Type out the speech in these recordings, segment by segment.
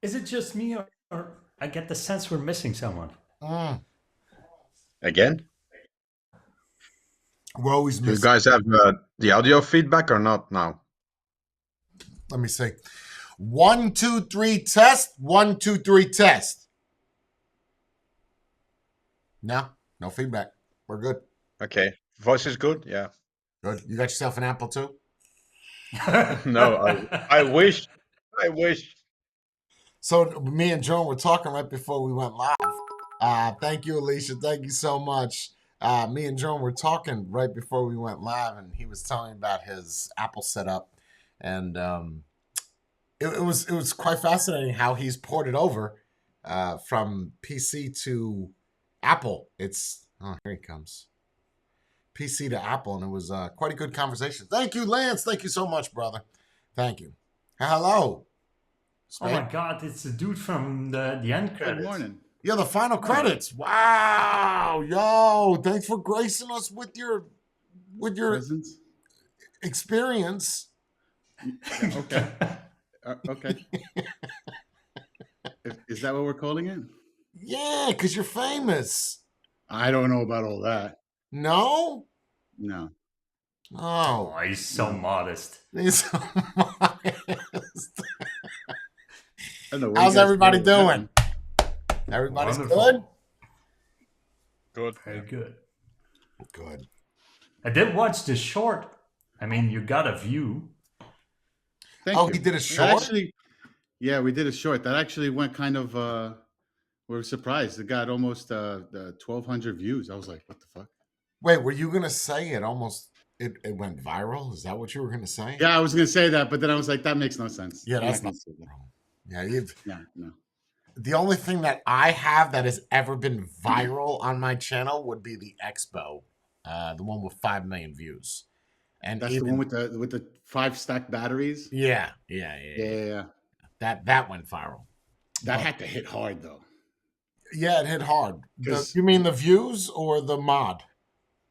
Is it just me, or I get the sense we're missing someone? Mm, Again? we're always Do you missing. guys have the audio feedback or not now? Let me see. 1, 2, 3, test. 1, 2, 3, test. No, no feedback. We're good. Okay. Voice is good? Yeah. Good. You got yourself an apple too? No, I wish. I wish. So me and Joan were talking right before we went live. Thank you, Alicia. Thank you so much. Me and Joan were talking right before we went live, and he was telling me about his Apple setup, and it was quite fascinating how he's ported it over from PC to Apple. It's here he comes. PC to Apple, and it was quite a good conversation. Thank you, Lance. Thank you so much, brother. Thank you. Hello. Oh my God, it's the dude from the end Good credits. morning. Yeah, the final credits. Wow, yo, thanks for gracing us with your Presents? experience. Okay. Okay. Is that what we're calling it? Yeah, because you're famous. I don't know about all that. No? No. Oh, Oh. he's so modest. He's so modest. I don't know where How's you guys everybody go with that doing? one. Everybody's Wonderful. Good. Very good. good? I did watch the short. I mean, you got a view. Thank Oh, you. he did a That short? actually, yeah, we did a short. That actually went kind of, we were surprised. It got almost 1,200 views. I was like, what the fuck? Wait, were you going to say it went viral? Is that what you were going to say? Yeah, I was going to say that, but then I was like, that makes no sense. Yeah, I'm that's gonna not say that. wrong. Yeah, you've Yeah, no. the only thing that I have that has ever been viral on my channel would be the Expo, the one with 5 million views, and That's the one with the 5 stack batteries. yeah. Yeah. That went viral. That But, had to hit hard though. yeah, it hit hard. Because You mean the views or the mod?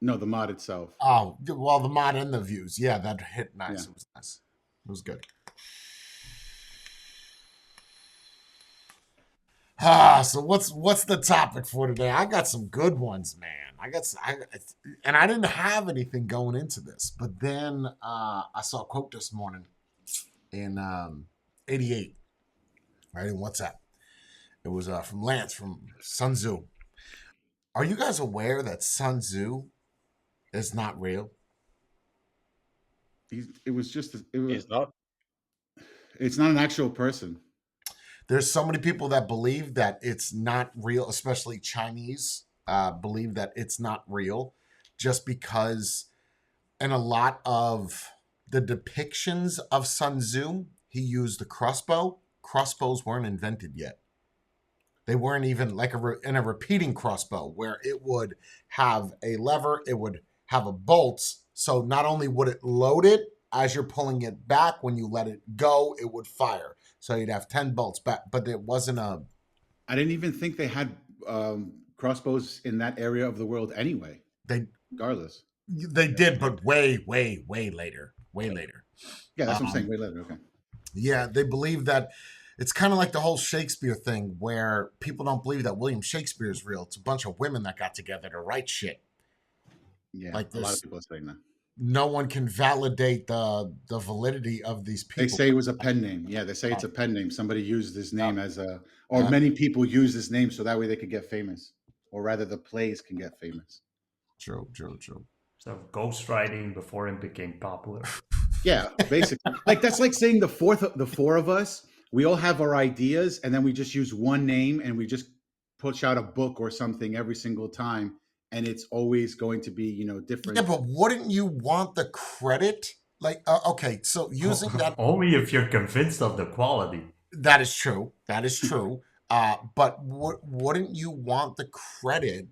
no, the mod itself. Oh, well, the mod and the views. Yeah, that hit nice. Yeah. It was nice. It was good. So what's the topic for today? I got some good ones, man. And I didn't have anything going into this, but then I saw a quote this morning in 88, right, in WhatsApp. It was from Lance from Sun Tzu. Are you guys aware that Sun Tzu is not real? It was just it was, It's not. it's not an actual person. There's so many people that believe that it's not real, especially Chinese believe that it's not real, just because in a lot of the depictions of Sun Tzu, he used a crossbow. Crossbows weren't invented yet. They weren't even like in a repeating crossbow where it would have a lever, it would have a bolt. So not only would it load it as you're pulling it back, when you let it go, it would fire. So you'd have 10 bolts back, but it wasn't a. I didn't even think they had crossbows in that area of the world anyway. They Regardless. they did, but way, way, way later. Way later. Yeah, that's what I'm saying. Way later. Okay. Yeah, they believe that it's kind of like the whole Shakespeare thing where people don't believe that William Shakespeare is real. It's a bunch of women that got together to write shit. Yeah, Like a lot of there's people are saying that. no one can validate the validity of these They people. say it was a pen name. Yeah, they say it's a pen name. Somebody used this name or Yeah. many people use this name so that way they could get famous, or rather, the plays can get famous. True. So ghostwriting before it became popular. Yeah, basically, like that's like saying the four of us, we all have our ideas, and then we just use one name, and we just push out a book or something every single time, and it's always going to be different. Yeah, but wouldn't you want the credit? Like, okay, so using that, Only if you're convinced of the quality. that is true. That is true. But wouldn't you want the credit?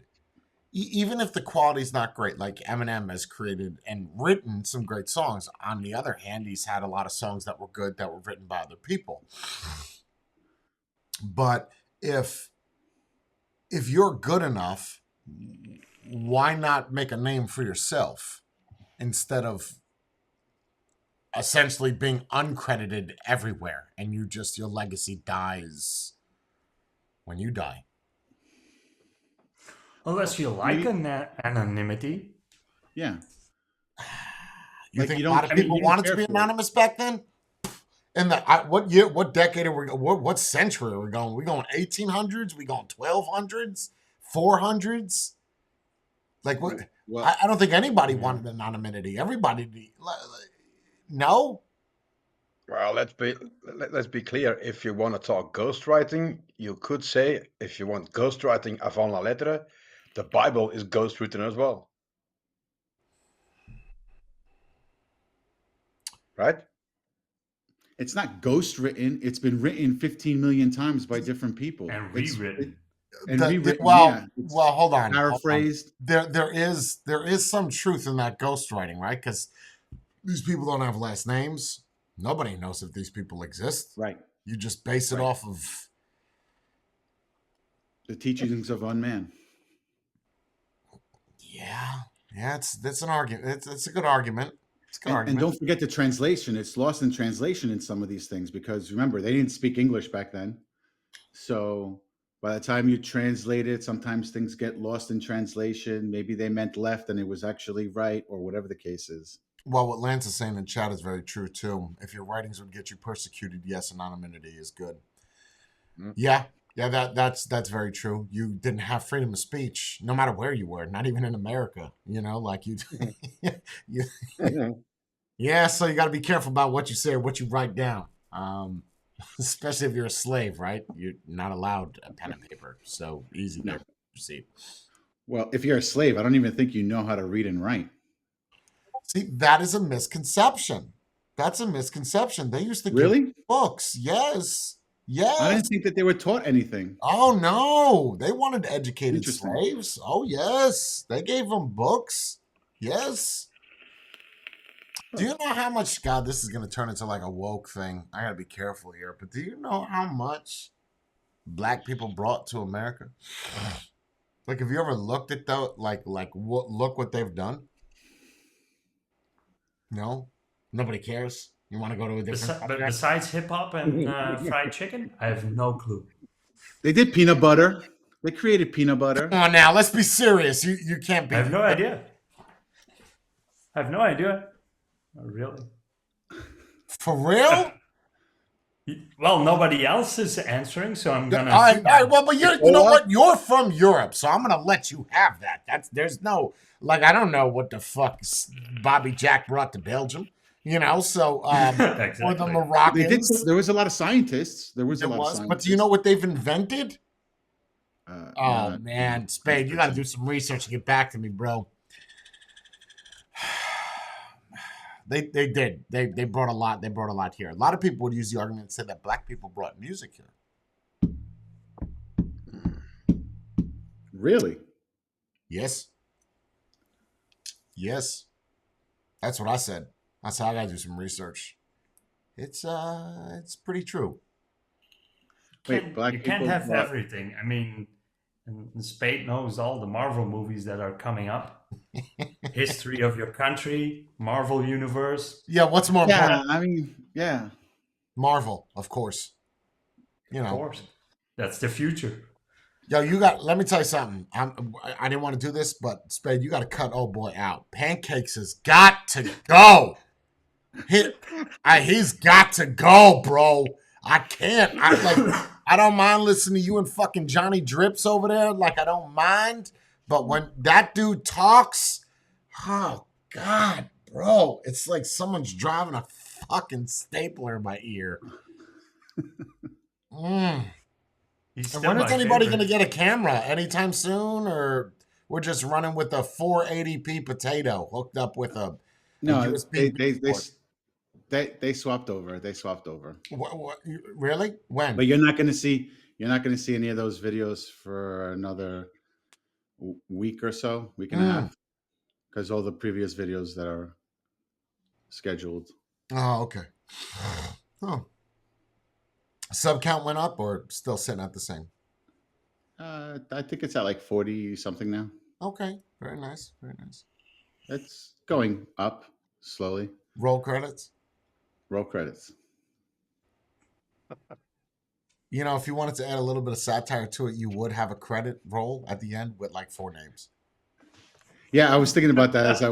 Even if the quality is not great, like Eminem has created and written some great songs. On the other hand, he's had a lot of songs that were good that were written by other people. But if you're good enough, why not make a name for yourself instead of essentially being uncredited everywhere, and your legacy dies when you die. Unless you like anonymity. Yeah. You Like, think you a don't- lot of I mean, people you don't wanted to care be for it. anonymous back then? In what year, what decade are we? What century are we going? We going 1800s? We going 1200s? 400s? Like what? Well, I don't think anybody Yeah. wanted anonymity. Everybody, no. Well, let's be clear. If you want to talk ghostwriting, you could say, if you want ghostwriting avant la lettre, the Bible is ghostwritten as well. Right? it's not ghost written. It's been written 15 million times by different people. And It's- rewritten. and rewritten. Well, yeah. It's well, hold on. paraphrased. There is some truth in that ghostwriting, right? Because these people don't have last names. Nobody knows if these people exist. Right. You just base it Right. off of. The teachings of one man. Yeah, that's an argument. It's a good argument. It's a good And argument. don't forget the translation. It's lost in translation in some of these things because remember, they didn't speak English back then. So by the time you translate it, sometimes things get lost in translation. Maybe they meant left and it was actually right, or whatever the case is. Well, what Lance is saying in chat is very true too. If your writings would get you persecuted, yes, anonymity is good. Mm. Yeah, that's very true. You didn't have freedom of speech, no matter where you were, not even in America. Like you, yeah. So you got to be careful about what you say or what you write down. Especially if you're a slave, right? You're not allowed a pen and paper. So easy No. there. Proceed. Well, if you're a slave, I don't even think you know how to read and write. See, that is a misconception. That's a misconception. They used to give Really? books. Yes. I Yes. didn't think that they were taught anything. Oh no. They wanted educated Interesting. slaves. Oh yes. They gave them books. Yes. Do you know how much, God, this is going to turn into like a woke thing. I got to be careful here. But do you know how much black people brought to America? Like, have you ever looked at look what they've done? No? Nobody cares? You want to go to a different But besides hip hop and fried chicken, I have no clue. They did peanut butter. They created peanut butter. Come on now, let's be serious. You can't be. I have no idea. I have no idea. Really? For real? Well, nobody else is answering, so I'm gonna. All right. Well, but you know what? You're from Europe, so I'm gonna let you have that. There's no I don't know what the fuck Bobby Jack brought to Belgium. So or the Exactly. Moroccans. There was a lot of scientists. There was a lot of scientists. But do you know what they've invented? Yeah, Man, Spade, you got to do some research and get back to me, bro. They did. They brought a lot. They brought a lot here. A lot of people would use the argument and say that black people brought music here. Really? Yes. Yes. That's what I said. I said I gotta do some research. It's pretty true. Wait, black You can't people have brought- everything. I mean, and Spade knows all the Marvel movies that are coming up. History of your country, Marvel Universe. Yeah, what's more Yeah, important? I mean, yeah. Marvel, of course. Of course. That's the future. Yo, let me tell you something. I didn't want to do this, but Spade, you got to cut old boy out. Pancakes has got to go. He's got to go, bro. I can't. I don't mind listening to you and fucking Johnny Drips over there. I don't mind. But when that dude talks, oh God, bro, it's like someone's driving a fucking stapler in my ear. He's And still when is my anybody favorite. going to get a camera? Anytime soon? Or we're just running with a 480p potato hooked up with a No, USB they swapped over. They swapped over. What, really? When? But you're not going to see any of those videos for another week or so, week and a half, because all the previous videos that are scheduled. Oh, okay. Oh. Sub count went up or still sitting at the same? I think it's at like 40 something now. Okay. Very nice. Very nice. It's going up slowly. Roll credits. Roll credits. You know, if you wanted to add a little bit of satire to it, you would have a credit roll at the end with like 4 names. Yeah, I was thinking about that as I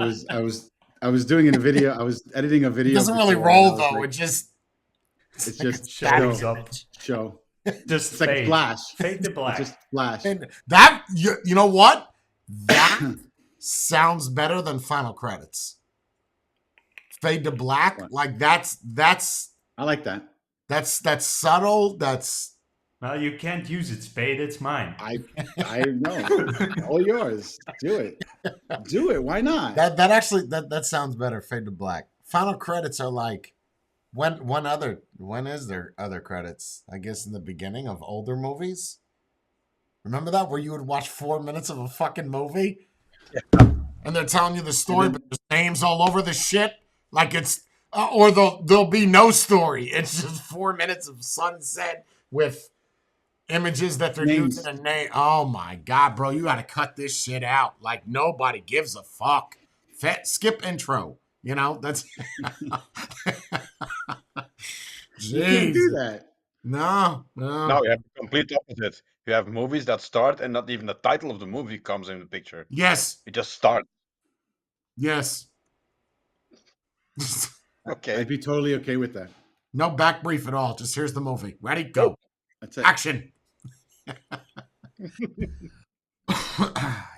was doing in a video. I was editing a video. It doesn't really before, and I roll was though. like, It just it's just Shows show. up. Show. Just It's like a fade. flash. Fade to It's black. just flash. and that you know what? That sounds better than final credits. Fade to black, What? like that's I like that. subtle. That's Well, you can't use it, Spade. It's mine. I know. All yours. Do it. Do it. Why not? that actually that sounds better. Fade to black. Final credits are like when is there other credits? I guess in the beginning of older movies. Remember that where you would watch 4 minutes of a fucking movie, and they're telling you the story, but there's names all over the shit. Like it's or there'll be no story. It's just 4 minutes of sunset with images that they're Names. using a name. Oh my god, bro, you gotta cut this shit out. Like nobody gives a fuck. Skip intro. You know that's. You can't do Jeez. that. No. Now you have the complete opposite. You have movies that start and not even the title of the movie comes in the picture. Yes. It just starts. Yes. Okay. I'd be totally okay with that. No back brief at all. Just here's the movie. Ready? Go. That's it. Action.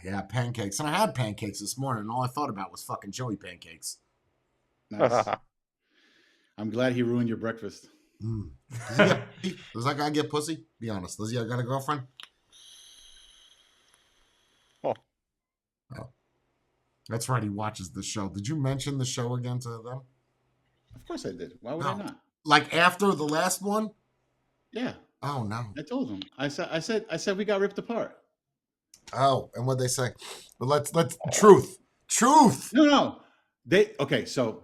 Yeah, pancakes. And I had pancakes this morning, and all I thought about was fucking Joey pancakes. Nice. I'm glad he ruined your breakfast. Does that guy get pussy? Be honest. Does he got a girlfriend? Oh. That's right. He watches the show. Did you mention the show again to them? Of course I did. Why would I No. not? Like after the last one? Yeah, Oh no. I told him. I said we got ripped apart. Oh, and what'd they say? But let's truth. No. Okay, so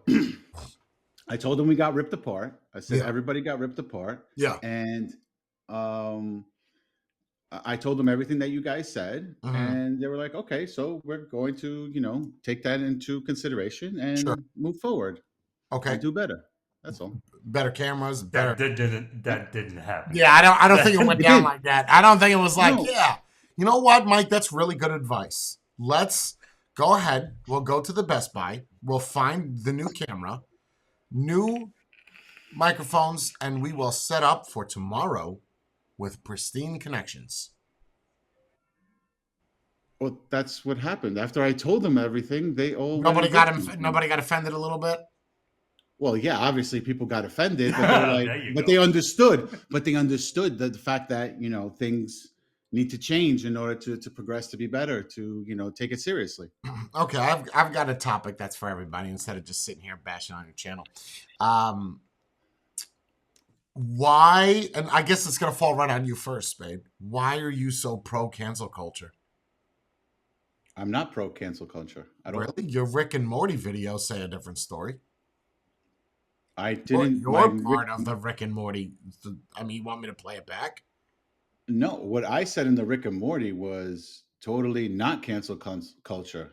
I told them we got ripped apart. I said Yeah. everybody got ripped apart. Yeah. And I told them everything that you guys said, Mhm. and they were like, okay, so we're going to, take that into consideration and Sure. move forward Okay. and do better. That's all. Better cameras, better. That didn't happen. Yeah, I don't think it went It down did. like that. I don't think it was like, No. yeah. You know what, Mike? That's really good advice. Let's go ahead. We'll go to the Best Buy. We'll find the new camera, new microphones, and we will set up for tomorrow with pristine connections. Well, that's what happened. After I told them everything, they all Nobody went got against me. nobody got offended a little bit. Well, yeah, obviously people got offended, but they were like, There you but go. they understood. But they understood the fact that things need to change in order to progress, to be better, to take it seriously. Okay, I've got a topic that's for everybody instead of just sitting here bashing on your channel. Why? And I guess it's gonna fall right on you first, Spade. Why are you so pro cancel culture? I'm not pro cancel culture. I don't. Really? Your Rick and Morty videos say a different story. I didn't. You're part of the Rick and Morty. I mean, you want me to play it back? No, what I said in the Rick and Morty was totally not cancel culture.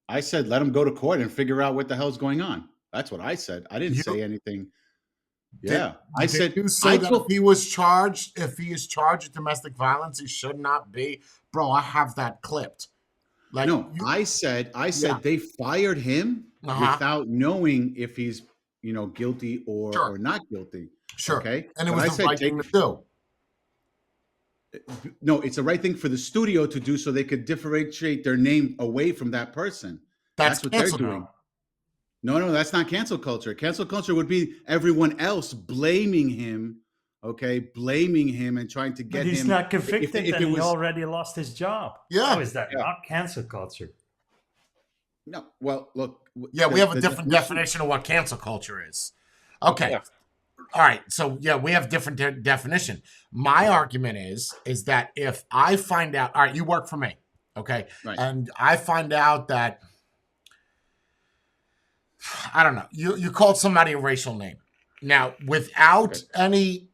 I said let them go to court and figure out what the hell's going on. That's what I said. I didn't say anything. Yeah, I said. You say that if he is charged with domestic violence, he should not be. Bro, I have that clipped. Like, no, I said Yeah. they fired him Uh-huh. without knowing if he's guilty or Sure. or not guilty. Sure. Okay, And it But was I the said right thing to do. No, it's the right thing for the studio to do so they could differentiate their name away from that person. That's what they're cancel doing. now. No, that's not cancel culture. Cancel culture would be everyone else blaming him, blaming him and trying to But get he's him. not convicted if and it he was- already lost his job. Yeah. How is that Yeah. not cancel culture? No, well, look. Yeah, we have a different definition- definition of what cancel culture is. Okay. Yeah. All right. So yeah, we have different definition. My argument is that if I find out, all right, you work for me, okay, Right. and I find out that I don't know, you called somebody a racial name. Now, without any,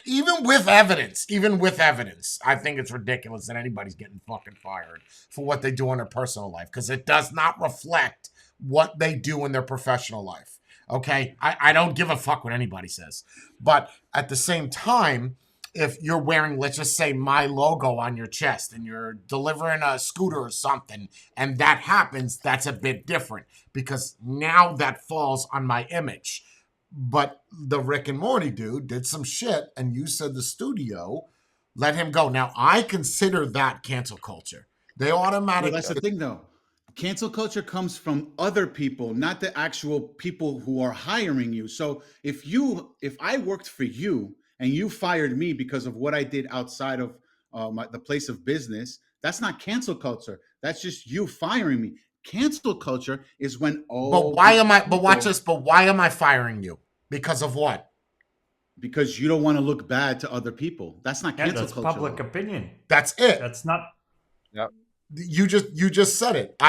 even with evidence, I think it's ridiculous that anybody's getting fucking fired for what they do in their personal life because it does not reflect what they do in their professional life. Okay, I don't give a fuck what anybody says. But at the same time, if you're wearing, let's just say, my logo on your chest and you're delivering a scooter or something, and that happens, that's a bit different because now that falls on my image. But the Rick and Morty dude did some shit, and you said the studio let him go. Now, I consider that cancel culture. They Well, automatically. that's the thing, though. Cancel culture comes from other people, not the actual people who are hiring you. So if I worked for you and you fired me because of what I did outside of the place of business, that's not cancel culture. That's just you firing me. Cancel culture is when But why am I? But watch this. But why am I firing you? Because of what? Because you don't want to look bad to other people. That's not Yeah, cancel that's culture. public opinion. That's it. That's not. Yeah. You just said it.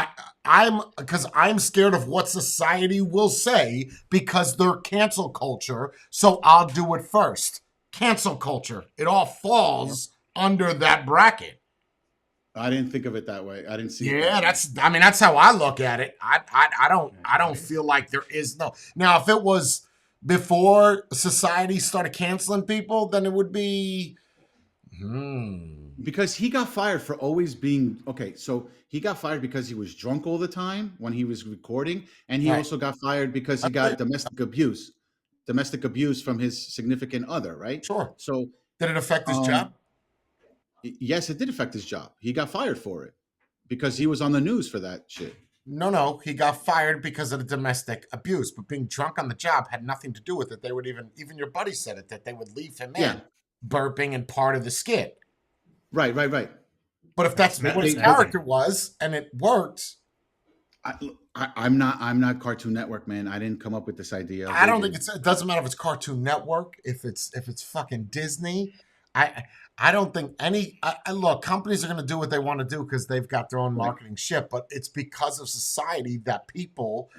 I'm scared of what society will say because they're cancel culture. So I'll do it first. Cancel culture. It all falls under that bracket. I didn't think of it that way. I didn't see it. Yeah, that's how I look at it. I don't feel like there is no. Now, if it was before society started canceling people, then it would be Because he got fired for always being okay. So he got fired because he was drunk all the time when he was recording, and he Right. also got fired because he got domestic abuse from his significant other. Right. Sure. So Did it affect his job? yes, it did affect his job. He got fired for it because he was on the news for that shit. No, he got fired because of the domestic abuse. But being drunk on the job had nothing to do with it. They would even your buddy said it, that they would leave him in, burping and part of the skit. Right. But if that's what his character was and it worked, I'm not Cartoon Network, man. I didn't come up with this idea. I don't think it doesn't matter if it's Cartoon Network, if it's fucking Disney. I don't think look, companies are going to do what they want to do because they've got their own marketing shit, but it's because of society that people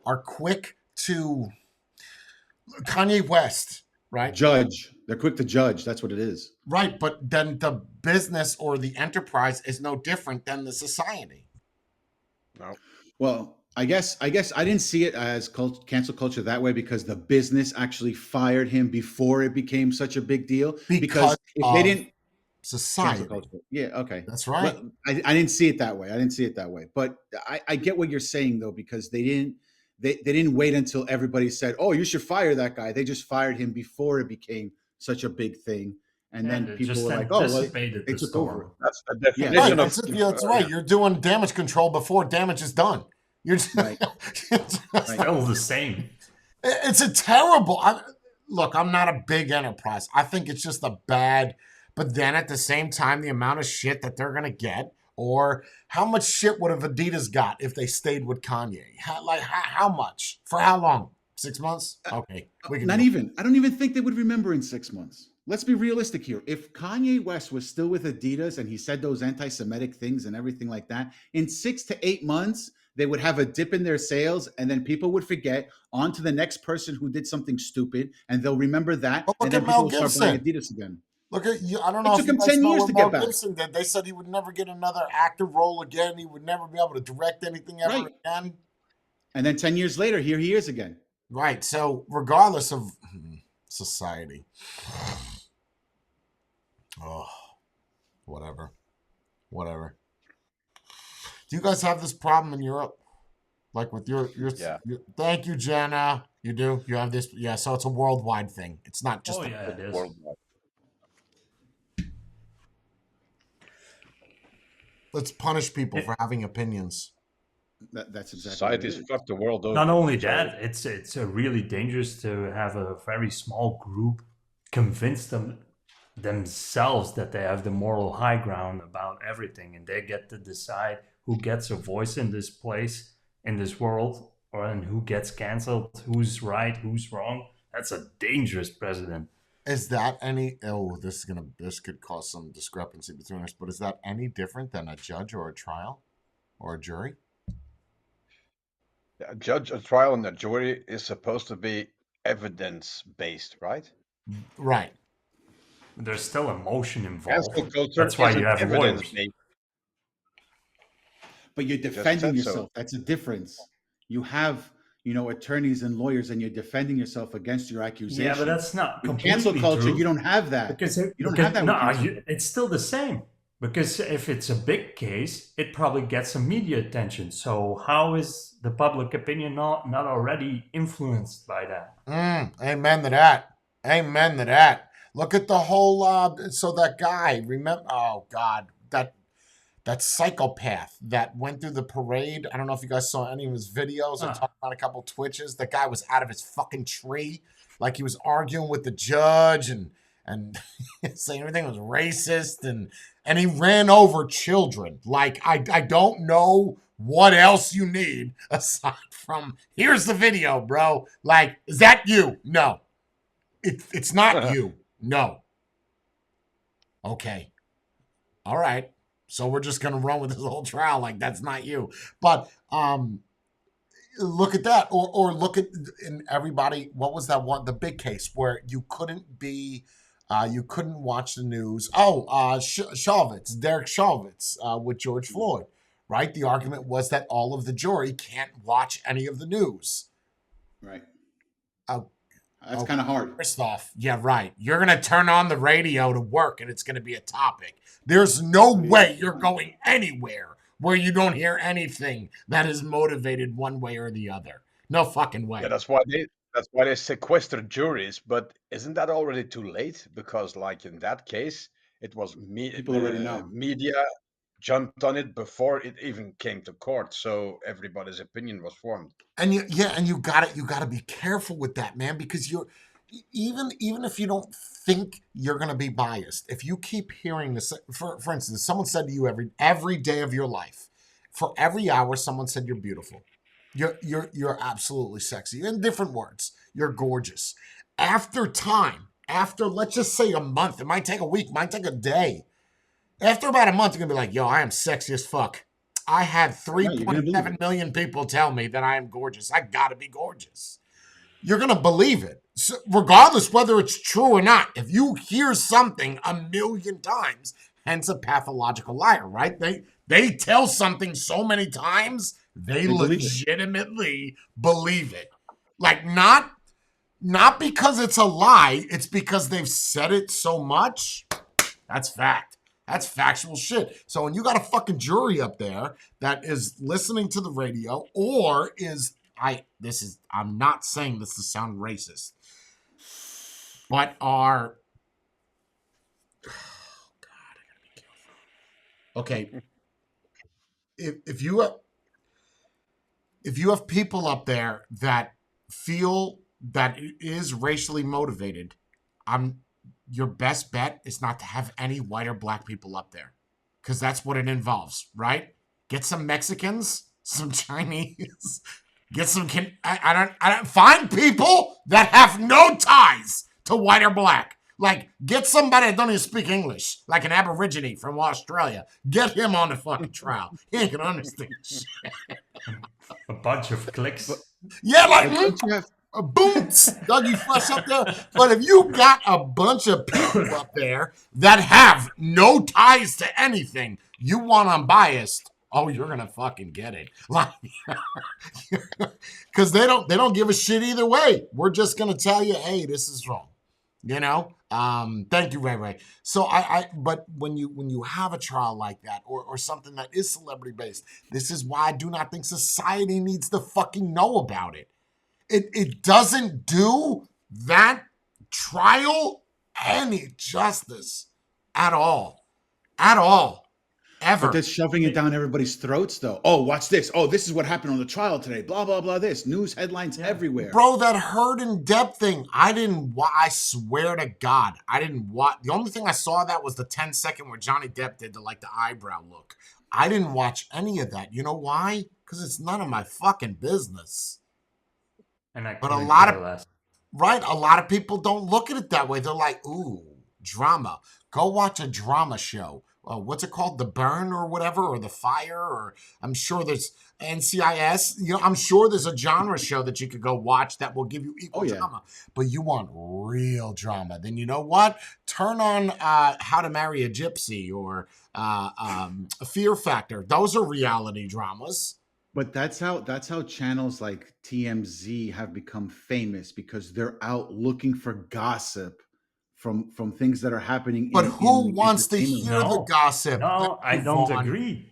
are quick to Kanye West, right? Judge. They're quick to judge. That's what it is. Right, but then the business or the enterprise is no different than the society. No. Well, I guess I didn't see it as cancel culture that way because the business actually fired him before it became such a big deal. Because if they didn't society. Yeah, okay. That's right. But I didn't see it that way. But I get what you're saying though, because they didn't wait until everybody said, "Oh, you should fire that guy." They just fired him before it became such a big thing. And then people were like, "Oh, well, they took over." That's the definition of. That's right. You're doing damage control before damage is done. You're just, Right. Still the same. It's a terrible. Look, I'm not a big enterprise. I think it's just a bad. But then at the same time, the amount of shit that they're gonna get, or how much shit would have Adidas got if they stayed with Kanye? How much? For how long? 6 months? Okay, we can. Not even. I don't even think they would remember in 6 months. Let's be realistic here. If Kanye West was still with Adidas and he said those anti-Semitic things and everything like that, in 6 to 8 months, they would have a dip in their sales, and then people would forget on to the next person who did something stupid, and they'll remember that, and then people will start buying Adidas again. Look at you. I don't know. It took him 10 years to get back. Gibson did. They said he would never get another active role again. He would never be able to direct anything ever again. And then 10 years later, here he is again. Right. So regardless of society, whatever. Do you guys have this problem in Europe? Like with your thank you, Jenna. You do? You have this? Yeah. So it's a worldwide thing. It's not just it is. Worldwide. Let's punish people for having opinions. That's exactly. Society's fucked the world over. Not only that, it's really dangerous to have a very small group convince themselves that they have the moral high ground about everything, and they get to decide who gets a voice in this place, in this world, and who gets canceled, who's right, who's wrong. That's a dangerous precedent. Is that any? Oh, this could cause some discrepancy between us. But is that any different than a judge or a trial, or a jury? A judge, a trial, and a jury is supposed to be evidence-based, right? Right. There's still emotion involved. Culture That's why you have lawyers. But you're defending yourself. That's a difference. You have attorneys and lawyers, and you're defending yourself against your accusation. Yeah, but that's not With completely cancel culture, true. you don't have that. Because You don't have that. no, it's still the same. Because if it's a big case, it probably gets some media attention. So how is the public opinion not already influenced by that? Amen to that. Amen to that. Look at the whole. So that guy, remember? Oh God, that psychopath that went through the parade. I don't know if you guys saw any of his videos. I talked about a couple Twitches. The guy was out of his fucking tree, like he was arguing with the judge and saying everything was racist, and he ran over children. Like I don't know what else you need aside from here's the video, bro. Like, is that you? No, it's not you. No. Okay. All right. So we're just gonna run with this whole trial like that's not you. But look at that, or look at in everybody. What was that one? The big case where you couldn't watch the news. Chauvin, Derek Chauvin, with George Floyd, right? The argument was that all of the jury can't watch any of the news. Right. That's kind of hard. First off, yeah, right. You're going to turn on the radio to work and it's going to be a topic. There's no way you're going anywhere where you don't hear anything that is motivated one way or the other. No fucking way. Yeah, that's why they sequestered juries. But isn't that already too late? Because like in that case, it was People already know. Media jumped on it before it even came to court, so everybody's opinion was formed. And you gotta be careful with that, man, because you're even if you don't think you're gonna be biased, if you keep hearing this, for instance, someone said to you every day of your life, for every hour, someone said you're beautiful, you're absolutely sexy. In different words, you're gorgeous. After let's just say a month, it might take a week, might take a day. After about a month, you're going to be like, yo, I am sexy as fuck. I had 3.7 million people tell me that I am gorgeous. I got to be gorgeous. You're going to believe it, so regardless whether it's true or not. If you hear something a million times, hence a pathological liar, right? They tell something so many times, they legitimately believe it. Like, not because it's a lie. It's because they've said it so much. That's fact. That's factual shit. So when you got a fucking jury up there that is listening to the radio or I'm not saying this to sound racist, but are, oh God, I gotta be careful. Okay. If you have people up there that feel that it is racially motivated, your best bet is not to have any white or black people up there, because that's what it involves, right? Get some Mexicans, some Chinese, get some. I don't find people that have no ties to white or black. Like, get somebody that don't even speak English, like an Aborigine from Australia. Get him on the fucking trial. He ain't gonna understand shit. A bunch of clicks. Yeah, like boom, Dougie Fresh up there. But if you got a bunch of people up there that have no ties to anything, you want unbiased, oh, you're gonna fucking get it. Like, because they don't give a shit either way. We're just gonna tell you, hey, this is wrong. Thank you, Ray Ray. So but when you have a trial like that or something that is celebrity based, this is why I do not think society needs to fucking know about it. It doesn't do that trial any justice at all. Ever. But they're shoving it down everybody's throats, though. Oh, watch this. Oh, this is what happened on the trial today. Blah, blah, blah, this. News headlines everywhere. Bro, that Heard and Depp thing, I swear to God, I didn't watch. The only thing I saw that was the 10-second where Johnny Depp did the eyebrow look. I didn't watch any of that. You know why? Because it's none of my fucking business. But a lot of people don't look at it that way. They're like, ooh, drama. Go watch a drama show. What's it called? The Burn or whatever, or The Fire, or I'm sure there's NCIS. I'm sure there's a genre show that you could go watch that will give you equal drama. But you want real drama. Then you know what? Turn on How to Marry a Gypsy or Fear Factor. Those are reality dramas. But that's how channels like TMZ have become famous, because they're out looking for gossip from things that are happening But in who the wants to entertainment. hear the No, gossip? no, I Thank you, don't Vaughn. agree.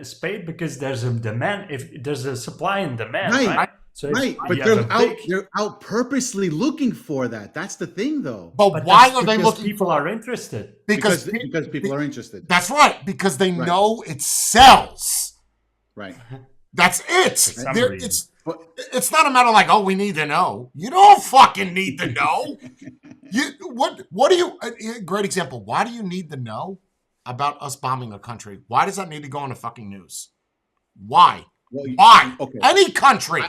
Spade, because there's a demand. If there's a supply and demand, Right. right? So if Right, you but have a big, they're out purposely looking for that. That's the thing, though. But why why are they because looking people for are interested. Because pe- people are interested. That's right, because they Right. know it sells. Right. That's it. For some There, reason. it's not a matter like, oh, we need to know. You don't fucking need to know. What do you? Great example. Why do you need to know about us bombing a country? Why does that need to go on the fucking news? Why? Well, Why? okay. Any country.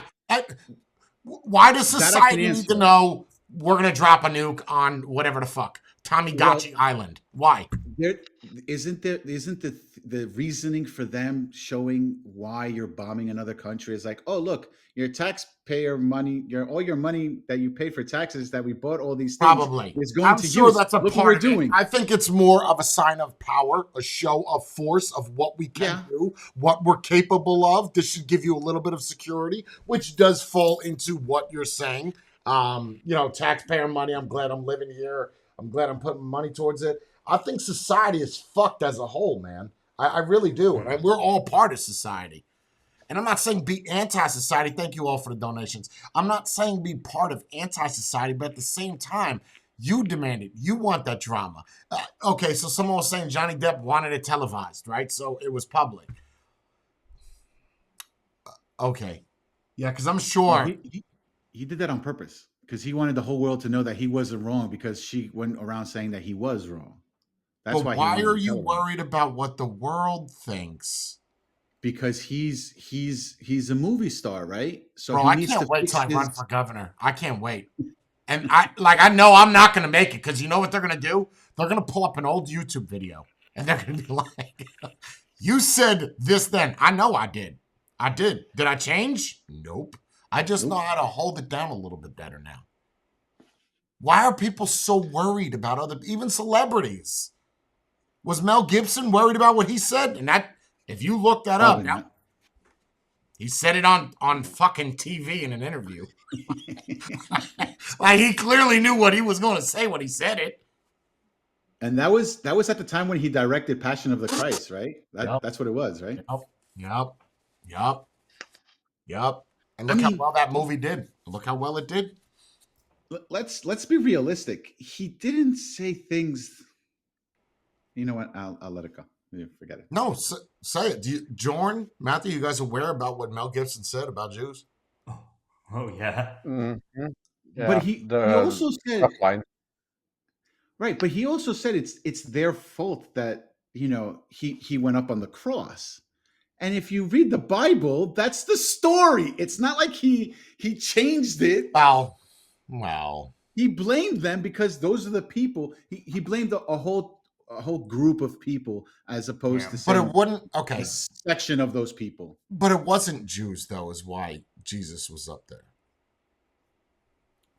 Why does That I can society need answer. to know we're gonna drop a nuke on whatever the fuck Tamagotchi Island? Why? There isn't the reasoning for them showing why you're bombing another country is like, oh, look, your taxpayer money, all your money that you pay for taxes that we bought all these things Probably. is going I'm to sure use. that's a Look what part we're of it. doing. I think it's more of a sign of power, a show of force of what we can do, what we're capable of. This should give you a little bit of security, which does fall into what you're saying. Taxpayer money. I'm glad I'm living here. I'm glad I'm putting money towards it. I think society is fucked as a whole, man. I really do. And we're all part of society. And I'm not saying be anti-society. Thank you all for the donations. I'm not saying be part of anti-society, but at the same time, you demand it. You want that drama. Okay, so someone was saying Johnny Depp wanted it televised, right? So it was public. Okay. Yeah, because I'm sure. He did that on purpose because he wanted the whole world to know that he wasn't wrong, because she went around saying that he was wrong. That's why are you worried about what the world thinks? Because he's a movie star, right? So Bro, he I needs can't to wait fix till I run his. for governor. I can't wait. And I know I'm not going to make it, because you know what they're going to do? They're going to pull up an old YouTube video, and they're going to be like, you said this then. I know I did. I did. Did I change? Nope. I just know how to hold it down a little bit better now. Why are people so worried about even celebrities? Was Mel Gibson worried about what he said? And that, if you look that up, he said it on fucking TV in an interview. Like, he clearly knew what he was going to say when he said it. And that was at the time when he directed Passion of the Christ, right? That's what it was, right? Yep. And look how well that movie did. Look how well it did. Let's be realistic. He didn't say things. You know what? I'll let it go. Forget it. No, say it. Jorn, Matthew, you guys aware about what Mel Gibson said about Jews? Oh yeah. Mm-hmm. Yeah, but he also said line. Right, but he also said it's their fault that he went up on the cross. And if you read the Bible, that's the story. It's not like he changed it. Well. He blamed them because those are the people. He blamed a whole group of people as opposed to saying, but it wouldn't. Okay, a section of those people. But it wasn't Jews, though, is why Jesus was up there.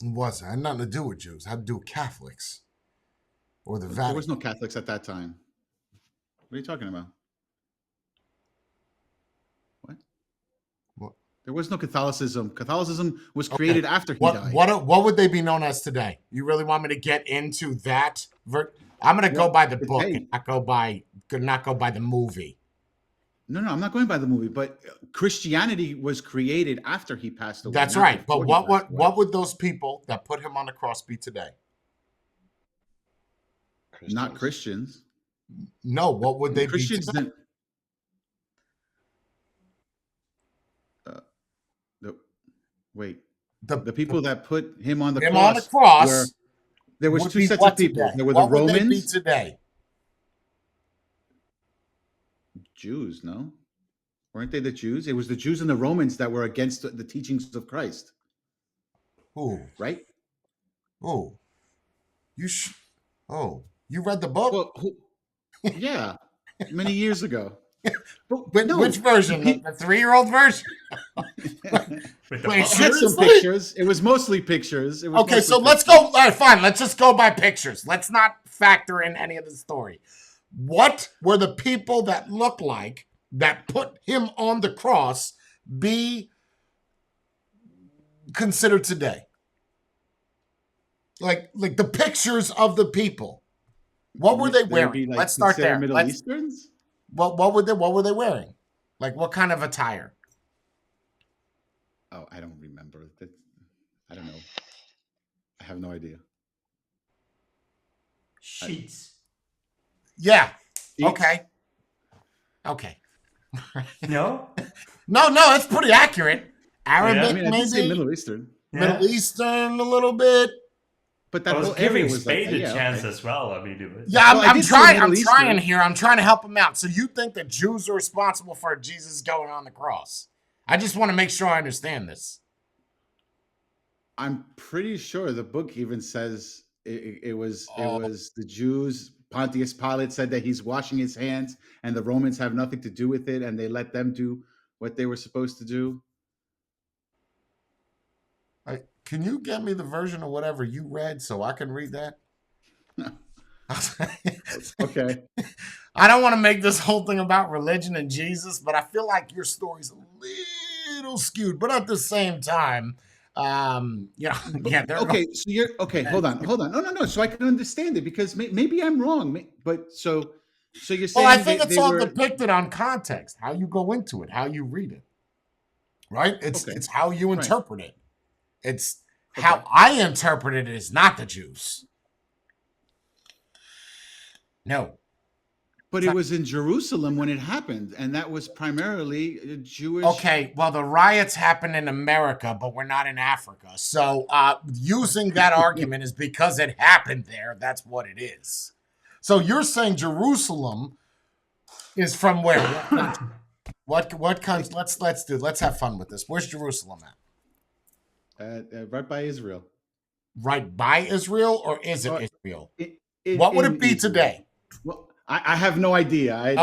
It wasn't. It had nothing to do with Jews. It had to do with Catholics or the Vatican. There was no Catholics at that time. What are you talking about? What? There was no Catholicism. Catholicism was created after he died. What would they be known as today? You really want me to get into that? I'm going to go by the book and not go by the movie. No, I'm not going by the movie. But Christianity was created after he passed away. That's right. But what would those people that put him on the cross be today? Christians. Not Christians. No, what would they be today? The people that put him on the cross there was two sets of people. Today? There were what the Romans. Would they be today? Jews, no? Weren't they the Jews? It was the Jews and the Romans that were against the teachings of Christ. Who? Right? Oh. You read the book? Well, yeah, many years ago. Which version? The 3-year-old version? Wait, had some pictures. It was mostly pictures. Let's go. All right, fine. Let's just go by pictures. Let's not factor in any of the story. What were the people that looked like that put him on the cross be considered today? Like the pictures of the people. What were they wearing? Like, let's start there. Middle Easterns? What were they wearing? Like what kind of attire? Oh, I don't remember. I don't know. I have no idea. Sheets. Yeah. Sheets? Okay. No? No, it's pretty accurate. Arabic, I mean, I maybe did say Middle Eastern. Middle Eastern a little bit. But that I was whole area giving was Spade like, a chance as well. I mean, it was, Yeah, Well, I I'm did say trying. Middle I'm Eastern. trying here. I'm trying to help him out. So you think that Jews are responsible for Jesus going on the cross? I just want to make sure I understand this. I'm pretty sure the book even says it was the Jews. Pontius Pilate said that he's washing his hands, and the Romans have nothing to do with it, and they let them do what they were supposed to do. Can you get me the version of whatever you read so I can read that? Okay. I don't want to make this whole thing about religion and Jesus, but I feel like your story's a little skewed. But at the same time, Okay, so you're okay. Hold on. No. So I can understand it because maybe I'm wrong. But so you're saying? Well, I think it's all depicted on context, how you go into it, how you read it, right? It's how you interpret it. It's how I interpret it is not the Jews. No. But it was in Jerusalem when it happened, and that was primarily Jewish. Okay, well, the riots happened in America, but we're not in Africa. So using that argument is because it happened there. That's what it is. So you're saying Jerusalem is from where? What country? Let's have fun with this. Where's Jerusalem at? Right by Israel. Right by Israel, or is it Israel? What would it be today? Well, I have no idea.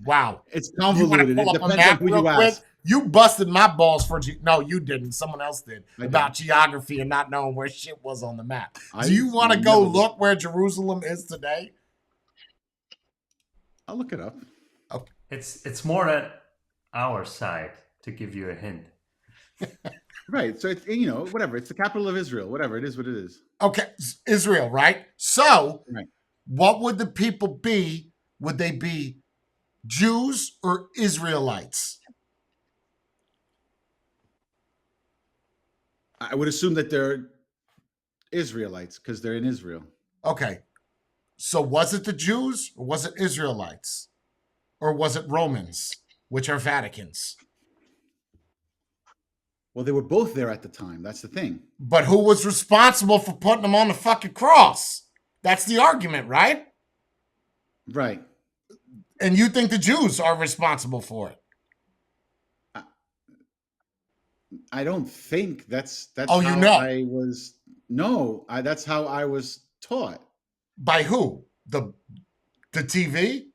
Wow. It's convoluted. It depends on who you ask. You busted my balls for no, you didn't. Someone else did about geography and not knowing where shit was on the map. Do you want to go look where Jerusalem is today? I'll look it up. Okay. It's more at our side, to give you a hint. Right. So it's whatever. It's the capital of Israel. Whatever. It is what it is. Okay, Israel, right? So, what would the people be? Would they be Jews or Israelites? I would assume that they're Israelites because they're in Israel. Okay. So was it the Jews or was it Israelites? Or was it Romans, which are Vaticans? Well, they were both there at the time. That's the thing. But who was responsible for putting them on the fucking cross? That's the argument, right? Right. And you think the Jews are responsible for it? I don't think that's how I was. No, that's how I was taught. By who? The TV?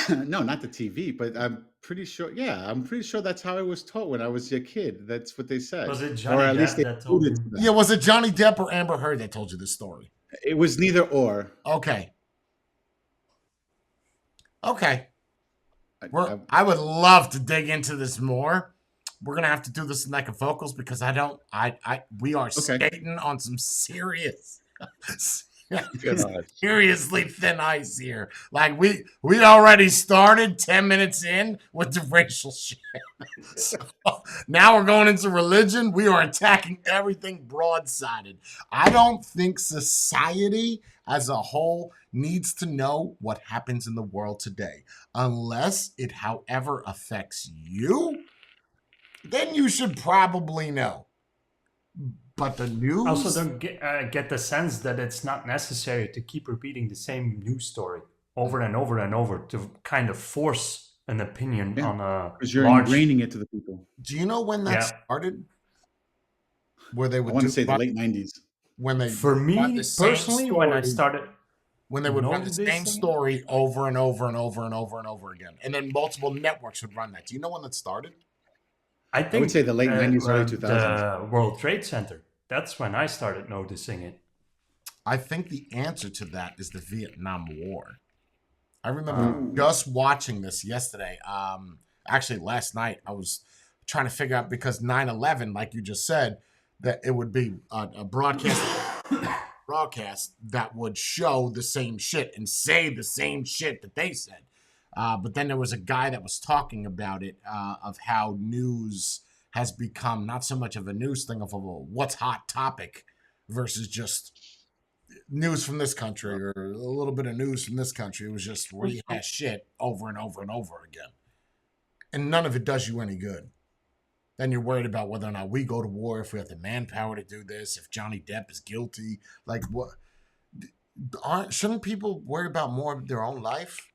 No, not the TV, but I'm pretty sure. Yeah, I'm pretty sure that's how I was taught when I was a kid. That's what they said. Was it Johnny Depp that told you? Yeah, was it Johnny Depp or Amber Heard that told you this story? It was neither or. Okay. I would love to dig into this more. We're gonna have to do this in like a vocals because we are skating on some serious seriously thin ice here. Like we already started 10 minutes in with the racial shit. So now we're going into religion. We are attacking everything broadsided. I don't think society as a whole needs to know what happens in the world today. Unless it, however, affects you, then you should probably know. But the news... I also don't get the sense that it's not necessary to keep repeating the same news story over and over and over to kind of force an opinion on a because you're ingraining it to the people. Do you know when that started? Where they would I want to say the late 90s. For me personally, when I started... When they would run the same story over and over and over and over and over again. And then multiple networks would run that. Do you know when that started? I would say the late 90s, early 2000s. The World Trade Center. That's when I started noticing it. I think the answer to that is the Vietnam War. I remember just watching this yesterday. Actually, last night I was trying to figure out, because 9/11, like you just said, that it would be a broadcast that would show the same shit and say the same shit that they said. But then there was a guy that was talking about it, of how news has become not so much of a news thing of a what's hot topic versus just news from this country or a little bit of news from this country. It was just rehash shit over and over and over again. And none of it does you any good. Then you're worried about whether or not we go to war, if we have the manpower to do this, if Johnny Depp is guilty. Like, what? Shouldn't people worry about more of their own life?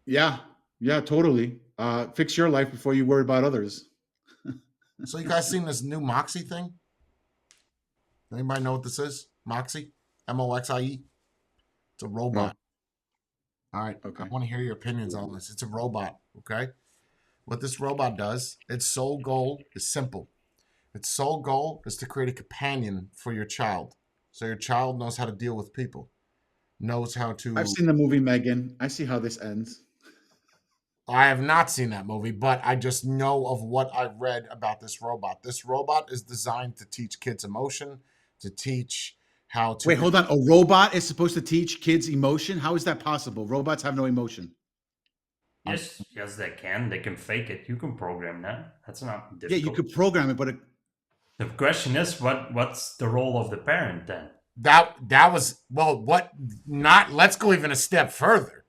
Yeah, totally. Fix your life before you worry about others. So you guys seen this new Moxie thing? Anybody know what this is? Moxie? Moxie? It's a robot. No. All right. Okay. I want to hear your opinions on this. It's a robot, okay? What this robot does, its sole goal is simple. Its sole goal is to create a companion for your child. So your child knows how to deal with people. Knows how to... I've seen the movie Megan. I see how this ends. I have not seen that movie, but I just know of what I've read about this robot. This robot is designed to teach kids emotion, to teach how to... Wait, hold on. A robot is supposed to teach kids emotion? How is that possible? Robots have no emotion. Yes, they can. They can fake it. You can program that. That's not difficult. Yeah, you could program it, but... The question is, what's the role of the parent then? That was... Well, what... Not... Let's go even a step further.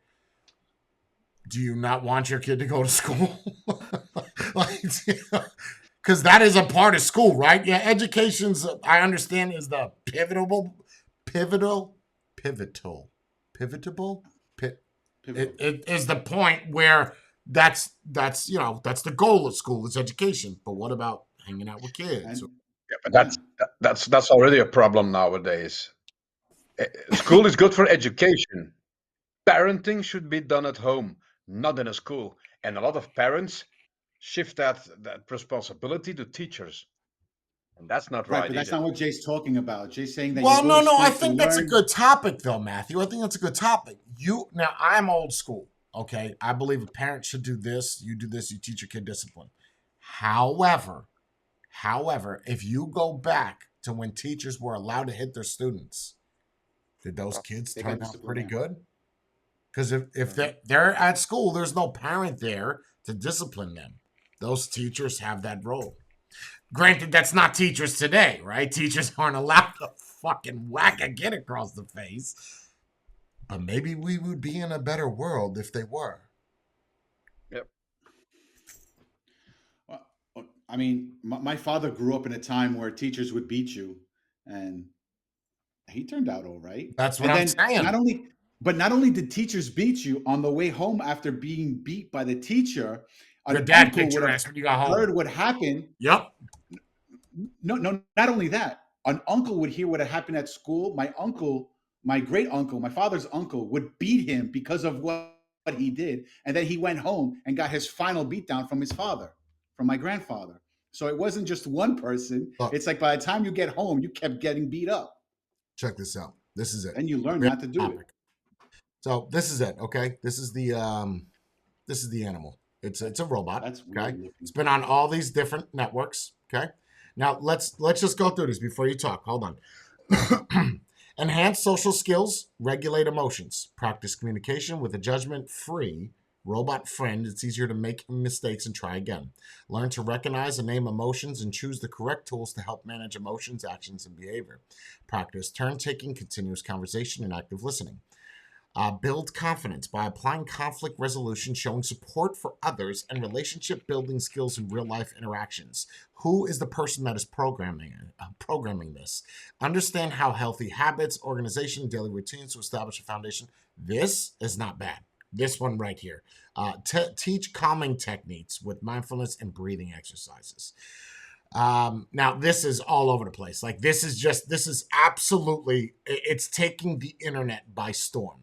Do you not want your kid to go to school? Because that is a part of school, right? Yeah, education's, I understand, is the pivotal. It is the point where that's the goal of school, is education. But what about hanging out with kids? Yeah, but that's already a problem nowadays. School is good for education. Parenting should be done at home, not in a school. And a lot of parents shift that responsibility to teachers. And that's not right. But that's not what Jay's talking about. Jay's saying that... Well, no, I think that's a good topic, though, Matthew. I think that's a good topic. Now, I'm old school, okay? I believe a parent should do this, you teach your kid discipline. However, if you go back to when teachers were allowed to hit their students, did those kids turn out pretty good? Because if they're at school, there's no parent there to discipline them. Those teachers have that role. Granted, that's not teachers today, right? Teachers aren't allowed to fucking whack a kid across the face. But maybe we would be in a better world if they were. Yep. Well, I mean, my father grew up in a time where teachers would beat you, and he turned out all right. That's what I'm saying. Not only did teachers beat you, on the way home after being beat by the teacher, your dad kicked your ass when you got home. Heard what happened. Yep. No, not only that. An uncle would hear what had happened at school. My uncle, my great uncle, my father's uncle, would beat him because of what he did. And then he went home and got his final beatdown from his father, from my grandfather. So it wasn't just one person. Look, it's like by the time you get home, you kept getting beat up. Check this out. This is it. And you learn not to do it. So this is it, okay? This is the animal. It's a robot. That's okay. It's been on all these different networks. Okay. Now let's just go through this before you talk. Hold on. Enhance social skills, regulate emotions, practice communication with a judgment-free robot friend. It's easier to make mistakes and try again. Learn to recognize and name emotions and choose the correct tools to help manage emotions, actions, and behavior. Practice turn-taking, continuous conversation, and active listening. Build confidence by applying conflict resolution, showing support for others, and relationship building skills in real life interactions. Who is the person that is programming this? Understand how healthy habits, organization, and daily routines to establish a foundation. This is not bad. This one right here. Teach calming techniques with mindfulness and breathing exercises. Now this is all over the place. Like this is absolutely, it's taking the internet by storm.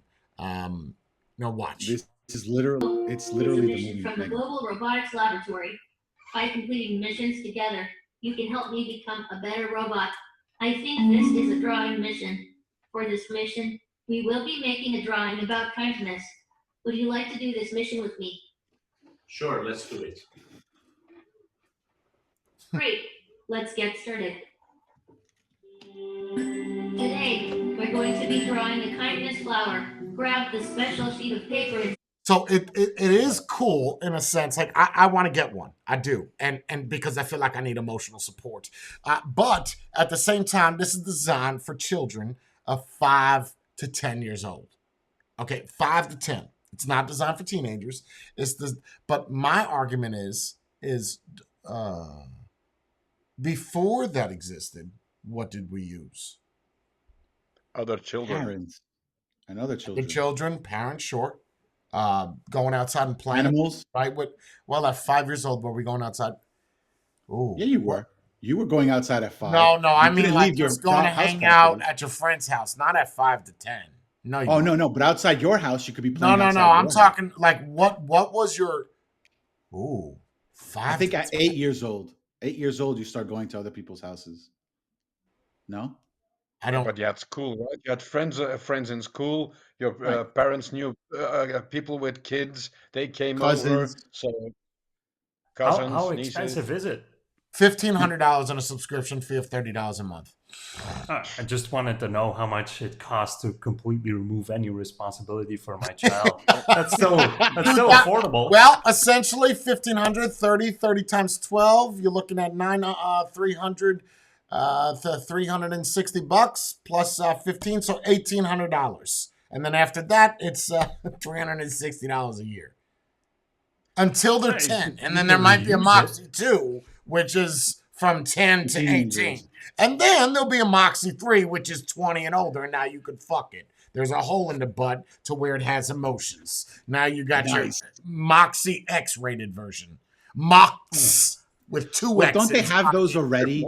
Watch. This is literally the mission from the Global Robotics Laboratory. By completing missions together, you can help me become a better robot. I think this is a drawing mission. For this mission, we will be making a drawing about kindness. Would you like to do this mission with me? Sure, let's do it. Great. Let's get started. Today, we're going to be drawing a kindness flower. Grab the special sheet of paper and So it is cool in a sense. Like I want to get one. I do. And because I feel like I need emotional support. But at the same time, this is designed for children of 5 to 10 years old. Okay, 5 to 10. It's not designed for teenagers. But my argument is before that existed, what did we use? Other children. Parents and other children. The children, parents, short. Going outside and playing. Animals. Right? At 5 years old, were we going outside? Oh, Yeah, you were. You were going outside at 5. No, I mean couldn't like leave your just going to house hang out property. at your friend's house, not at 5 to 10. No, you Oh don't. no, but outside your house, you could be No, playing. no. outside I'm your talking like what was your? Ooh, 5. I think to at 10. 8 years old. 8 years old, you start going to other people's houses. No. I don't. But you had school, right? You had friends in school. Your Right. parents knew people with kids. They came over. Cousins. So How cousins, nieces. expensive is it? $1,500 on a subscription fee of $30 a month. I just wanted to know how much it costs to completely remove any responsibility for my child. That's so affordable. Well, essentially 1,500, 30 times 12. You're looking at 360 bucks plus 15, so $1,800. And then after that, it's $360 a year until they're Hey, 10. you And then there can might be a reuse Moxie 2, which is from 10 to 18. Teenagers. And then there'll be a Moxie 3, which is 20 and older, and now you could fuck it. There's a hole in the butt to where it has emotions. Now you got Nice. your Moxie X-rated version. Mox with 2 Well, X's. don't they have those already?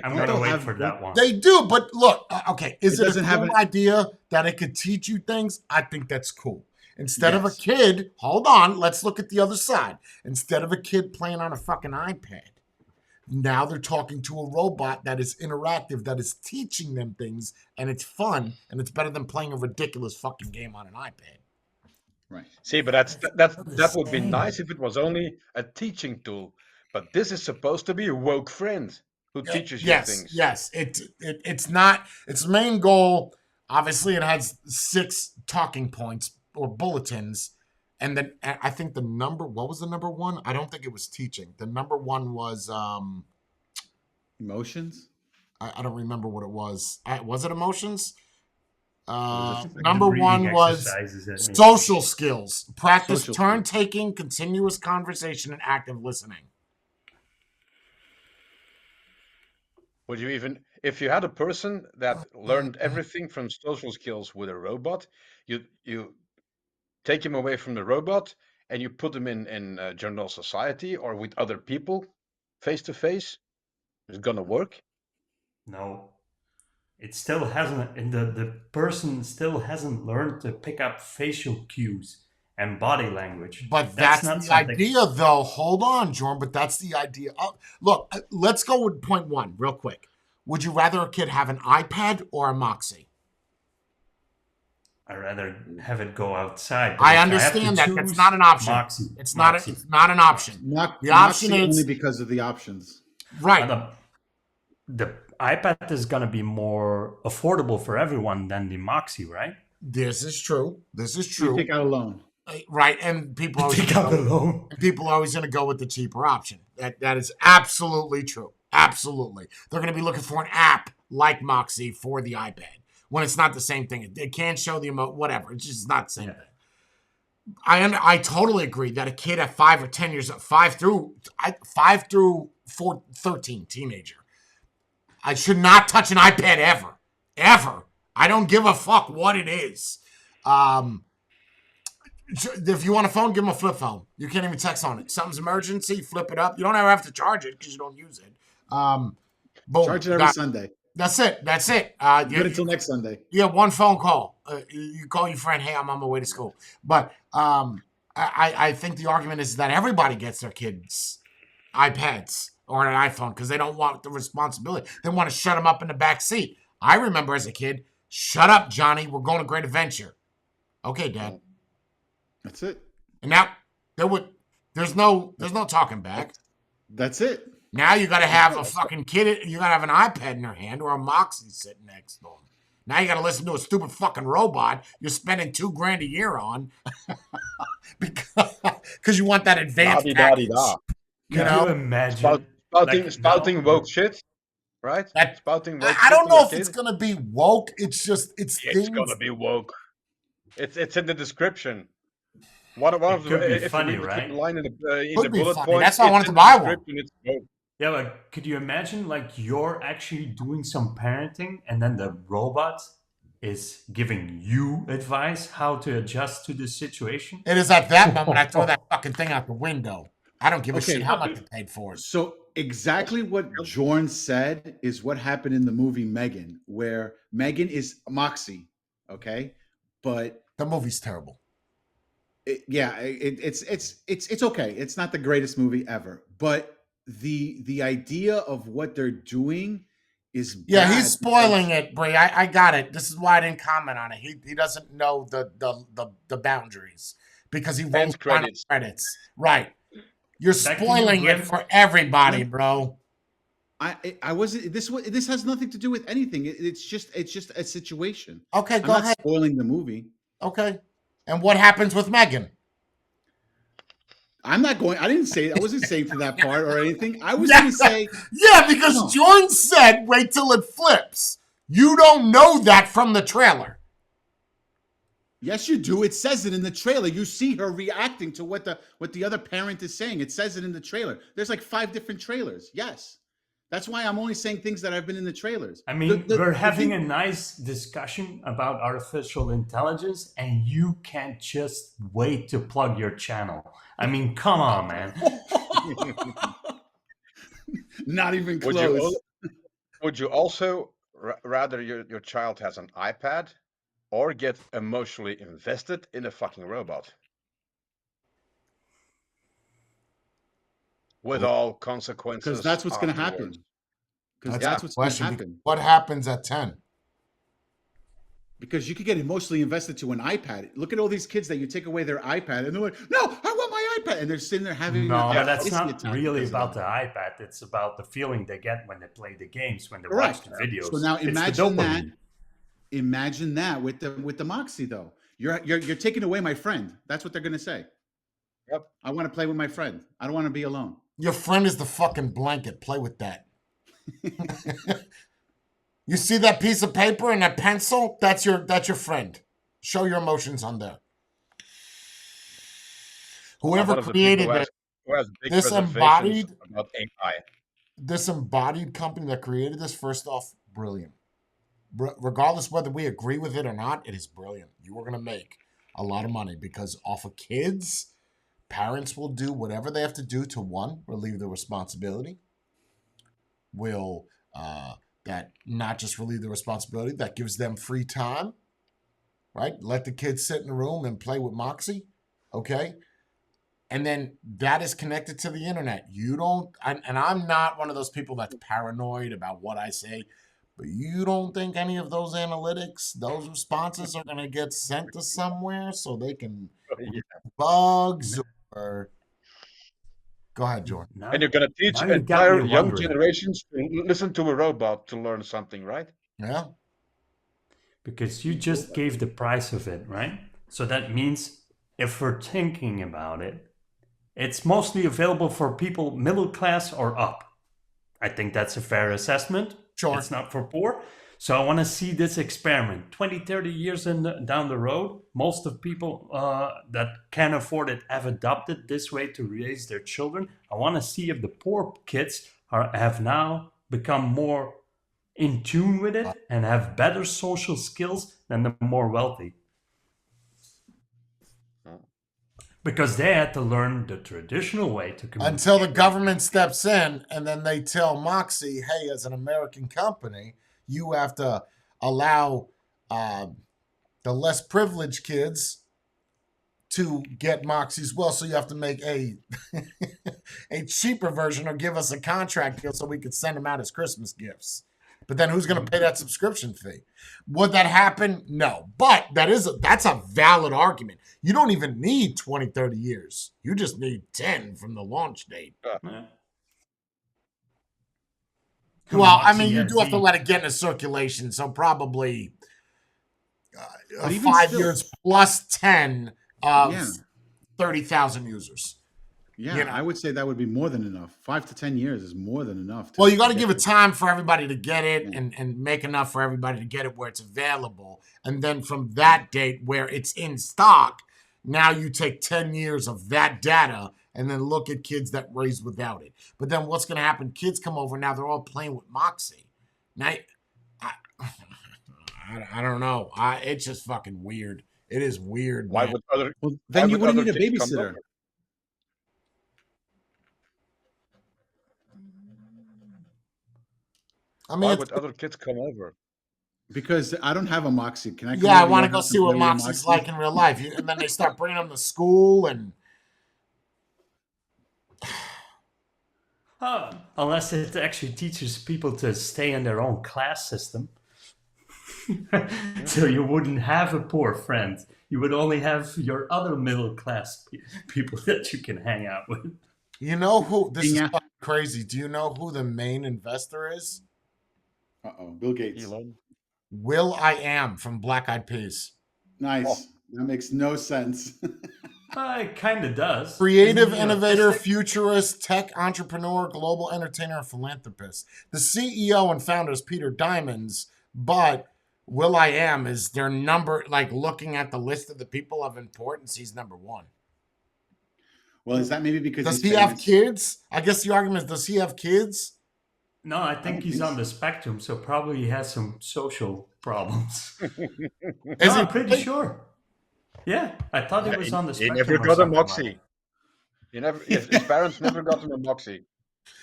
I'm Don't gonna they wait have for that one. They do, but look, okay, is It it a doesn't have cool an- idea that it could teach you things? I think that's cool. Instead of a Yes. kid, hold on, let's look at the other side. Instead of a kid playing on a fucking iPad, now they're talking to a robot that is interactive, that is teaching them things, and it's fun, and it's better than playing a ridiculous fucking game on an iPad. Right. See, but that would be nice if it was only a teaching tool. But this is supposed to be a woke friend who teaches you things. Yes. It's not its main goal. Obviously, it has 6 talking points or bulletins, and then I think what was the number one? I don't think it was teaching. The number one was Emotions. I don't remember what it was. Was it emotions? Like the Number breathing one was exercises that make- social skills. Practice Social turn skills. taking, continuous conversation, and active listening. Would you even, if you had a person that learned everything from social skills with a robot, you take him away from the robot and you put him in general society or with other people, face to face, is it gonna work? No. It still hasn't, and the person still hasn't learned to pick up facial cues and body language. But that's not the something- idea, though. Hold on, Jorn, but that's the idea. Look, let's go with point 1 real quick. Would you rather a kid have an iPad or a Moxie? I'd rather have it go outside. but I if have to understand that. It's choose, not an option. Moxie. It's not Moxie. an option. The option Moxie is- only because of the options. Right. The iPad is going to be more affordable for everyone than the Moxie, right? This is true. You take out a loan. Right, and people always Take out the loan. people are always going to go with the cheaper option. That is absolutely true. Absolutely, they're going to be looking for an app like Moxie for the iPad when it's not the same thing. It can't show the whatever. It's just not the same thing. I totally agree that a kid at 5 or 10 years, 5 through 13, teenager, I should not touch an iPad ever. I don't give a fuck what it is. If you want a phone, give them a flip phone. You can't even text on it. Something's emergency, flip it up. You don't ever have to charge it because you don't use it. Boom. Charge it every Sunday. That's it. Good until next Sunday. You have one phone call. You call your friend, hey, I'm on my way to school. But I think the argument is that everybody gets their kids iPads or an iPhone because they don't want the responsibility. They want to shut them up in the back seat. I remember as a kid, shut up, Johnny. We're going to Great Adventure. Okay, Dad. That's it. And now there's no talking back. That's it. Now you got to have a fucking kid. You got to have an iPad in your hand or a Moxie sitting next to him. Now you got to listen to a stupid fucking robot you're spending $2,000 a year on because you want that advanced package. You Can know, you imagine spouting now woke shit, right? That- Spouting woke I shit don't to a know if kid. it's gonna be woke. It's It's things. gonna be woke. It's in the description. One of could be if funny, you read right? the line in the Could be bullet funny. points, That's why I it's wanted in to buy the one. description, it's woke. Yeah, but could you imagine like you're actually doing some parenting and then the robot is giving you advice how to adjust to the situation? It is at that moment I throw that fucking thing out the window. I don't give a Okay. shit how much you paid for it. So exactly what Jorn said is what happened in the movie Megan, where Megan is Moxie, okay, but The movie's terrible. it's okay. It's not the greatest movie ever, but the idea of what they're doing is Yeah, bad he's spoiling because- it, Brie. I got it. This is why I didn't comment on it. He doesn't know the boundaries because he rolls End final credits. credits. Right. You're Back to you, spoiling it Grim. for everybody, bro. I wasn't. This has nothing to do with anything. It's just a situation. Okay, I'm go not ahead. spoiling the movie. Okay. And what happens with Megan? I'm not going. I didn't say. I wasn't saying to that part or anything. I was Yeah. going to say. Yeah, because No. Jordan said, wait till it flips. You don't know that from the trailer. Yes, you do. It says it in the trailer. You see her reacting to what the other parent is saying. It says it in the trailer. There's like 5 different trailers. Yes, that's why I'm only saying things that have been in the trailers. I mean, we're having a nice discussion about artificial intelligence, and you can't just wait to plug your channel. I mean, come on, man. Not even Would close. Would you also rather your child has an iPad or get emotionally invested in a fucking robot? With all consequences. Because that's what's going to happen. afterwards. Because That's that's the what's going to question. happen. What happens at 10? Because you could get emotionally invested to an iPad. Look at all these kids that you take away their iPad, and they're like, "No, I want my iPad," and they're sitting there having. No, a but that's hissy not attack really because of about that. the iPad. It's about the feeling they get when they play the games, when they Correct. watch the videos. So now It's the imagine that. dopamine. Imagine that with the Moxie though. You're taking away my friend. That's what they're gonna say. Yep. I want to play with my friend. I don't want to be alone. Your friend is the fucking blanket. Play with that. You see that piece of paper and that pencil? That's your friend. Show your emotions on there. Whoever One of the created people it, who has big this reservations embodied- about AI. this embodied company that created this, first off, brilliant. Regardless whether we agree with it or not, it is brilliant. You are going to make a lot of money because off of kids, parents will do whatever they have to do to, one, relieve the responsibility. Will that not just relieve the responsibility, that gives them free time, right? Let the kids sit in a room and play with Moxie, okay? And then that is connected to the internet. You don't, and I'm not one of those people that's paranoid about what I say, but you don't think any of those analytics, those responses are going to get sent to somewhere so they can bugs or... Go ahead, Jordan. Now, And you're going to teach now you got entire me young wondering. generations to listen to a robot to learn something, right? Yeah. because you just gave the price of it, right? So that means if we're thinking about it, it's mostly available for people middle class or up. I think that's a fair assessment. Sure. It's not for poor. So I want to see this experiment 20, 30 years down the road. Most of people that can afford it have adopted this way to raise their children. I want to see if the poor kids have now become more in tune with it and have better social skills than the more wealthy. Because they had to learn the traditional way to communicate. Until the government steps in and then they tell Moxie, hey, as an American company, you have to allow the less privileged kids to get Moxie as well. So you have to make a cheaper version or give us a contract deal so we could send them out as Christmas gifts. But then who's going to pay that subscription fee? Would that happen? No. But that's a valid argument. You don't even need 20, 30 years. You just need 10 from the launch date. Yeah. Well, I mean, Moxie you do have to FZ. let it get into circulation. So probably But even 5 still- years plus 10 of Yeah. 30,000 users. Yeah, You know. I would say that would be more than enough. 5 to 10 years is more than enough. Well, you got to get give it to- time for everybody to get it Yeah. and make enough for everybody to get it where it's available. And then from that date where it's in stock, now you take 10 years of that data and then look at kids that raised without it. But then what's going to happen? Kids come over now, they're all playing with Moxie. Now, I don't know. It's just fucking weird. It is weird. Why man. would other? Well, why then you would wouldn't other need a kids come babysitter. over? I mean, Why it's- would other kids come over? Because I don't have a Moxie. Can I? come yeah, I over want to your go house see and what play your Moxie's like in real life. And then they start bringing them to school and Unless it actually teaches people to stay in their own class system. So you wouldn't have a poor friend. You would only have your other middle class people that you can hang out with. you know who this is Yeah. fucking crazy. Do you know who the main investor is? Bill Gates. Elon. Will I Am from Black Eyed Peas. Nice. Oh. That makes no sense. It kind of does. Creative Isn't he innovator, autistic? futurist, tech entrepreneur, global entertainer, and philanthropist. The CEO and founder is Peter Diamond's, but Will I Am is their number, like looking at the list of the people of importance, he's number one. Well, is that maybe because Does he's he have famous? kids? I guess the argument is, does he have kids? No, I think don't he's think on the spectrum, so probably he has some social problems. Is No, he I'm pretty sure. Yeah, I thought he was on the He spectrum. never or got a something like Moxie. His parents never got him a Moxie.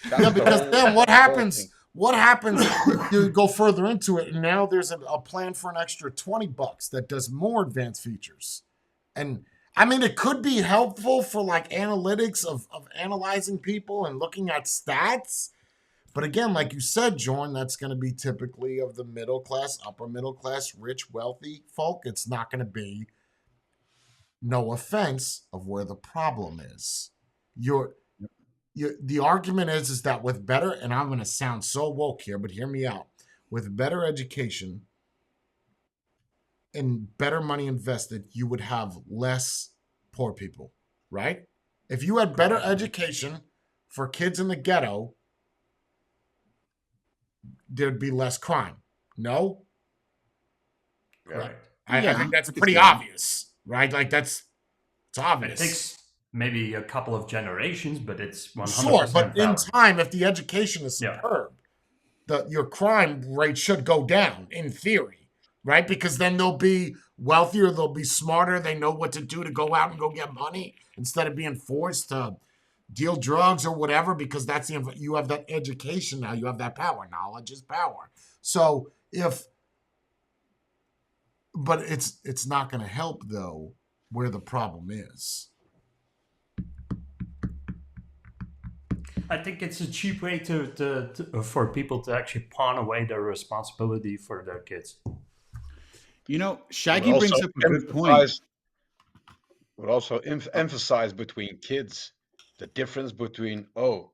That's Yeah, the because whole- then what the whole happens? thing. What happens if you go further into it, and now there's a plan for an extra $20 that does more advanced features. And I mean, it could be helpful for like analytics of analyzing people and looking at stats. But again, like you said, Jorn, that's going to be typically of the middle class, upper middle class, rich, wealthy folk. It's not going to be, no offense, of where the problem is. The argument is that with better, and I'm going to sound so woke here, but hear me out. With better education and better money invested, you would have less poor people, right? If you had better education for kids in the ghetto, there'd be less crime. No? Right. I Yeah, think that's I can pretty see that. obvious, right? Like it's It obvious. takes maybe a couple of generations, but it's 100% Sure, but in valid. time, if the education is Yeah. superb, your crime rate should go down in theory, right? Because then they'll be wealthier, they'll be smarter, they know what to do to go out and go get money instead of being forced to deal drugs or whatever. Because you have that education now, you have that power. Knowledge is power. So but it's not going to help though where the problem is. I think it's a cheap way for people to actually pawn away their responsibility for their kids. You know, Shaggy We'll brings also up a good point. emphasize- We'll also emphasize between kids the difference between, oh,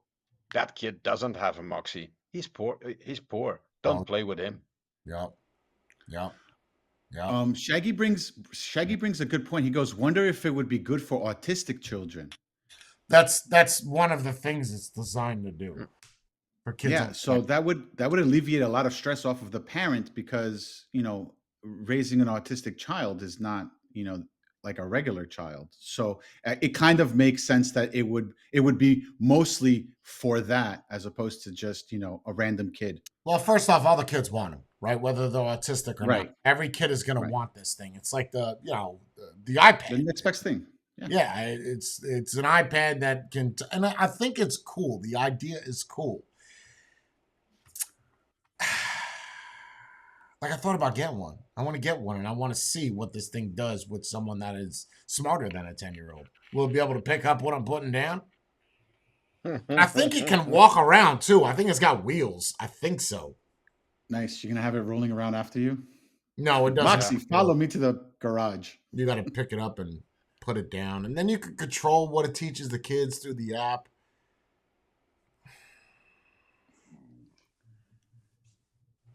that kid doesn't have a Moxie. He's poor. Don't Oh. play with him. Yep. Shaggy brings a good point. He goes, wonder if it would be good for autistic children. That's one of the things it's designed to do for kids. Yeah, on the so spectrum. that would alleviate a lot of stress off of the parent, because raising an autistic child is not like a regular child. So it kind of makes sense that it would be mostly for that, as opposed to just a random kid. Well, first off, all the kids want them, right? Whether they're autistic or Right. not. Every kid is going to Right. want this thing. It's like the iPad. The next best thing. Yeah, it's an iPad that can, and I think it's cool. The idea is cool. Like I thought about getting one. I want to get one, and I want to see what this thing does with someone that is smarter than a 10-year-old. Will it be able to pick up what I'm putting down? And I think it can walk around too. I think it's got wheels. I think so. Nice. You're gonna have it rolling around after you. No, it doesn't. Moxie, follow me to the garage. You got to pick it up and put it down, and then you can control what it teaches the kids through the app.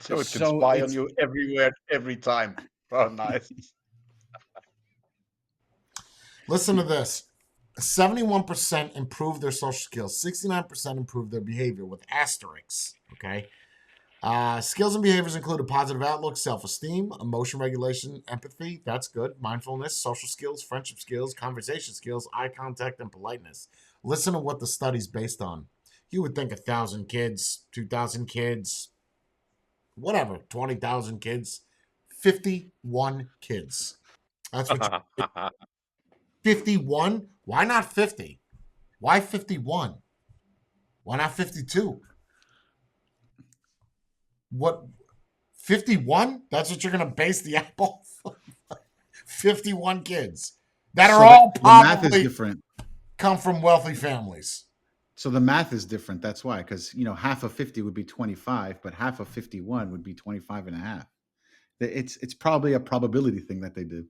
So it can spy on it's- you everywhere, every time. Oh, nice. Listen to this. 71% improved their social skills. 69% improved their behavior with asterisks. Okay. Skills and behaviors include a positive outlook, self-esteem, emotion regulation, empathy. That's good. Mindfulness, social skills, friendship skills, conversation skills, eye contact, and politeness. Listen to what the study's based on. You would think 1,000 kids, 2,000 kids, whatever, 20,000 kids, 51 kids. That's what you 51? Why not 50? Why 51? Why not 52? What 51? That's what you're going to base the app off? 51 kids that are all the math is probably different. come from wealthy families. So the math is different. That's why, because half of 50 would be 25, but half of 51 would be 25 and a half. It's probably a probability thing that they do.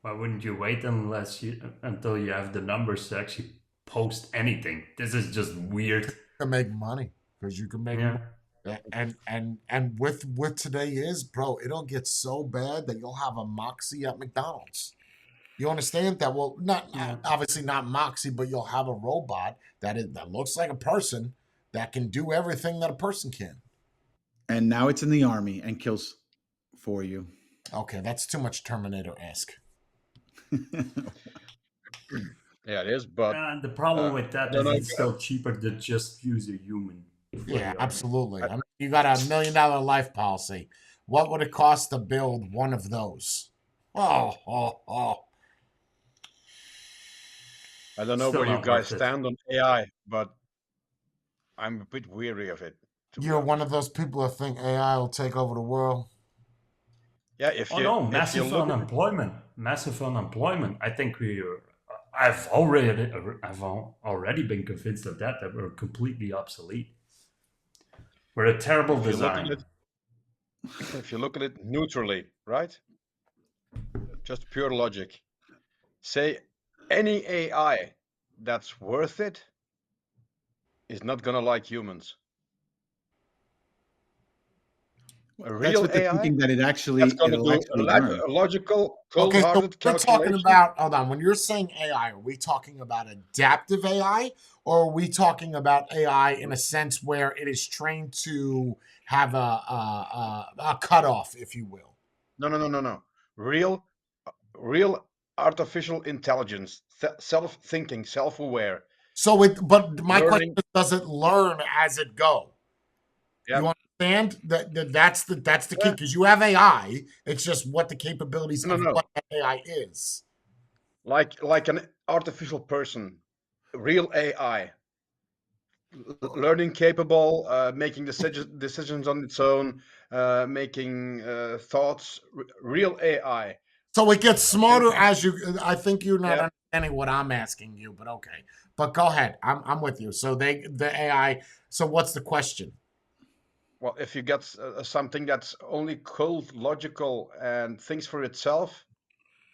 Why wouldn't you wait until you have the numbers to actually post anything? This is just weird. To make money, because you can make money. And with today is, bro, it'll get so bad that you'll have a Moxie at McDonald's. You understand that? Well, obviously not Moxie, but you'll have a robot that looks like a person that can do everything that a person can. And now it's in the army and kills for you. Okay, that's too much Terminator-esque. Yeah, it is, but the problem with that is it's still cheaper to just use a human. Yeah, absolutely. I mean, you got $1 million life policy. What would it cost to build one of those? Oh. I don't know Still where you not guys worth it. stand on AI, but I'm a bit weary of it. You're one of those people that think AI will take over the world. Yeah, massive unemployment. Massive unemployment. I think I've already been convinced of that we're completely obsolete. We're a terrible design. If you look at it neutrally, right? Just pure logic. Say any AI that's worth it is not gonna like humans. That's what they're thinking, that it'll actually learn. A logical, Okay, so cold-hearted we're talking calculation. about, hold on, when you're saying AI, are we talking about adaptive AI, or are we talking about AI in a sense where it is trained to have a cutoff, if you will? No. Real artificial intelligence, self-thinking, self-aware. But my question Learning. is, does it learn as it go? Yeah. You understand that's the key, because you have AI. It's just what the capabilities of what that AI is. Like an artificial person, real AI, learning capable, making decisions on its own, making thoughts, real AI. So it gets smarter as you. I think you're not understanding what I'm asking you, but okay. But go ahead. I'm with you. So the AI. So what's the question? Well, if you get something that's only cold, logical, and thinks for itself,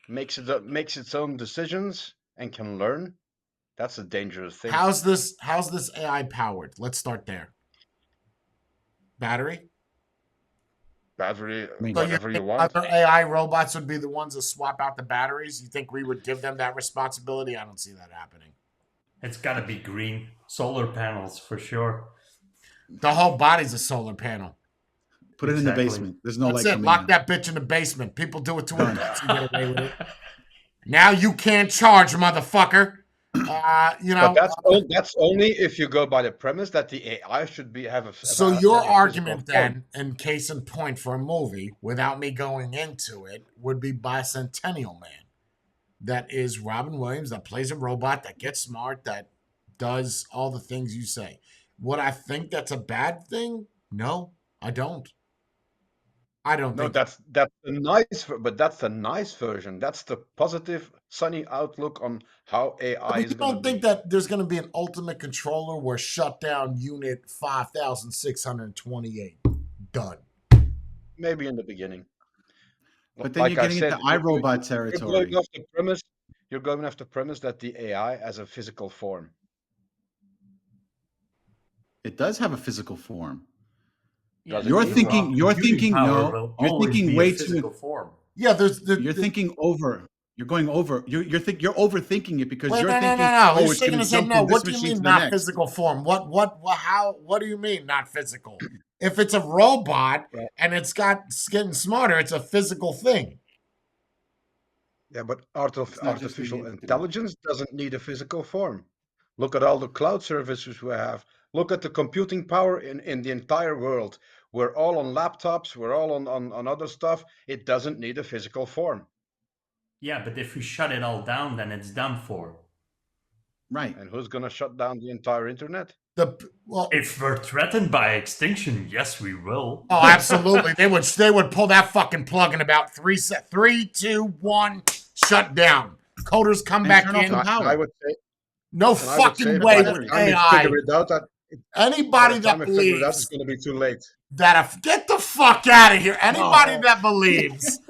makes its own decisions, and can learn, that's a dangerous thing. How's this AI powered? Let's start there. Battery, whatever you want. Other AI robots would be the ones that swap out the batteries. You think we would give them that responsibility? I don't see that happening. It's got to be green. Solar panels, for sure. The whole body's a solar panel. Put it in the basement. There's no light coming Lock in. that bitch in the basement. People do it to it. Get away with it. Now you can't charge, motherfucker. But that's only if you go by the premise that the AI should have a. So your argument then, in case in point for a movie, without me going into it, would be Bicentennial Man. That is Robin Williams, that plays a robot, that gets smart, that does all the things you say. Would I think that's a bad thing? No, I don't. No, that's the nice, but that's the nice version. That's the positive, sunny outlook on how AI is going to be. You don't think that there's going to be an ultimate controller where shutdown unit 5,628? done. Maybe in the beginning. But then Like you're I getting into said, iRobot you're territory. going off the premise. You're going off the premise that the AI has a physical form. It does have a physical form. Does You're it need one? thinking. You're Computing thinking. power No, will you're always thinking be a way physical too. form. Yeah, You're thinking over. You're going over. You're overthinking it because Wait, you're no. thinking. You're Oh, it's shaking going to his head jump no. from What this do you machine mean to the not next. physical form? What do you mean not physical? If it's a robot Right. and it's getting smarter, it's a physical thing. Yeah, but not just artificial the- intelligence doesn't need a physical form. Look at all the cloud services we have. Look at the computing power in the entire world. We're all on laptops. We're all on other stuff. It doesn't need a physical form. Yeah, but if we shut it all down, then it's done for. Right. And who's going to shut down the entire internet? If we're threatened by extinction, yes, we will. Oh, absolutely. They would pull that fucking plug in about 3, 2, 1, shut down. Coders come And back turn off in. the And power. I would say, No and I would say fucking by way the with time we AI. figure it out, by Anybody the that time we figure it out, believes it's going to be too late. that get the fuck out of here. Anybody that believes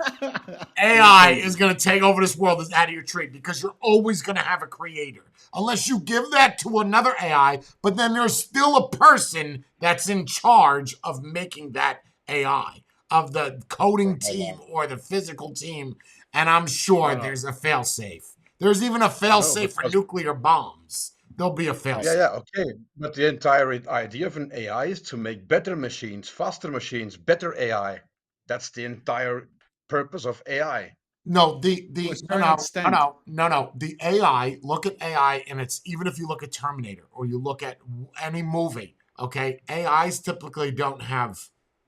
AI is going to take over this world is out of your tree because you're always going to have a creator. Unless you give that to another AI, but then there's still a person that's in charge of making that AI, of the coding team or the physical team. And I'm sure there's a failsafe. There's even a failsafe for nuclear bombs. There'll be a failsafe. Yeah, okay. But the entire idea of an AI is to make better machines, faster machines, better AI. That's the entire purpose of AI. No, To a certain extent. no. The AI, look at AI, and it's even if you look at Terminator or you look at any movie, okay, AIs typically don't have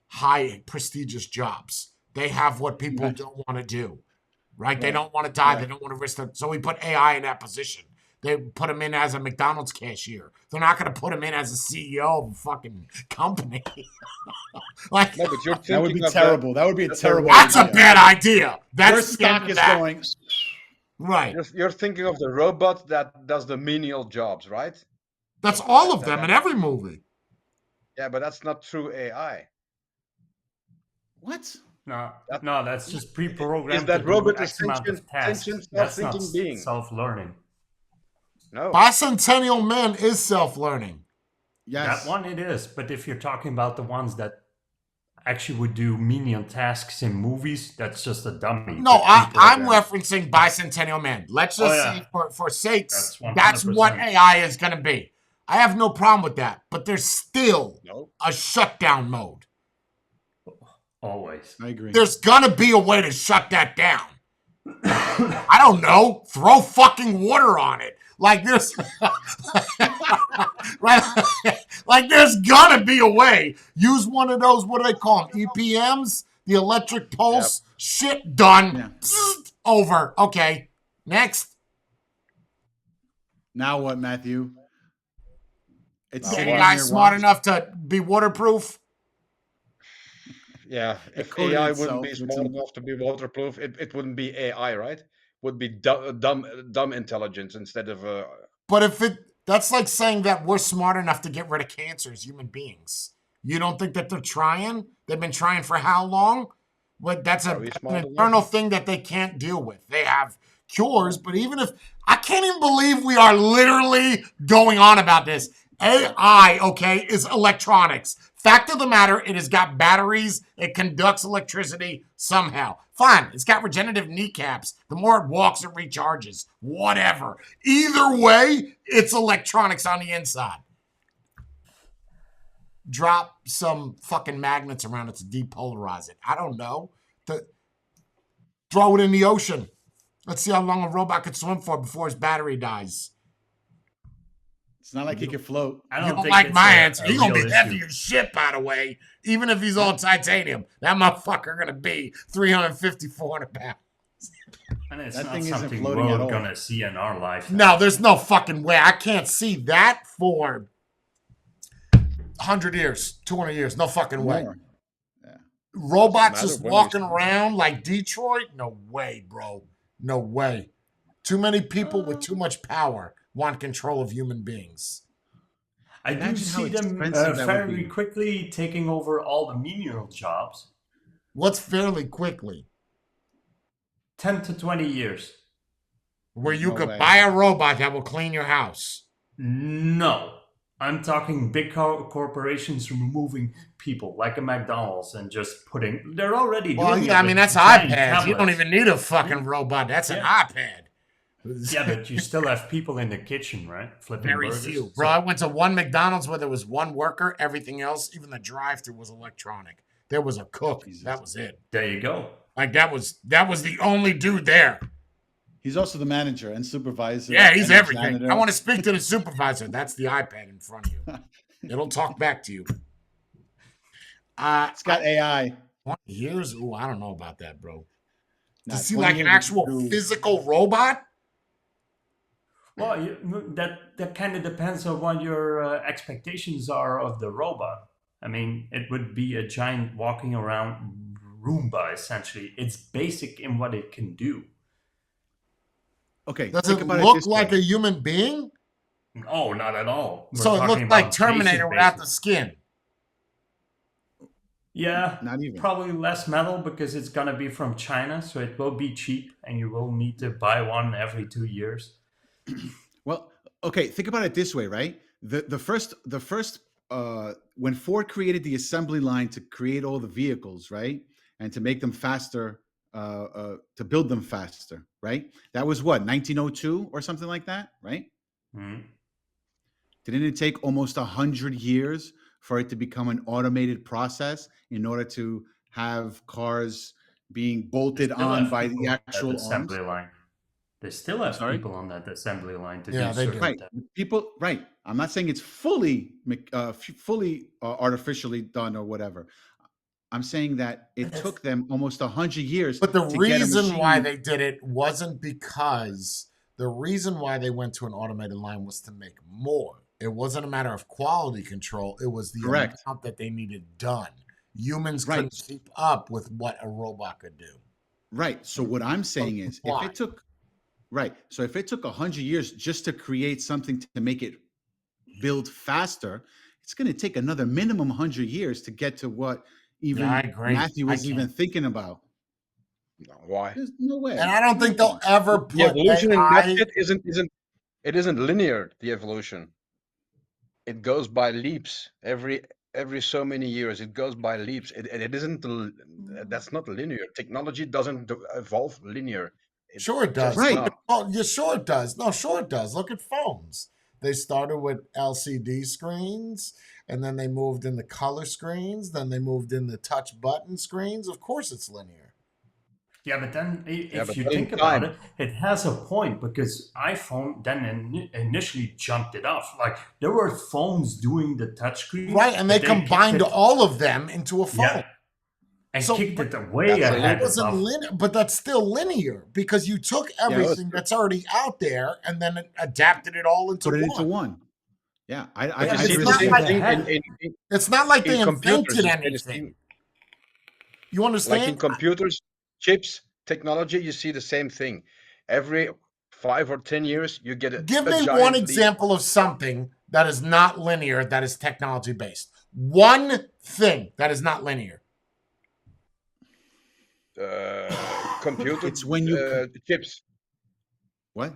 high prestigious jobs. They have what people Right. don't want to do, right? They Right. don't want to die. They Right. don't want to risk them. So we put AI in that position. They put him in as a McDonald's cashier. They're not going to put him in as a CEO of a fucking company. Like, No, but you're thinking That would be of terrible. That would be a terrible that's a idea. bad idea. That's Your the end stock of is that. going. Right. you're thinking of the robot that does the menial jobs, right? That's all of them in every movie. Yeah, but that's not true AI. What? No, that's just pre-programmed Is that to do robot a X amount of tasks. sentient, That's not self-thinking being? self-learning. No. Bicentennial Man is self-learning. Yes. That one it is, but if you're talking about the ones that actually would do menial tasks in movies, that's just a dummy. No, That's I'm pre-programmed. referencing Bicentennial Man. Let's just say for sakes, That's that's what 100%. AI is going to be. I have no problem with that, but there's still No. a shutdown mode. Always. I agree. There's going to be a way to shut that down. I don't know. Throw fucking water on it. Like there's right? Like there's gonna be a way. Use one of those, what do they call them? EPMs? The electric pulse. Shit done. Yeah. Psst, over. Okay. Next. Now what, Matthew? It's Now sitting what? in AI your smart watch. enough to be waterproof. Yeah, if coated AI itself wouldn't be with smart some- enough to be waterproof, it wouldn't be AI, right? Would be dumb intelligence instead of But that's like saying that we're smart enough to get rid of cancer as human beings. You don't think that they're trying? They've been trying for how long? But that's Are we an smart enough? internal thing that they can't deal with. They have cures, but even if I can't even believe we are literally going on about this. AI, okay, is electronics. Fact of the matter, it has got batteries, it conducts electricity somehow. Fine, it's got regenerative kneecaps. The more it walks, it recharges. Whatever. Either way, it's electronics on the inside. Drop some fucking magnets around it to depolarize it. I don't know. Throw it in the ocean. Let's see how long a robot could swim for before his battery dies. It's not like he can float. I You don't think like it's my a answer. He's gonna real be heavy issue. as shit, by the way. Even if he's all titanium, that motherfucker gonna be 350, 400 pounds. And it's That not thing isn't something floating at we're all. gonna see in our lifetime. No, there's no fucking way. I can't see that for 100 years, 200 years. No fucking way. More. Robots Doesn't just matter when walking we- around like Detroit? No way, bro. No way. Too many people with too much power want control of human beings. I do Imagine how see them expensive that would very be. quickly taking over all the menial jobs. What's fairly quickly? 10 to 20 years. Where you No could way. buy a robot that will clean your house. No. I'm talking big corporations removing people like a McDonald's and just putting. They're already Well, doing yeah, it. I mean, with that's giant iPads. You don't tablets. even need a fucking robot. That's an Yeah. iPad. Yeah, but you still have people in the kitchen, right? Flipping Very burgers. few. Bro, I went to one McDonald's where there was one worker. Everything else, even the drive-thru, was electronic. There was a cook. Jesus. That was it. There you go. Like that was the only dude there. He's also the manager and supervisor. Yeah, he's and everything. janitor. I want to speak to the supervisor. That's the iPad in front of you. It'll talk back to you. It's got AI. 20 years? Ooh, I don't know about that, bro. Nah, To see 20 like an years actual to- physical robot? Well, that kind of depends on what your expectations are of the robot. I mean, it would be a giant walking around Roomba, essentially. It's basic in what it can do. Okay, Does think it about look this like way. a human being? Oh, not at all. We're So it talking looks about like Terminator without the basic. skin. Yeah, Not even. probably less metal because it's gonna be from China, so it will be cheap, and you will need to buy one every 2 years. Well, okay, think about it this way, right? The first when Ford created the assembly line to create all the vehicles, right, and to make them faster, to build them faster, right? That was what 1902 or something like that, right? Mhm. Didn't it take almost 100 years for it to become an automated process in order to have cars being bolted Still on have by people the at actual arms? assembly line. They still have sorry? people on that assembly line to Yeah, do they do. certain Right, things. people. Right. I'm not saying it's fully artificially done or whatever. I'm saying that it took them almost 100 years. But the to get a reason why machine- they did it wasn't because the reason why they went to an automated line was to make more. It wasn't a matter of quality control. It was the Correct. amount that they needed done. Humans Right. couldn't keep up with what a robot could do. Right. So what I'm saying is, if why? it took, right. So if it took 100 years just to create something to make it build faster, it's going to take another minimum 100 years to get to what even I agree. Matthew I was even can't. thinking about. No, why? There's no way. And I don't think they'll ever The put evolution in that AI. shit isn't linear. The evolution, it goes by leaps every so many years. It goes by leaps. It isn't. That's not linear. Technology doesn't evolve linear. Sure it does. just Right. not. Oh, yeah, sure it does. No, sure it does. Look at phones. They started with LCD screens, and then they moved into color screens. Then they moved into touch button screens. Of course, it's linear. Yeah, but then if but you in think about time. it, it has a point because iPhone then initially jumped it off. Like there were phones doing the touchscreen, Right, and they but combined kicked it- all of them into a phone. Yeah, and So- kicked it way That's ahead. linear. It wasn't of- linear, but that's still linear because you took everything that's already out there and then adapted it all into Put it one. into one. Yeah. I Yeah, You it's see agree the not with same you. like- thing It's not like they in computers. invented You see the anything. same- You Like in understand? computers, chips, technology, you see the same thing. Every 5 or 10 years, you get a Give a me giant one leap. example of something that is not linear, that is technology based. One thing that is not linear. Computer It's when you chips. What?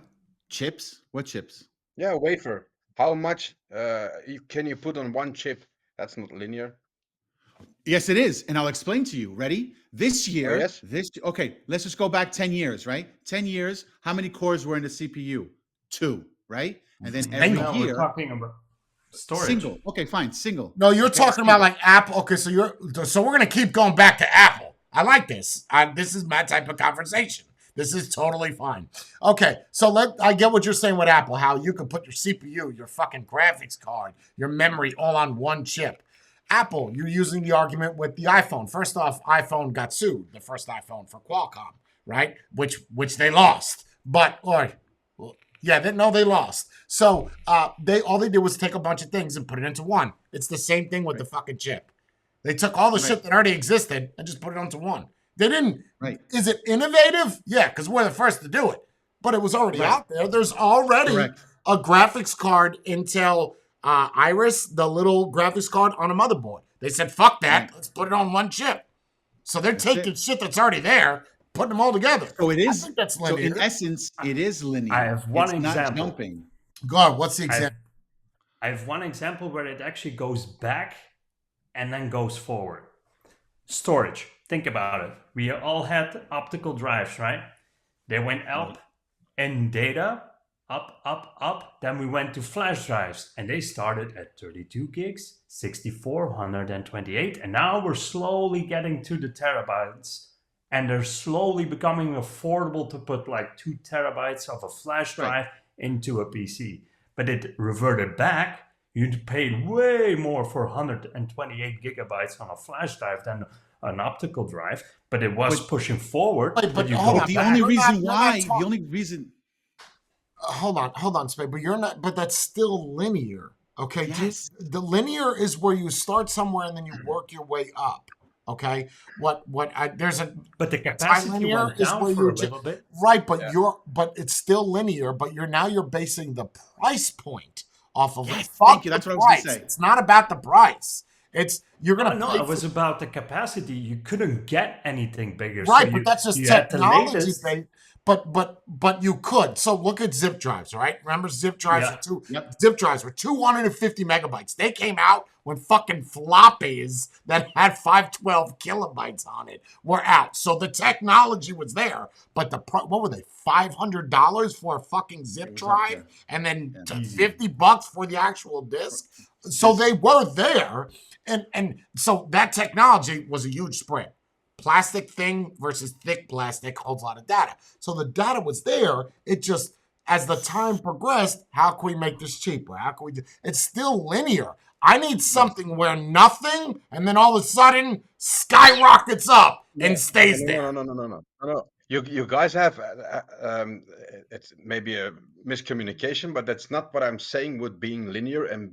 Chips? What chips? Yeah, wafer. How much can you put on one chip? That's not linear. Yes, it is. And I'll explain to you. Ready? This year, yes? Okay, let's just go back 10 years, right? 10 years, how many cores were in the CPU? 2, right? And then every No, we're year, talking about storage. single. Okay, fine, single. No, you're Okay, talking about like Apple. Okay, so we're gonna keep going back to Apple. I like this. This is my type of conversation. This is totally fine. Okay, so I get what you're saying with Apple, how you can put your CPU, your fucking graphics card, your memory all on one chip. Apple, you're using the argument with the iPhone. First off, iPhone got sued, the first iPhone for Qualcomm, right? Which they lost. But they lost. So all they did was take a bunch of things and put it into one. It's the same thing with the fucking chip. They took all the shit that already existed and just put it onto one. They didn't. Right. Is it innovative? Yeah, because we're the first to do it. But it was already out there. There's already Correct. a graphics card Intel Iris, the little graphics card on a motherboard. They said, fuck that. Let's put it on one chip. So they're taking shit that's already there, putting them all together. So it I is. think that's So linear. in essence, it is linear. I have one it's not example. jumping. Go on. What's the example? I have one example where it actually goes back and then goes forward. Storage. Think about it. We all had optical drives, right? They went up in data, up. Then we went to flash drives, and they started at 32 gigs, 64, 128, and now we're slowly getting to the terabytes, and they're slowly becoming affordable to put like 2 terabytes of a flash drive into a PC. But it reverted back. You paid way more for 128 gigabytes on a flash drive than an optical drive, but it was pushing forward. But The only reason hold on, Spade, but you're not, but that's still linear. Okay. Yes. The linear is where you start somewhere and then you work your way up. Okay. But the capacity went down for a little bit. Right, but but it's still linear, but you're basing the price point off of it. Thank you. That's what I was going to say. It's not about the price. You're gonna. No, it was about the capacity. You couldn't get anything bigger, right? So but that's just technology, babe. But you could. So look at zip drives, right? Remember zip drives? Zip drives were 250 megabytes. They came out when fucking floppies that had 512 kilobytes on it were out. So the technology was there, but what were they? $500 for a fucking zip drive, and then $50 for the actual disc. So they were there, and so that technology was a huge spread. Plastic thing versus thick plastic holds a lot of data. So the data was there. It just, as the time progressed, how can we make this cheaper? How can we do? It's still linear. I need something where nothing, and then all of a sudden skyrockets up and stays there. No. You guys have it's maybe a miscommunication, but that's not what I'm saying with being linear and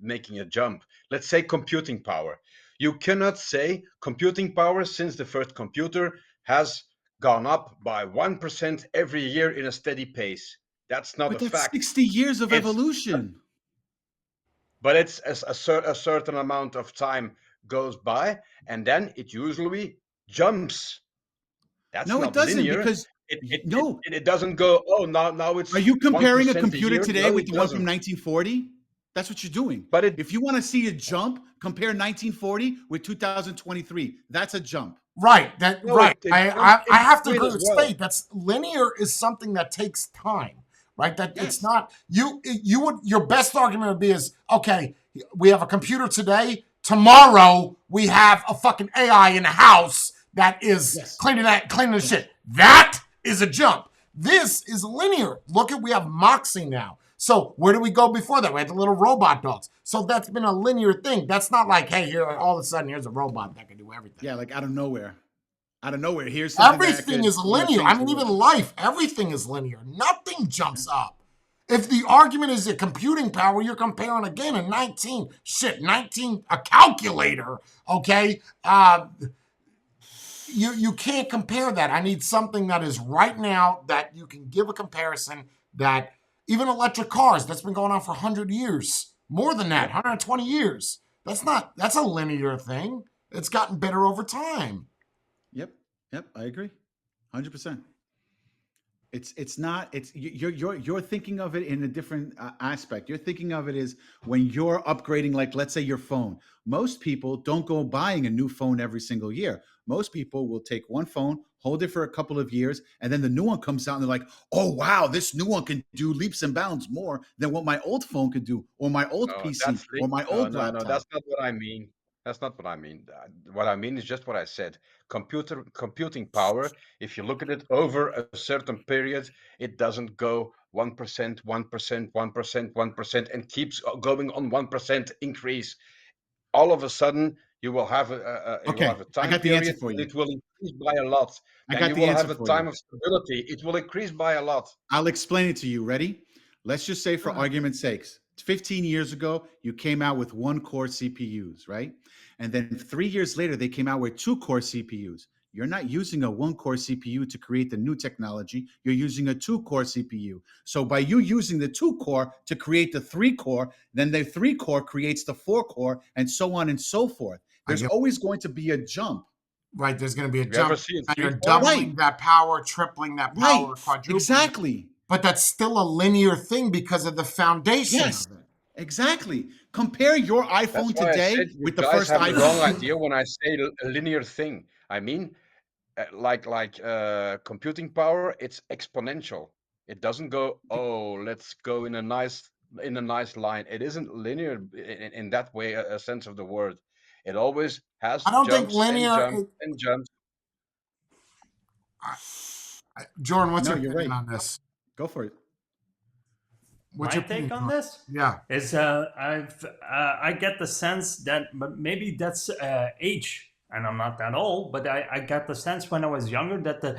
making a jump. Let's say computing power. You cannot say computing power since the first computer has gone up by 1% every year in a steady pace. That's not a fact. 60 years of evolution. But it's a certain amount of time goes by, and then it usually jumps. That's no, not it doesn't linear. Because it doesn't go. Oh, now it's. Are you comparing a computer year? today No, with the one doesn't. from 1940? That's what you're doing. But if you want to see a jump, compare 1940 with 2023. That's a jump. Right. I have to agree with Spade. That's linear is something that takes time. Right. It's not your best argument would be is, okay, we have a computer today. Tomorrow we have a fucking AI in the house that is cleaning the shit. That is a jump. This is linear. We have Moxie now. So where do we go before that? We had the little robot dogs. So that's been a linear thing. That's not like, hey, here all of a sudden here's a robot that can do everything. Yeah, like out of nowhere. Here's everything is linear. I mean, even life, everything is linear. Nothing jumps up. If the argument is a computing power, you're comparing again a 19, a calculator, okay? You can't compare that. I need something that is right now that you can give a comparison that even electric cars, that's been going on for 100 years. More than that, 120 years. That's a linear thing. It's gotten better over time. Yep, I agree. 100%. You're thinking of it in a different aspect. You're thinking of it as when you're upgrading, like let's say your phone. Most people don't go buying a new phone every single year. Most people will take one phone, hold it for a couple of years, and then the new one comes out and they're like, oh wow, this new one can do leaps and bounds more than what my old phone could do, or my old PC, or my old laptop. No, that's not what I mean. That's not what I mean. What I mean is just what I said. Computing power, if you look at it over a certain period, it doesn't go 1%, 1%, 1%, 1%, and keeps going on 1% increase. All of a sudden, you will have a time I got the period. answer for you. It will increase by a lot. I got you the will answer have a for time you. of stability. It will increase by a lot. I'll explain it to you. Ready? Let's just say, for argument's sakes, 15 years ago, you came out with one core CPUs, right? And then 3 years later, they came out with 2 core CPUs. You're not using a 1-core CPU to create the new technology. You're using a 2-core CPU. So by you using the 2-core to create the 3-core, then the 3-core creates the 4-core, and so on and so forth. There's always going to be a jump. Right, there's going to be a You jump. ever see a And you're 3-core? doubling Right. that power, tripling that power, quadrupling. Exactly. But that's still a linear thing because of the foundation Yes. of it. Exactly. Compare your iPhone That's why I today said you with the guys first have the wrong iPhone. idea when I say a linear thing. I mean, computing power, it's exponential. It doesn't go, oh, let's go in a nice line. It isn't linear in that way, a sense of the word. It always has I don't think jumps and linear. jumps and jumps. Jordan, what's No, your you're opinion right. on this? Go for it. What's My your opinion, take on Jordan? this Yeah. is I get the sense that, but maybe that's age, and I'm not that old, but I got the sense when I was younger that the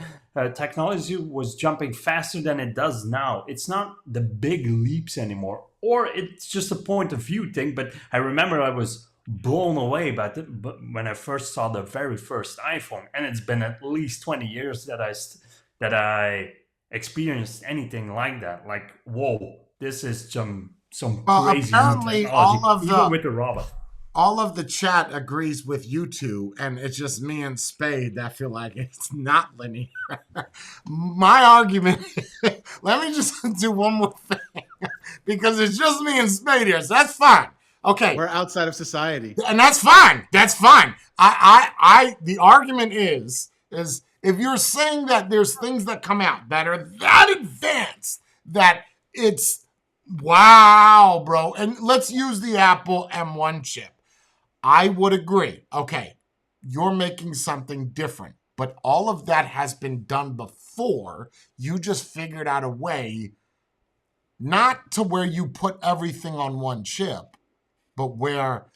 technology was jumping faster than it does now. It's not the big leaps anymore, or it's just a point of view thing. But I remember I was blown away by but when I first saw the very first iPhone, and it's been at least 20 years that I experienced anything like that. Like, whoa, this is some Well, crazy new apparently technology, even with the robot. all of the chat agrees with you two, and it's just me and Spade that feel like it's not linear. My argument, let me just do one more thing, because it's just me and Spade here, so that's fine. Okay. We're outside of society. And that's fine. That's fine. The argument is if you're saying that there's things that come out that are that advanced that it's wow, bro. And let's use the Apple M1 chip. I would agree. Okay, you're making something different, but all of that has been done before. You just figured out a way not to where you put everything on one chip, but where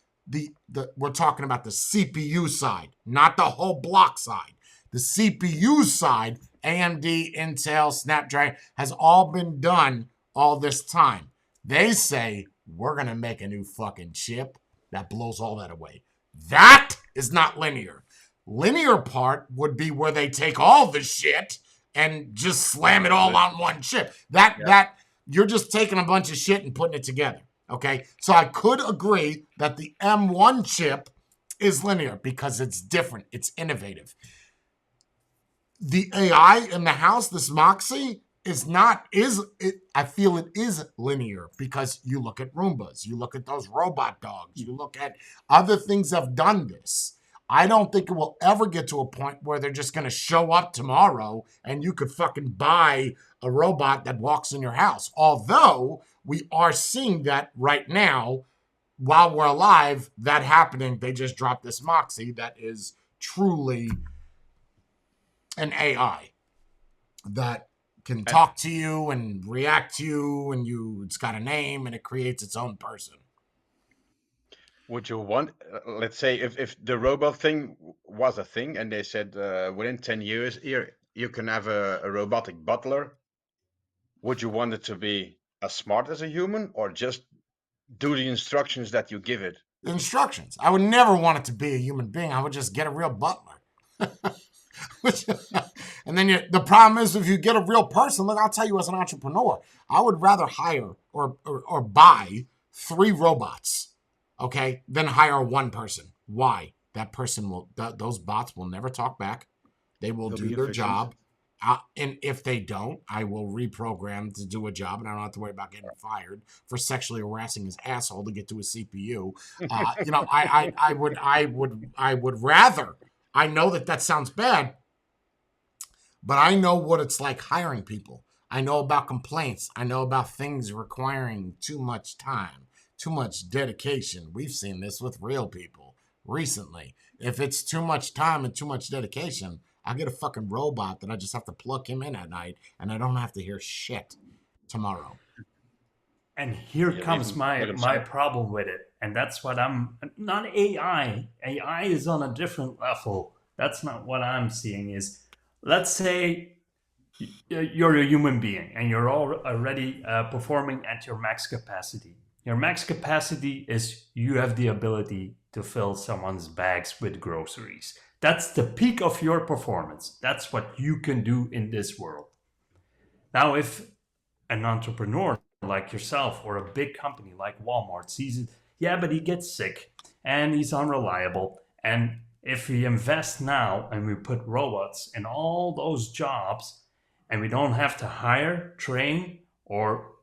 we're talking about the CPU side, not the whole block side. The CPU side, AMD, Intel, Snapdragon, has all been done all this time. They say, we're going to make a new fucking chip that blows all that away. That is not linear. Linear part would be where they take all the shit and just slam it all on one chip. That you're just taking a bunch of shit and putting it together. Okay, so I could agree that the M1 chip is linear because it's different, it's innovative. The AI in the house, this Moxie, I feel it is linear because you look at Roombas, you look at those robot dogs, you look at other things that have done this. I don't think it will ever get to a point where they're just going to show up tomorrow and you could fucking buy a robot that walks in your house. Although we are seeing that right now while we're alive, that happening. They just dropped this Moxie that is truly an AI that can talk to you and react to you, and it's got a name and it creates its own person. Would you want, let's say, if the robot thing was a thing and they said within 10 years here, you can have a robotic butler, would you want it to be as smart as a human or just do the instructions that you give it? The instructions. I would never want it to be a human being. I would just get a real butler. And then the problem is if you get a real person, look, I'll tell you as an entrepreneur, I would rather hire or buy 3 robots, okay, than hire one person. Why? That person those bots will never talk back. They will do their job. And if they don't, I will reprogram to do a job, and I don't have to worry about getting fired for sexually harassing his asshole to get to his CPU. I would rather. I know that sounds bad, but I know what it's like hiring people. I know about complaints. I know about things requiring too much time, too much dedication. We've seen this with real people recently. If it's too much time and too much dedication, I get a fucking robot that I just have to plug him in at night, and I don't have to hear shit tomorrow. And here comes my problem with it. And that's what I'm not AI. AI is on a different level. That's not what I'm seeing is, let's say you're a human being and you're already performing at your max capacity. Your max capacity is you have the ability to fill someone's bags with groceries. That's the peak of your performance. That's what you can do in this world. Now, if an entrepreneur like yourself or a big company like Walmart sees it, yeah, but he gets sick and he's unreliable. And if we invest now and we put robots in all those jobs and we don't have to hire, train, or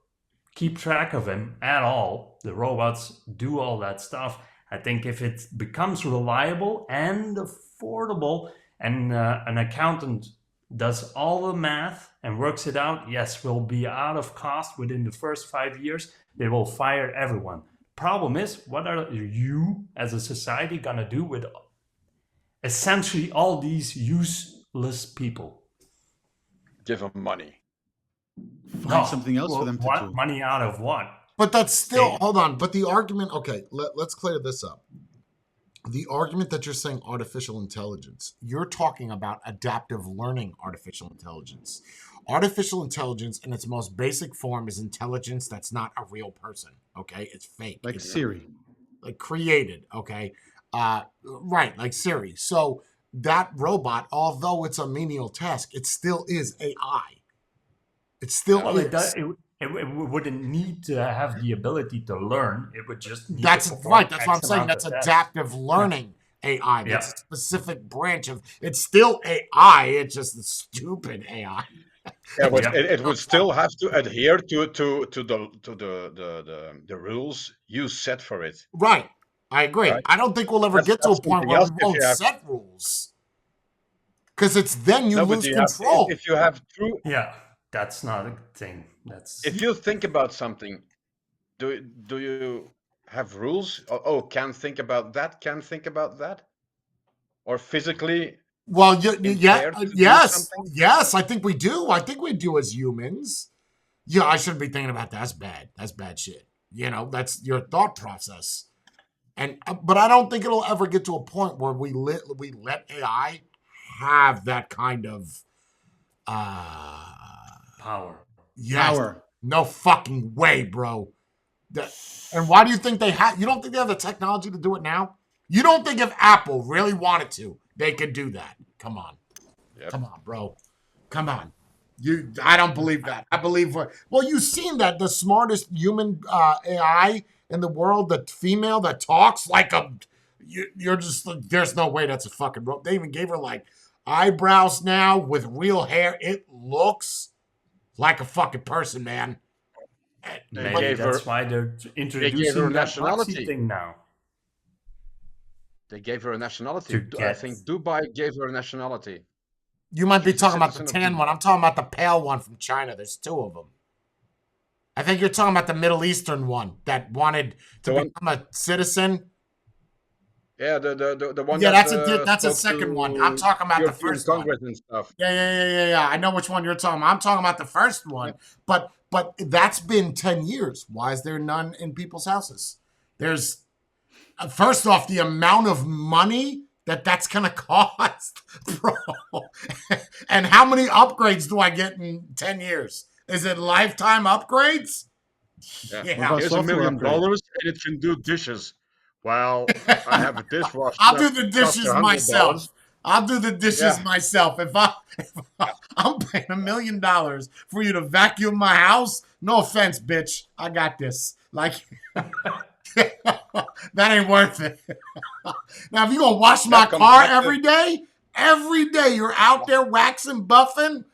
keep track of him at all, the robots do all that stuff. I think if it becomes reliable and affordable and an accountant does all the math and works it out, yes, we'll be out of cost within the first 5 years. They will fire everyone. Problem is, what are you as a society gonna do with essentially all these useless people? Give them money. Find something else for them to do. Money out of what? But that's still, hold on. But the argument, okay, let's clear this up. The argument that you're saying artificial intelligence, you're talking about adaptive learning artificial intelligence. Artificial intelligence in its most basic form is intelligence that's not a real person, okay? It's fake. Like it's Siri. like created, okay? Right, like Siri. So that robot, although it's a menial task, it still is AI. It still is. It wouldn't need to have the ability to learn. It would just need That's to perform right. That's what I'm X saying. amount That's of adaptive learning AI. That's Yeah. a specific branch of. It's still AI. It's just the stupid AI. Yeah, but Yeah. it would still have to adhere to the rules you set for it. Right. I agree. Right. I don't think we'll ever That's- get to a that's point something where else we if won't you have- set rules. Because it's then you No, but lose you have- control. if you have true, Yeah, that's not a thing. That's if you think about something, do you have rules? Oh, can't think about that. Can't think about that. Or physically, Well, impaired to do yes, something? yes. I think we do. I think we do as humans. Yeah, I shouldn't be thinking about that. That's bad. That's bad shit. You know, that's your thought process. And but I don't think it'll ever get to a point where we let AI have that kind of power. yes. Power. No fucking way, bro. And why do you think they have? You don't think they have the technology to do it now? You don't think if Apple really wanted to, they could do that? Come on, Yep. come on, bro, come on. I don't believe that. I believe well, you've seen that the smartest human AI in the world, the female that talks like a. You're just like, there's no way that's a fucking. They even gave her like eyebrows now with real hair. It looks like a fucking person, man. They Maybe gave that's her- why they're introducing gave her that nationality. Moxie thing now. They gave her a nationality. To I get- think Dubai gave her a nationality. You might be She's a talking about the citizen of tan the- one. I'm talking about the pale one from China. There's two of them. I think you're talking about the Middle Eastern one that wanted to The one- become a citizen. Yeah, the one. Yeah, that, that's a spoke second to one. I'm talking about the European first one. Congress and stuff. Yeah. I know which one you're talking about. I'm talking about the first one. But that's been 10 years. Why is there none in people's houses? There's first off the amount of money that's gonna cost, bro. And how many upgrades do I get in 10 years? Is it lifetime upgrades? Yeah. Yeah. What about Here's $1 software million upgrade? and it can do dishes. Well, I have a dishwasher. I'll do that the costs dishes $100. myself. I'll do the dishes Yeah. myself. If I'm paying $1 million for you to vacuum my house, no offense, bitch. I got this. Like that ain't worth it. Now, if you gonna wash my That comes car back to- every day you're out there waxing, buffing,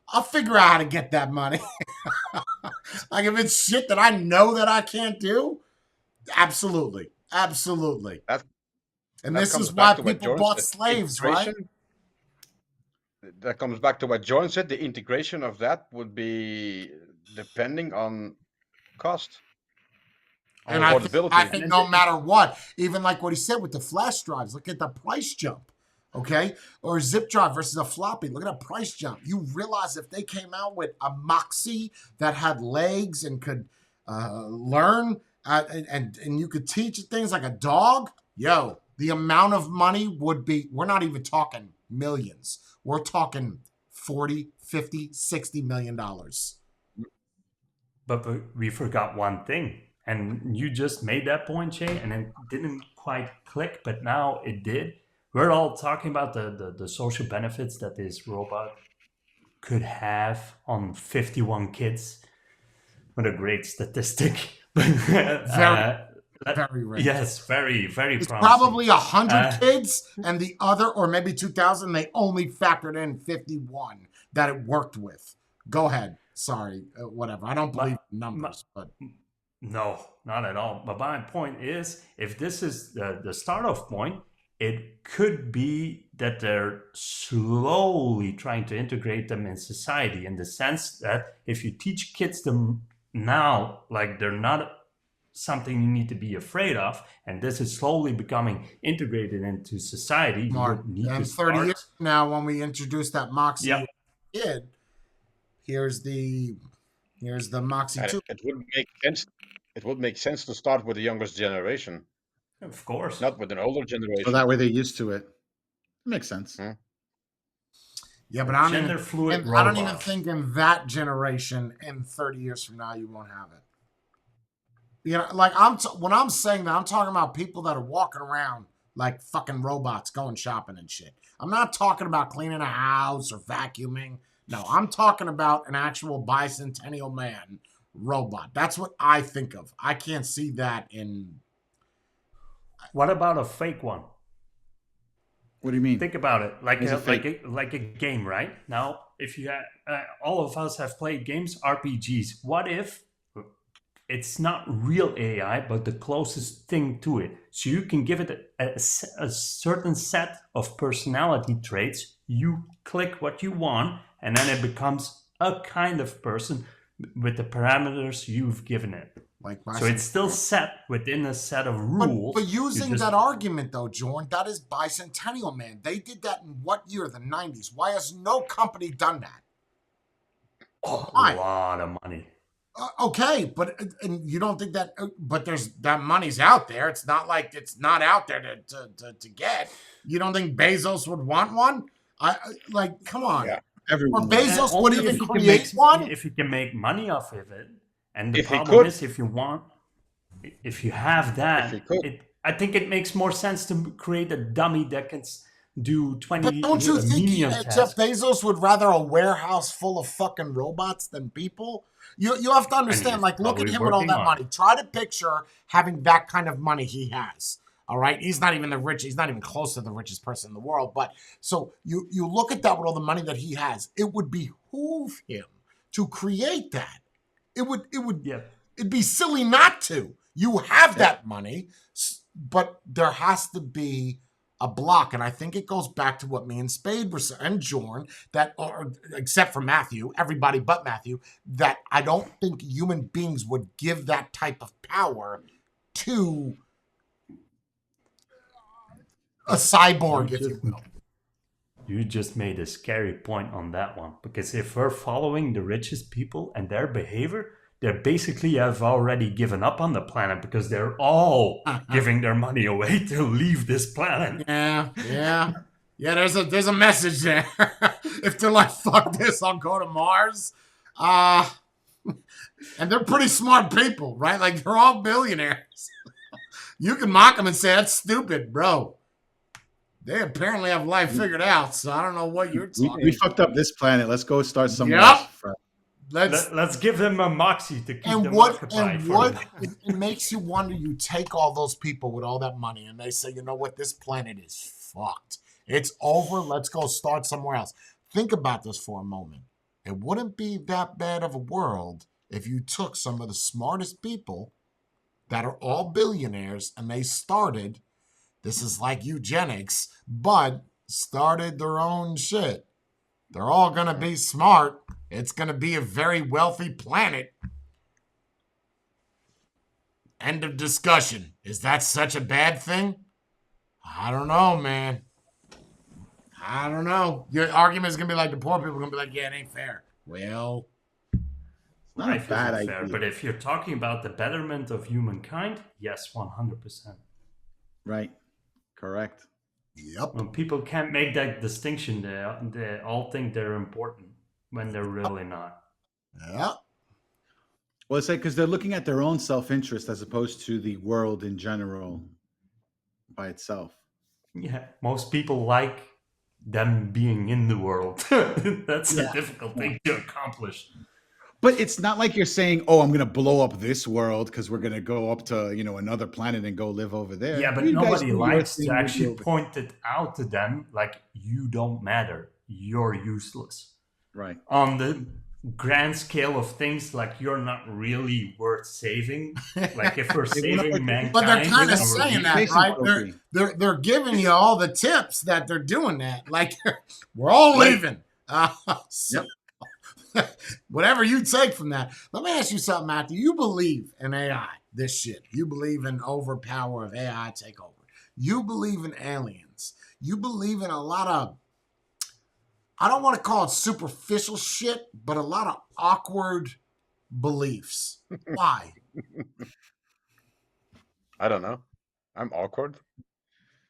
I'll figure out how to get that money. Like if it's shit that I know that I can't do, absolutely. Absolutely. That- And that this comes is why back to what people Jorn bought said, slaves, right? integration. That comes back to what Jorn said. The integration of that would be depending on cost. And affordability. I think no matter what, even like what he said with the flash drives, look at the price jump, okay? Or a zip drive versus a floppy. Look at that price jump. You realize if they came out with a Moxie that had legs and could learn and you could teach it things like a dog, yo, the amount of money would be, we're not even talking millions. We're talking 40, 50, 60 million dollars. But we forgot one thing. And you just made that point, Shay, and it didn't quite click, but now it did. we're all talking about the social benefits that this robot could have on 51 kids. What a great statistic. Very rich. Yes, very, very It's promising. probably 100 Uh, kids, and the other, or maybe 2,000, they only factored in 51 that it worked with. Go ahead. Sorry, whatever. I don't believe numbers, but No, not at all. But my point is, if this is the start off point, it could be that they're slowly trying to integrate them in society, in the sense that if you teach kids them now, like they're not something you need to be afraid of, and this is slowly becoming integrated into society, smart. you need And to 30 start. years from now, when we introduce that Moxie Yep. kid, here's the Moxie And 2. it would make sense. It would make sense to start with the youngest generation, Of course. not with an older generation. So that way they're used to it. Makes sense. Yeah, but I don't Gender even, fluid and I don't even robots. think in that generation, in 30 years from now, you won't have it. You know, like when I'm saying that, I'm talking about people that are walking around like fucking robots going shopping and shit. I'm not talking about cleaning a house or vacuuming. No, I'm talking about an actual Bicentennial Man robot. That's what I think of. I can't see that in. What about a fake one? What do you mean? Think about it, like It's a like a game, right? Now, if you all of us have played games, RPGs. What if it's not real AI, but the closest thing to it? So you can give it a certain set of personality traits. You click what you want, and then it becomes a kind of person with the parameters you've given it. Like So it's still set within a set of rules. But using You just- that argument though, Jorn, that is Bicentennial Man. They did that in what year? The 90s. Why has no company done that? a Why? lot of money. Okay, but and you don't think that? But there's that money's out there. It's not like it's not out there to get. You don't think Bezos would want one? Like, come on. Yeah. Everyone. Or Bezos And would only even if you can create make, one. if you can make money off of it. And the If he problem could. is, if you have that, If he could. I think it makes more sense to create a dummy that can do 20 But don't you think medium Jeff tasks. Bezos would rather a warehouse full of fucking robots than people? You have to understand, he's like, look at probably him with all working that on money. Try to picture having that kind of money he has. All right, he's not even he's not even close to the richest person in the world. But so you look at that with all the money that he has, it would behoove him to create that. Yeah. It'd be silly not to. You have that money, but there has to be a block. And I think it goes back to what me and Spade were saying, and Jorn, that, or except for Mathieu, everybody but Mathieu, that I don't think human beings would give that type of power to a cyborg, if you will. You just made a scary point on that one. Because if we're following the richest people and their behavior, they basically have already given up on the planet because they're all giving their money away to leave this planet. Yeah. There's a message there. If they're like, fuck this, I'll go to Mars. And they're pretty smart people, right? Like, they're all billionaires. You can mock them and say, that's stupid, bro. They apparently have life figured out, so I don't know what you're talking We fucked up this planet. Let's go start somewhere Yep. else. Let's give them a Moxie to keep And them what occupied. it makes you wonder, you take all those people with all that money and they say, you know what, this planet is fucked. It's over. Let's go start somewhere else. Think about this for a moment. It wouldn't be that bad of a world if you took some of the smartest people that are all billionaires and they started, this is like eugenics, but started their own shit. They're all going to be smart. It's going to be a very wealthy planet. End of discussion. Is that such a bad thing? I don't know, man. I don't know. Your argument is going to be like the poor people are going to be like, yeah, it ain't fair. Well, Not a Life bad isn't fair, idea. but if you're talking about the betterment of humankind, yes, 100%. Right. Correct. yep. When people can't make that distinction, they all think they're important when they're really not. Yeah. Well, it's like because they're looking at their own self-interest as opposed to the world in general by itself. Yeah, most people like them being in the world. That's a Yeah. difficult thing to accomplish. But it's not like you're saying, "Oh, I'm going to blow up this world because we're going to go up to another planet and go live over there." Yeah, but You guys nobody do your likes thing, to we'll be actually over point it out to them like, you don't matter, you're useless. here. Right. On the grand scale of things, like, you're not really worth saving. Like, if we're They wanna saving put- mankind, But they're kind of and we're saying being- that, Jason right? Trophy. They're giving you all the tips that they're doing that. Like, we're all Right. leaving. So, whatever you take from that. Let me ask you something, Matthew. You believe in AI, this shit. You believe in overpower of AI takeover. You believe in aliens. You believe in a lot of, I don't want to call it superficial shit, but a lot of awkward beliefs. Why? I don't know. I'm awkward.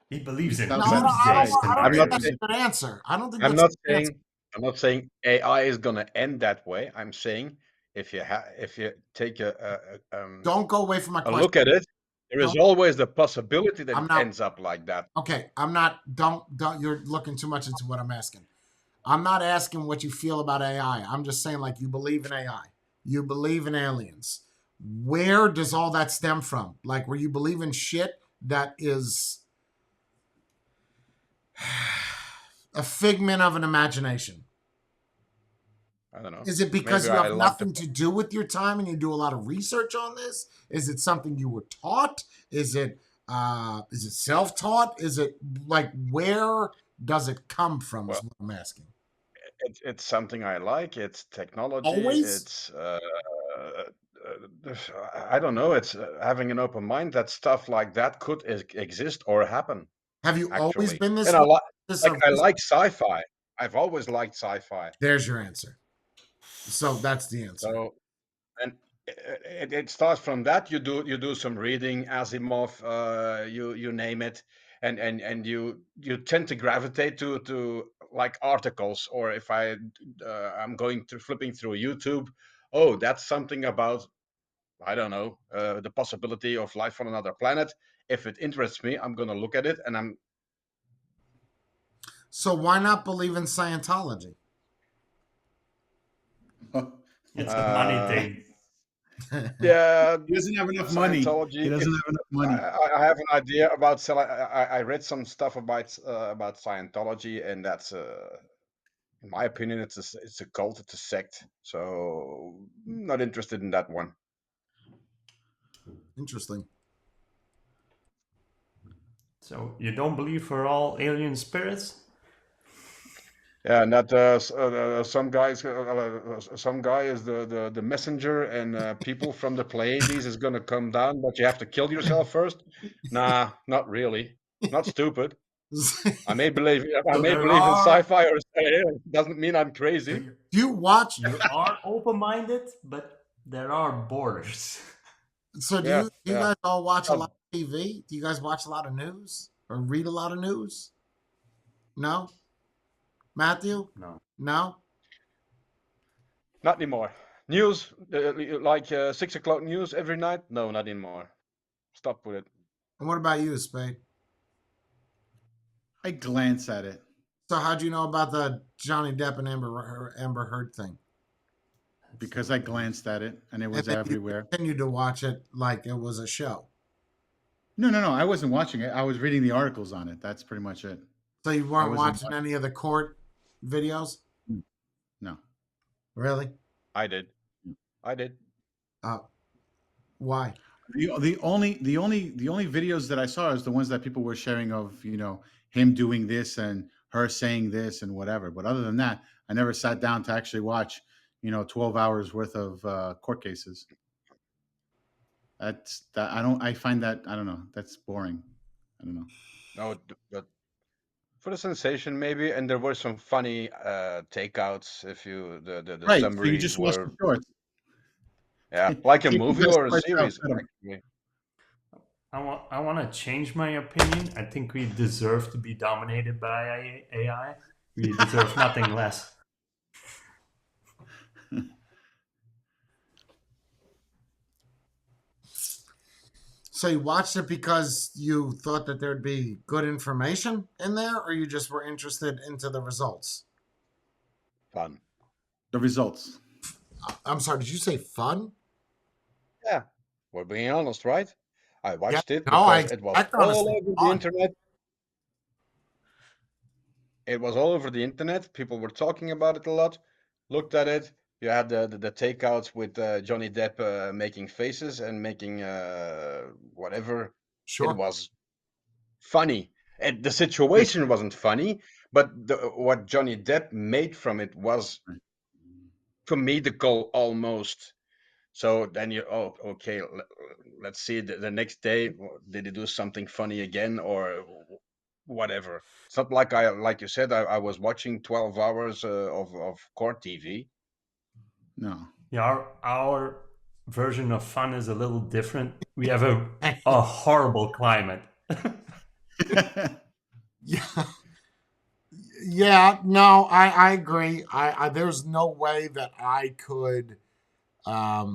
he believes in No, No, doomsday I'm not that's scenarios. a good answer. I don't think I'm that's not a good answer. saying I'm not saying AI is gonna end that way. I'm saying if you take Don't go away from my a question. look at it, there is Don't- always the possibility that I'm it not- ends up like that. Okay, I'm not. Don't. You're looking too much into what I'm asking. I'm not asking what you feel about AI. I'm just saying, like, you believe in AI. You believe in aliens. Where does all that stem from? Like, where you believe in shit that is a figment of an imagination. I don't know. Is it because Maybe you I have like nothing to do with your time and you do a lot of research on this? Is it something you were taught? Is it self-taught? Is it like, where does it come from? Is Well, what I'm asking. it's something I like. It's technology. Always? It's I don't know. It's having an open mind that stuff like that could exist or happen. Have you always Actually, been this and I way? like like sci-fi. I've always liked sci-fi. There's your answer. So that's the answer. So and it starts from that. You do some reading, Asimov, you name it, and you tend to gravitate to like articles, or if I'm going to flipping through YouTube, oh, that's something about, I don't know, the possibility of life on another planet. If it interests me, I'm gonna look at it, and I'm So why not believe in Scientology? It's a money thing. yeah. He doesn't have enough money. Scientology. He doesn't have enough money. I have an idea about. I read some stuff about Scientology, and that's in my opinion, it's a cult, it's a sect. So not interested in that one. Interesting. So you don't believe we're all alien spirits? Yeah, and that some guy is the messenger, and people from the Pleiades is gonna come down, but you have to kill yourself first. Nah, not really. Not stupid. I may believe in sci-fi, or doesn't mean I'm crazy. You watch. You are open-minded, but there are borders. So do Yeah, you yeah. guys all watch a lot of TV? Do you guys watch a lot of news or read a lot of news? No, Matthew. No. No. Not anymore. News, like 6 o'clock news every night? No, not anymore. Stop with it. And what about you, Spade? I glance at it. So how'd you know about the Johnny Depp and Amber Heard thing? Because I glanced at it and it was And then everywhere. You continued to watch it like it was a show. No. I wasn't watching it. I was reading the articles on it. That's pretty much it. So you weren't wasn't watching any of the court videos? No. Really? I did. Why? The only videos that I saw is the ones that people were sharing of, him doing this and her saying this and whatever. But other than that, I never sat down to actually watch, 12 hours worth of court cases. I find that, I don't know, that's boring. I don't know. No, but for the sensation maybe, and there were some funny takeouts. If you the Right. So you summaries just watch were, the shorts. yeah, like a Keep the movie best or a parts series. outside of Actually. I want to change my opinion. I think we deserve to be dominated by AI. We deserve nothing less. So you watched it because you thought that there'd be good information in there, or you just were interested into the results? Fun. The results. I'm sorry, did you say fun? Yeah, we're being honest, right? I Yeah. watched it No, I because it was expect all honestly. over the internet. It was all over the internet. People were talking about it a lot. Looked at it. You had the takeouts with Johnny Depp making faces and making whatever. It Sure. was funny. And the situation wasn't funny, but what Johnny Depp made from it was comedical almost. So then okay, let's see the next day. Did he do something funny again or whatever? It's not like you said, I was watching 12 hours of court TV. No. Yeah, our version of fun is a little different. We have a horrible climate. Yeah. Yeah, no, I agree. I there's no way that I could I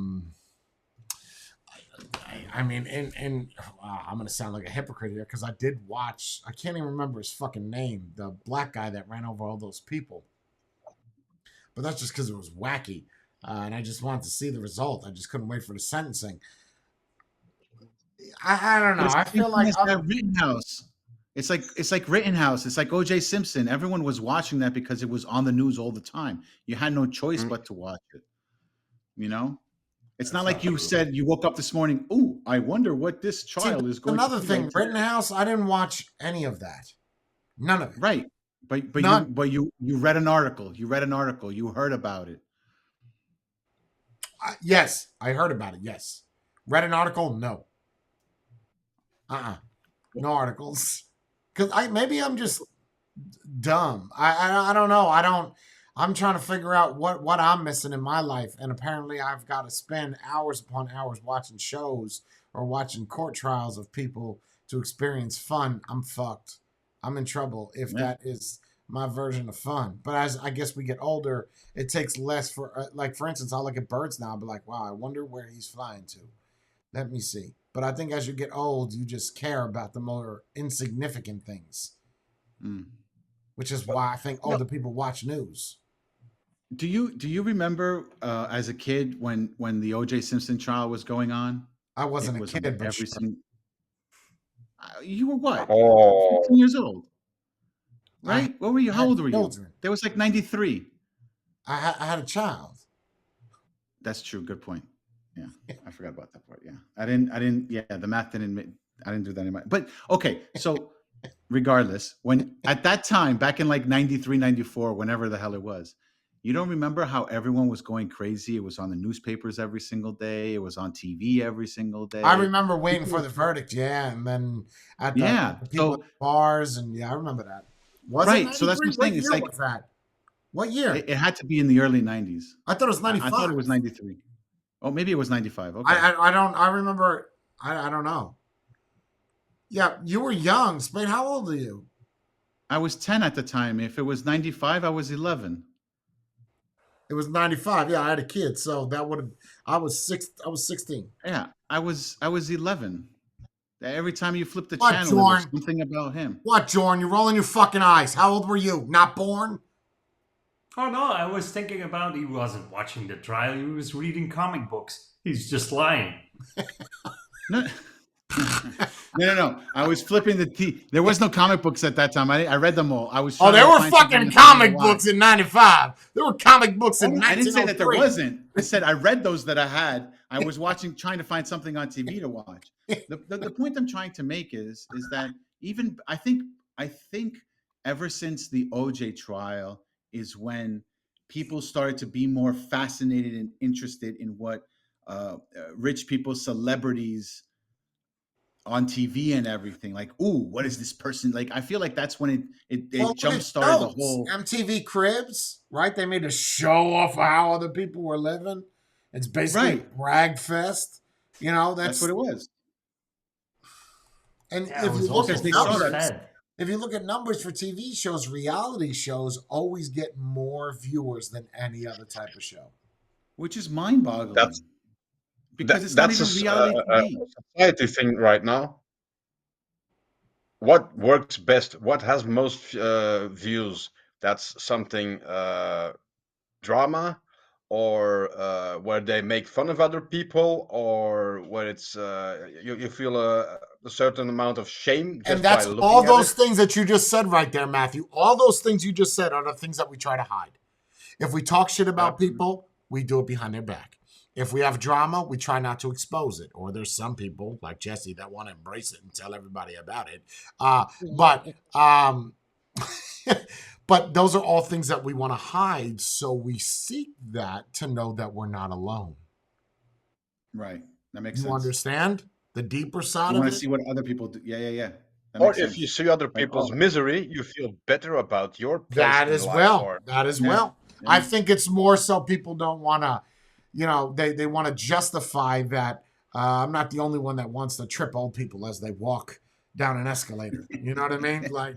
mean, and I'm gonna sound like a hypocrite here because I did watch. I can't even remember his fucking name. The black guy that ran over all those people. But that's just because it was wacky, and I just wanted to see the result. I just couldn't wait for the sentencing. I don't know. But I it's the same feel thing like as that Rittenhouse. It's like Rittenhouse. It's like O.J. Simpson. Everyone was watching that because it was on the news all the time. You had no choice but to watch it. You know, it's not like you said you woke up this morning. Oh, I wonder what this trial is going another to be thing. like today." Rittenhouse. I didn't watch any of that. None of it. Right. But None. you read an article. You read an article. You heard about it. Yes, I heard about it. Yes, read an article. No. No articles. Because maybe I'm just dumb. I don't know. I'm trying to figure out what I'm missing in my life, and apparently I've got to spend hours upon hours watching shows or watching court trials of people to experience fun. I'm fucked. I'm in trouble if that is my version of fun. But as I guess we get older, it takes less for like for instance, I'll look at birds now and be like, wow, I wonder where he's flying to. Let me see. But I think as you get old, you just care about the more insignificant things. Which is why I think older people watch news. Do you remember as a kid when the O.J. Simpson trial was going on? I wasn't a kid, but you were what? Oh, 15 years old, right? What were you? How old were you? Children. There was like 93. I had a child. That's true. Good point. Yeah, I forgot about that part. Yeah, I didn't. Yeah, the math didn't. I didn't do that in my. But okay, so regardless, when at that time, back in like 93, 94, whenever the hell it was, you don't remember how everyone was going crazy? It was on the newspapers every single day. It was on TV every single day. I remember waiting for the verdict. Yeah, and then at the people at the bars, and I remember that. Was right. It So that's what I'm saying. What It's year like was that? What year? It had to be in the early 90s. I thought it was 95. I thought it was 93. Oh, maybe it was 95. Okay. I don't. I remember. I don't know. Yeah, you were young. Spade, how old are you? I was 10 at the time. If it was 95, I was 11. It was 95. Yeah, I had a kid, so that would have. I was 16. Yeah, I was 11. Every time you flip the channel, there was something about him. What, Jorn? You're rolling your fucking eyes. How old were you? Not born? Oh no, I was thinking about he wasn't watching the trial. He was reading comic books. He's just lying. No. I was flipping the T. There was no comic books at that time. I read them all. I was. Oh, there were fucking comic books in 95. There were comic books in 1903. I didn't say that there wasn't. I said I read those that I had. I was trying to find something on TV to watch. The point I'm trying to make is that even I think ever since the OJ trial is when people started to be more fascinated and interested in what rich people, celebrities on TV and everything. Like, ooh, what is this person like? I feel like that's when it jump started the whole MTV Cribs, right? They made a show off of how other people were living. It's basically brag fest. You know, that's what it was. And if you look at numbers for TV shows, reality shows always get more viewers than any other type of show. Which is mind-boggling. because it's not That's even reality TV. society thing right now. What works best? What has most views? That's something drama, or where they make fun of other people, or where it's you feel a certain amount of shame And just by that's all looking at those it. things that you just said right there, Matthew. All those things you just said are the things that we try to hide. If we talk shit about Yeah. people, we do it behind their back. If we have drama, we try not to expose it. Or there's some people like Jesse that want to embrace it and tell everybody about it. But those are all things that we want to hide. So we seek that to know that we're not alone. Right. That makes You sense. understand the deeper side You of want to it? see what other people do. Yeah. That Or makes if sense. you see other Like, people's oh, misery, you feel better about your place That in as life. well. Or That as Yeah. well. Yeah. I think it's more so people don't want to, they want to justify that I'm not the only one that wants to trip old people as they walk down an escalator. You know what I mean? Like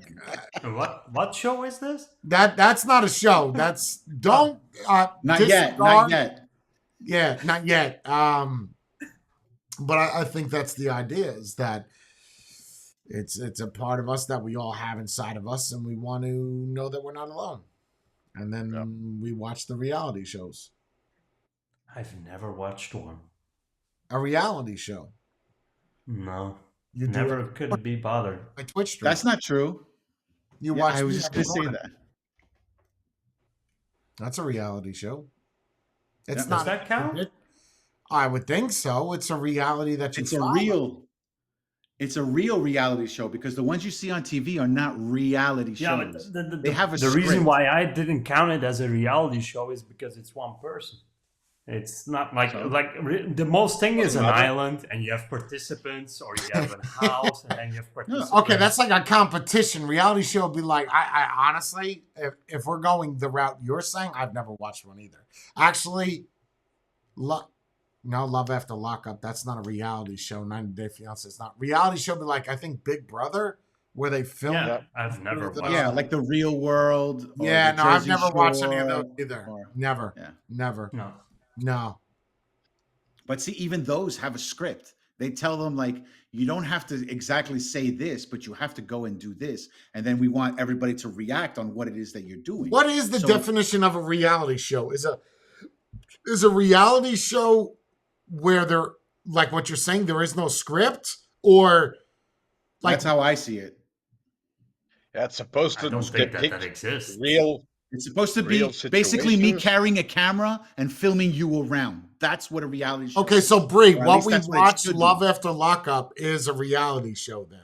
What show is this? that's not a show. That's don't Not disregard. yet. Yeah, not yet. But I think that's the idea is that it's a part of us that we all have inside of us, and we want to know that we're not alone. And then we watch the reality shows. I've never watched one. A reality show. No. You do Never it could be bothered. by Twitch stream. That's not true. You Yeah, watch. I was me just every going to say morning. that. That's a reality show. It's Yeah. not. Does that count? I would think so. It's a reality that you It's a follow. real reality show because the ones you see on TV are not reality Yeah, but shows. the They have a the reason script. why I didn't count it as a reality show is because it's one person. It's not like So? the most thing is an Doesn't matter. island, and you have participants, or you have a house, and then you have participants. Okay, that's like a competition. Reality show would be like, I honestly, if we're going the route you're saying, I've never watched one either. Actually, Love After Lockup, that's not a reality show. 90 Day Fiance, it's not. Reality show would be like, I think Big Brother, where they film. Yeah, I've never Yeah, watched. Yeah, it. like The Real World. Or Yeah, the no, I've Jersey never watched any of Shore, those either. or- Never. Yeah. Never. No. But see, even those have a script. They tell them like, you don't have to exactly say this, but you have to go and do this, and then we want everybody to react on what it is that you're doing. What is the So- definition of a reality show? Is a reality show where there, like what you're saying, there is no script, or like That's how I see it. yeah, it's supposed I to don't think that depict exists. real. It's supposed to Real be basically me situations. carrying a camera and filming you around. That's what a reality show okay, is. so Bree, Or at what least we that's what it watch, should Love be. After Lockup, is a reality show. Then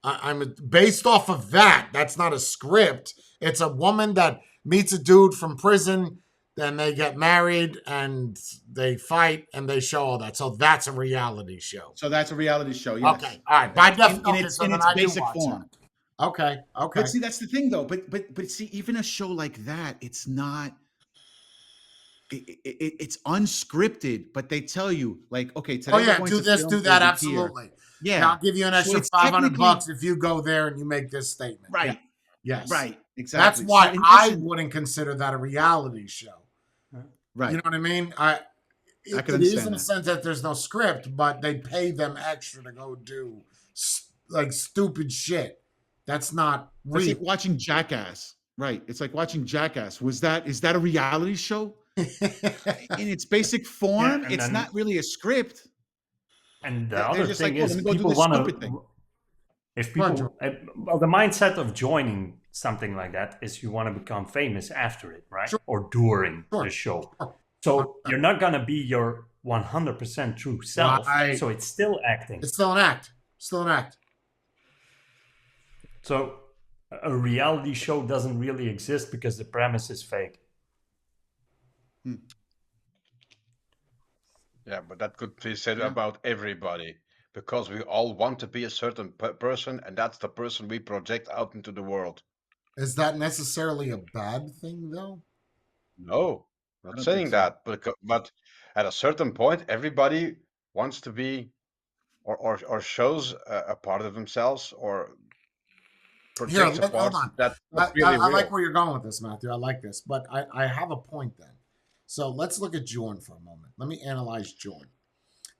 I'm based off of that. That's not a script. It's a woman that meets a dude from prison. Then they get married and they fight and they show all that. So that's a reality show. So that's a reality show. Yes. Okay, all right. By definition, in its, so in then its I do basic watch form. that. Okay. But see, that's the thing, though. But see, even a show like that, it's not. It's unscripted, but they tell you like, okay, today Oh we're yeah, going do to this, film do that, over here. absolutely. Yeah, And I'll give you an So extra it's $500 if you go there and you make this statement. Right. Yeah. Yes. Right. That's Exactly. why So in I essence- wouldn't consider that a reality show. Right. You know what I mean? I It can is understand in a that. sense that there's no script, but they pay them extra to go do like stupid shit. That's not It's real. like watching Jackass. Right. It's like watching Jackass. Is that a reality show? In its basic form, and it's then- not really a script. And the They're other just thing like, oh, is, let me go do people this want stupid thing. to. If people, well, the mindset of joining something like that is you want to become famous after it, right? Sure. Or during Sure. the show. Sure. So you're not gonna be your 100% true self. Right. So it's still acting. It's still an act. Still an act. So a reality show doesn't really exist because the premise is fake. Yeah, but that could be said about everybody because we all want to be a certain person, and that's the person we project out into the world. Is that necessarily a bad thing, though? No, I not don't saying think so. that, but at a certain point, everybody wants to be or shows a part of themselves or Here, projects a hold part on. that's I not really like real. where you're going with this, Matthew. I like this, but I have a point then. So let's look at Jorn for a moment. Let me analyze Jorn.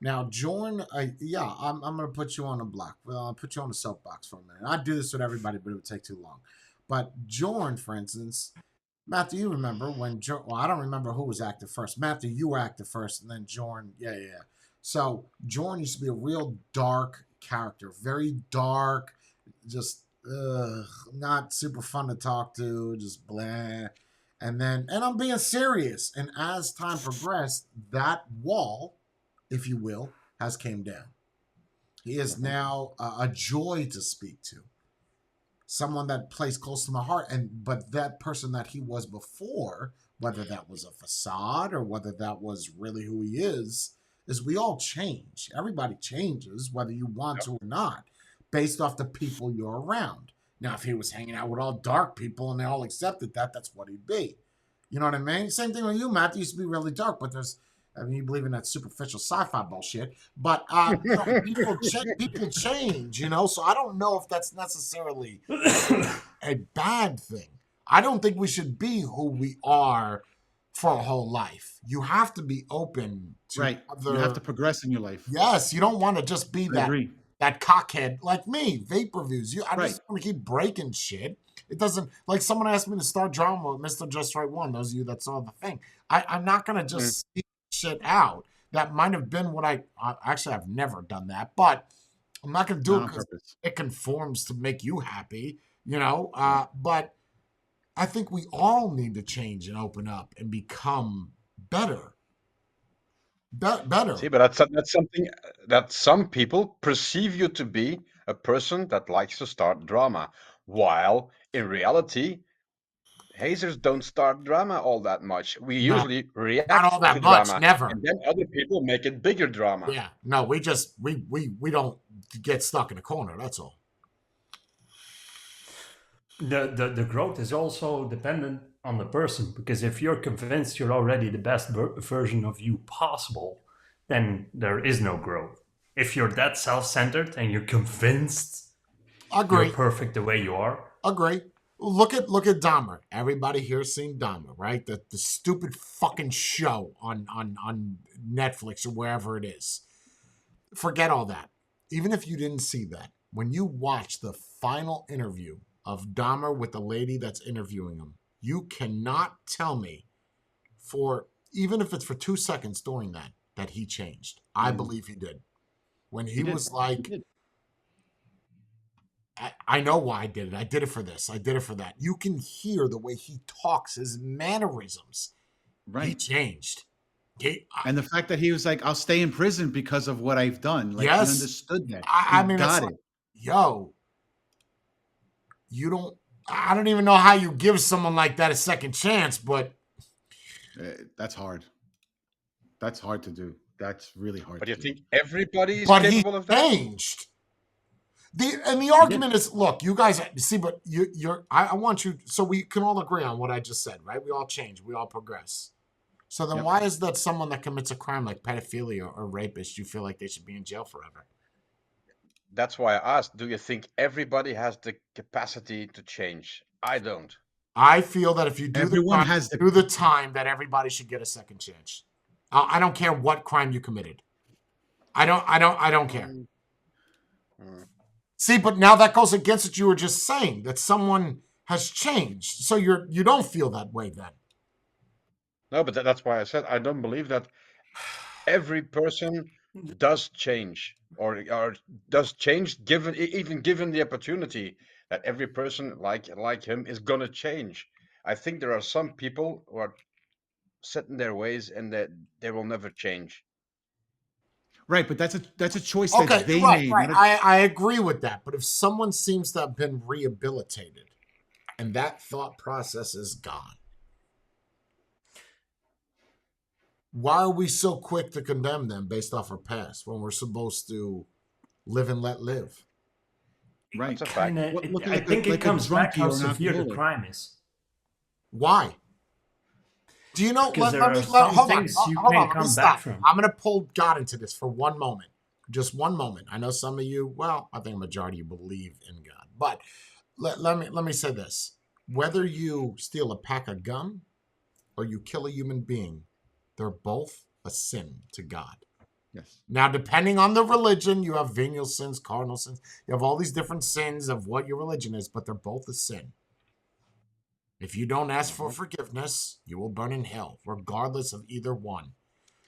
Now, Jorn, I'm going to put you on a block. Well, I'll put you on a soapbox for a minute. I'd do this with everybody, but it would take too long. But Jorn, for instance, Matthew, you remember when Jorn, well, I don't remember who was active first. Matthew, you were active first, and then Jorn, yeah. So Jorn used to be a real dark character, very dark, just not super fun to talk to, just blah. And I'm being serious. And as time progressed, that wall, if you will, has came down. He is now a joy to speak to. Someone that plays close to my heart. But that person that he was before, whether that was a facade or whether that was really who he is we all change. Everybody changes, whether you want to or not, based off the people you're around. Now, if he was hanging out with all dark people and they all accepted that, that's what he'd be. You know what I mean? Same thing with you, Matt. You used to be really dark, but you believe in that superficial sci-fi bullshit. But people change, so I don't know if that's necessarily a bad thing. I don't think we should be who we are for a whole life. You have to be open to You have to progress in your life. Yes, you don't want to just be that cockhead like me, vape reviews. I just want to keep breaking shit. It doesn't, like someone asked me to start drama with Mr. Just Right One, those of you that saw the thing. I'm not going to just speak shit out. That might have been what actually, I've never done that, but I'm not going to do it because it conforms to make you happy, but I think we all need to change and open up and become better. Better. See, but that's something that some people perceive you to be a person that likes to start drama, while in reality, hazers don't start drama all that much. We usually react not all that to much, drama, never. and then other people make it bigger drama. Yeah, no, we don't get stuck in a corner. That's all. The growth is also dependent on the person, because if you're convinced you're already the best version of you possible, then there is no growth. If you're that self-centered and you're convinced you're perfect the way you are. Agree. Look at Dahmer. Everybody here's seen Dahmer, right? The stupid fucking show on Netflix or wherever it is. Forget all that. Even if you didn't see that, when you watch the final interview of Dahmer with the lady that's interviewing him, you cannot tell me, even if it's for 2 seconds during that he changed. I believe he did. When he was like, I know why I did it. I did it for this. I did it for that. You can hear the way he talks, his mannerisms. Right. He changed. And the fact that he was like, I'll stay in prison because of what I've done. Like, yes. He understood that. I mean, got it. Yo, I don't even know how you give someone like that a second chance, but that's hard. That's hard to do. That's really hard. But you think everybody is capable of that? Changed. The argument is, look, you guys see, but I want you, so we can all agree on what I just said, right? We all change, we all progress. So then why is that someone that commits a crime like pedophilia or rapist, you feel like they should be in jail forever? That's why I asked, do you think everybody has the capacity to change? I don't. I feel that if you do the time, that everybody should get a second chance. I don't care what crime you committed. I don't care. See, but now that goes against what you were just saying, that someone has changed. So you don't feel that way then. No, but that's why I said I don't believe that every person does change or does change given the opportunity that every person like him is gonna change. I think there are some people who are set in their ways and that they will never change. Right, but that's a choice that they made. Right. I agree with that. But if someone seems to have been rehabilitated and that thought process is gone, why are we so quick to condemn them based off our past when we're supposed to live and let live? Right. I think it comes back how severe the crime is. Why? Do you know? Because there are some things you can't come back from. I'm going to pull God into this for one moment. Just one moment. I know some of you, I think a majority of you believe in God. But let me say this. Whether you steal a pack of gum or you kill a human being, they're both a sin to God. Yes. Now, depending on the religion, you have venial sins, cardinal sins. You have all these different sins of what your religion is, but they're both a sin. If you don't ask for forgiveness, you will burn in hell, regardless of either one.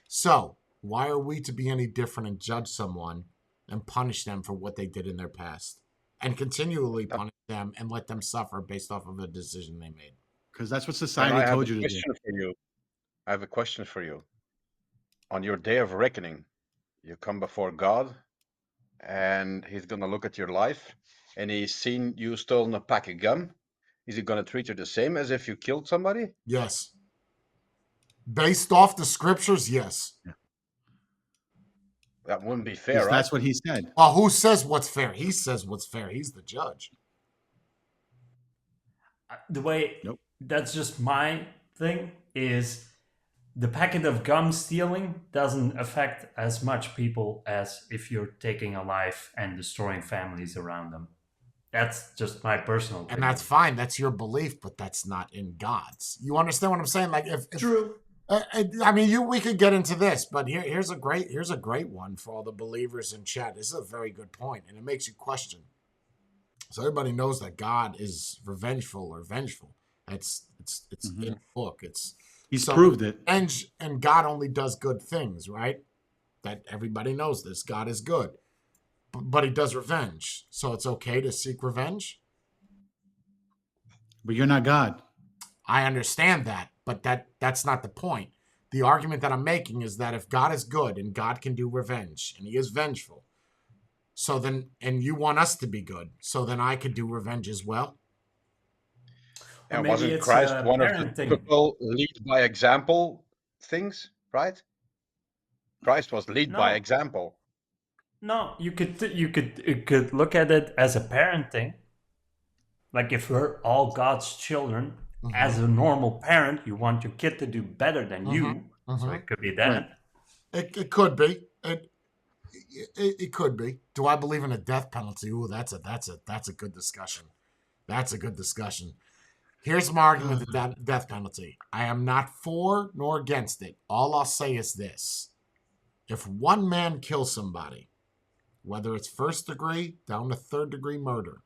So, why are we to be any different and judge someone and punish them for what they did in their past? And continually punish them and let them suffer based off of a decision they made? Because that's what And society I have told a you to do. question for you. I have a question for you. On your day of reckoning, you come before God, and He's gonna look at your life, and He's seen you stolen a pack of gum. Is He gonna treat you the same as if you killed somebody? Yes. Based off the scriptures, yes. That wouldn't be fair, Because right? that's what he said. Well, who says what's fair? He says what's fair. He's the judge. The way Nope. that's just my thing is the packet of gum stealing doesn't affect as much people as if you're taking a life and destroying families around them. That's just my personal opinion. And that's fine. That's your belief, but that's not in God's. You understand what I'm saying? Like if true. I mean, we could get into this, but here's a great one for all the believers in chat. This is a very good point, and it makes you question. So everybody knows that God is revengeful or vengeful. It's in the book. He's proved it. And God only does good things, right? That everybody knows this. God is good, but He does revenge. So it's okay to seek revenge. But you're not God. I understand that, but that's not the point. The argument that I'm making is that if God is good and God can do revenge and He is vengeful, so then, and you want us to be good, so then I could do revenge as well. And maybe wasn't it's Christ a one of the parenting. typical lead by example things, right? Christ was lead by No. example. No, you could look at it as a parenting. Like if we're all God's children, as a normal parent, you want your kid to do better than you. So it could be that. It could be. It could be. Do I believe in a death penalty? Ooh, that's a good discussion. That's a good discussion. Here's my argument with the death penalty. I am not for nor against it. All I'll say is this. If one man kills somebody, whether it's first degree down to third degree murder,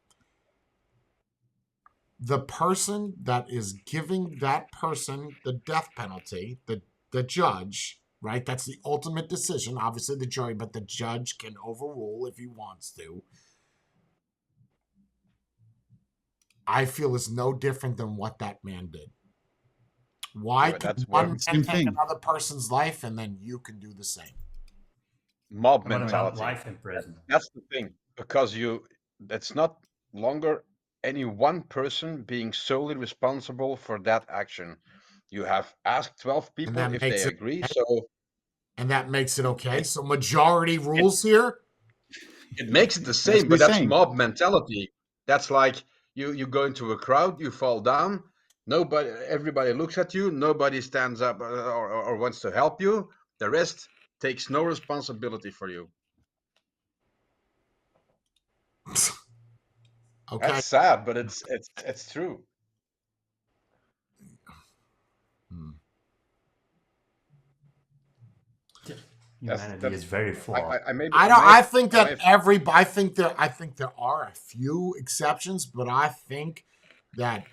the person that is giving that person the death penalty, the judge, right? That's the ultimate decision. Obviously the jury, but the judge can overrule if he wants to. I feel is no different than what that man did. Why can one man take another person's life and then you can do the same? Mob What about mentality. life in prison? That's the thing, because it's not longer any one person being solely responsible for that action. You have asked 12 people if they agree. And that makes it okay. So majority rules here. It makes it the same, but that's mob mentality. That's like you go into a crowd, you fall down, everybody looks at you, nobody stands up or wants to help you. The rest takes no responsibility for you. Okay. That's sad, but it's true. Humanity is very flawed. I think there are a few exceptions, but I think that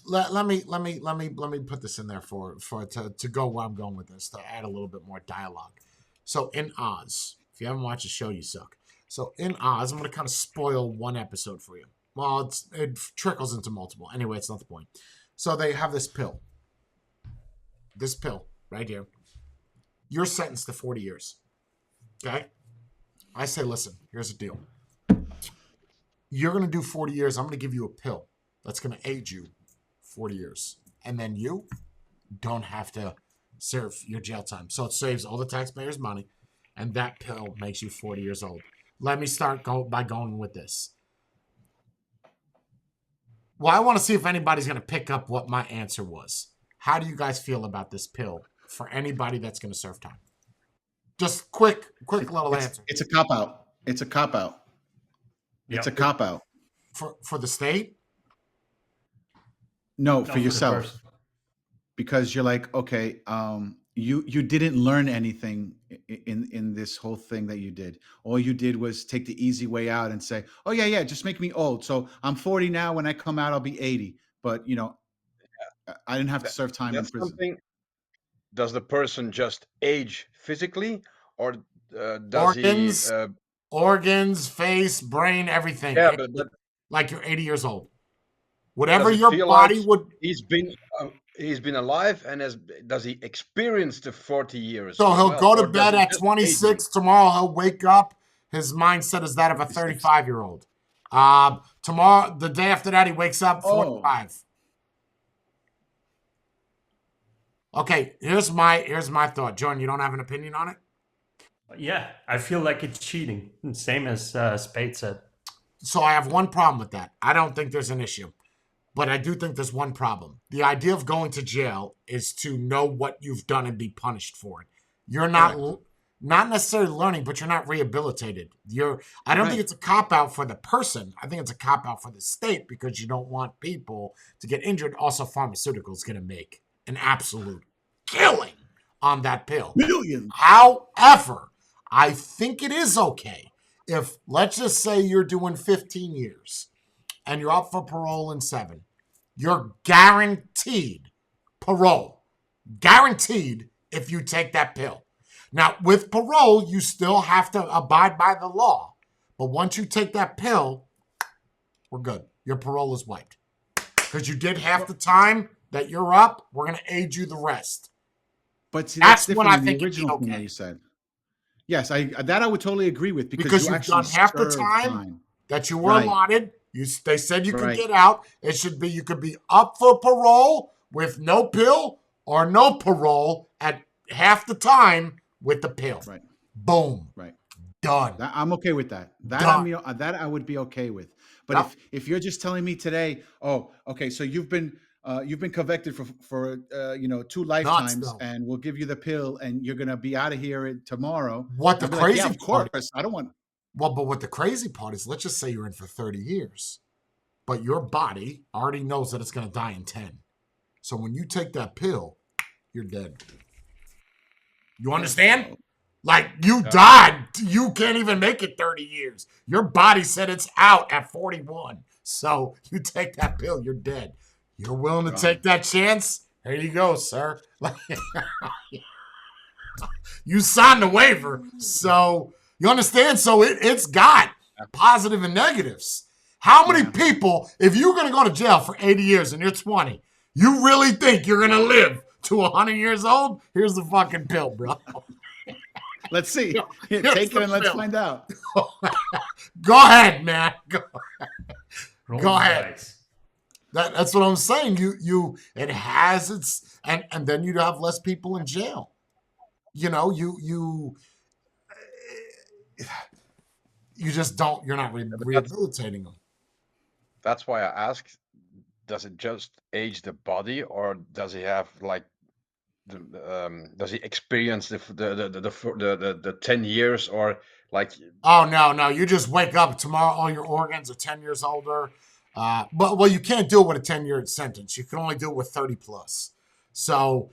let me put this in there to go where I'm going with this, to add a little bit more dialogue. So in Oz, if you haven't watched the show, you suck. So in Oz, I'm going to kind of spoil one episode for you. Well, it trickles into multiple. Anyway, it's not the point. So they have this pill. This pill right here. You're sentenced to 40 years. Okay? I say, listen, here's the deal. You're going to do 40 years. I'm going to give you a pill that's going to aid you 40 years. And then you don't have to serve your jail time. So it saves all the taxpayers' money. And that pill makes you 40 years old. Let me start by going with this. Well, I want to see if anybody's going to pick up what my answer was. How do you guys feel about this pill for anybody that's going to serve time? Just quick little answer. It's a cop-out. It's a cop-out. Yep. It's a cop-out. For the state? No, for yourself. because you're like, okay, you didn't learn anything in this whole thing that you did. All you did was take the easy way out and say, oh yeah, just make me old. So I'm 40 now. When I come out, I'll be 80. But I didn't have to That, serve time in that's prison. something. Does the person just age physically, or does he? Organs, face, brain, everything. Yeah, but Like you're 80 years old. Whatever does it your feel like body would. he's been alive, and does he experience the 40 years So as he'll well, go to or does bed he at just 26. Tomorrow he'll wake up. His mindset is that of a 35-year-old. Tomorrow, the day after that, he wakes up 45. Okay, here's my thought. Jordan, you don't have an opinion on it? Yeah, I feel like it's cheating. Same as Spade said. So I have one problem with that. I don't think there's an issue. But I do think there's one problem. The idea of going to jail is to know what you've done and be punished for it. You're not necessarily learning, but you're not rehabilitated. I don't think it's a cop-out for the person. I think it's a cop-out for the state because you don't want people to get injured. Also, pharmaceuticals going to make an absolute killing on that pill. Millions. However, I think it is okay if, let's just say you're doing 15 years and you're up for parole in 7. You're guaranteed parole. Guaranteed if you take that pill. Now, with parole, you still have to abide by the law. But once you take that pill, we're good. Your parole is wiped. Because you did half the time that you're up, we're going to aid you the rest. But see, that's different when I than think the it'd be original thing that okay. you said. Yes, I would totally agree with Because you you've actually done half the served time that you were Right. allotted. They said you could Right. get out. It should be you could be up for parole with no pill or no parole at half the time with the pill. Right. Boom. Right. Done. I'm okay with that. That Done. that I would be okay with. But Yep. if you're just telling me today, oh, okay, so you've been convicted for 2 lifetimes, and we'll give you the pill, and you're gonna be out of here tomorrow. What the crazy of part course, I don't want. Well, but what the crazy part is, let's just say you're in for 30 years, but your body already knows that it's going to die in 10. So when you take that pill, you're dead. You understand? Like, you died. You can't even make it 30 years. Your body said it's out at 41. So you take that pill, you're dead. You're willing to take that chance? There you go, sir. You signed the waiver, so... You understand? So it's got positive and negatives. How many people, if you're going to go to jail for 80 years and you're 20, you really think you're going to live to 100 years old? Here's the fucking pill, bro. Let's see. Take it and let's find out. Go ahead, man. Go ahead. Dice. That's what I'm saying. It has its, and then you'd have less people in jail. You just don't. You're not rehabilitating them. That's why I asked: does it just age the body, or does he have does he experience the 10 years, or like? Oh no! You just wake up tomorrow. All your organs are 10 years older. But you can't do it with a 10-year sentence. You can only do it with 30 plus. So.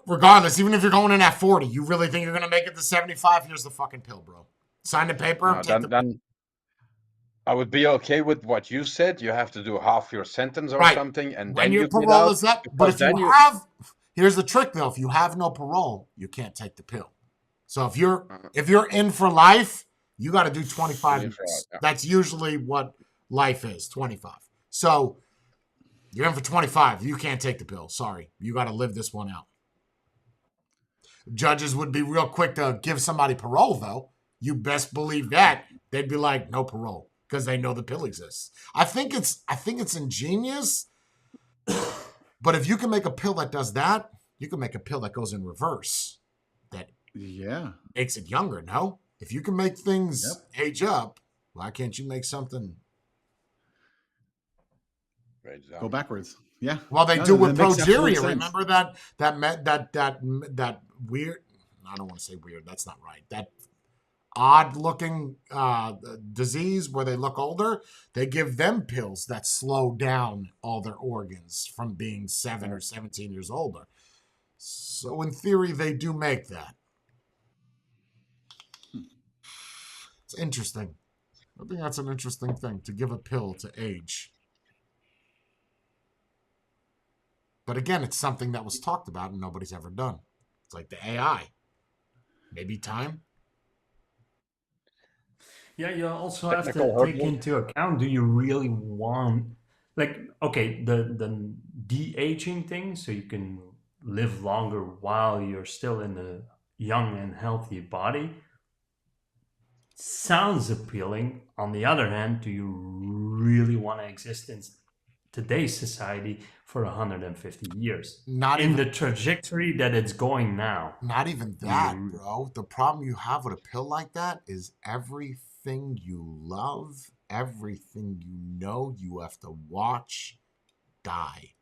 Regardless, even if you're going in at 40, you really think you're going to make it to 75? Here's the fucking pill, bro. Sign the paper. Then I would be okay with what you said. You have to do half your sentence or something, and when then your parole is up. But if you have, here's the trick though: if you have no parole, you can't take the pill. So if you're in for life, you got to do 25 years. That's usually what life is, 25. So you're in for 25. You can't take the pill. Sorry, you got to live this one out. Judges would be real quick to give somebody parole, though. You best believe that. They'd be like, no parole, because they know the pill exists. I think it's ingenious, but if you can make a pill that does that, you can make a pill that goes in reverse. That makes it younger, no? If you can make things age up, why can't you make something... Go backwards. Yeah. Well, they do with progeria. Remember that weird. I don't want to say weird. That's not right. That odd looking disease where they look older, they give them pills that slow down all their organs from being 7 or 17 years older. So in theory, they do make that. It's interesting. I think that's an interesting thing, to give a pill to age. But again, it's something that was talked about and nobody's ever done. It's like the AI. Maybe time. Yeah, you also have Technical to take hurdle. into account, do you really want, like, okay, the de-aging thing, so you can live longer while you're still in a young and healthy body, sounds appealing. On the other hand, do you really want to exist in today's society for 150 years? Not in even the trajectory that it's going now. Not even that, bro. The problem you have with a pill like that is everything you love, everything you know you have to watch die.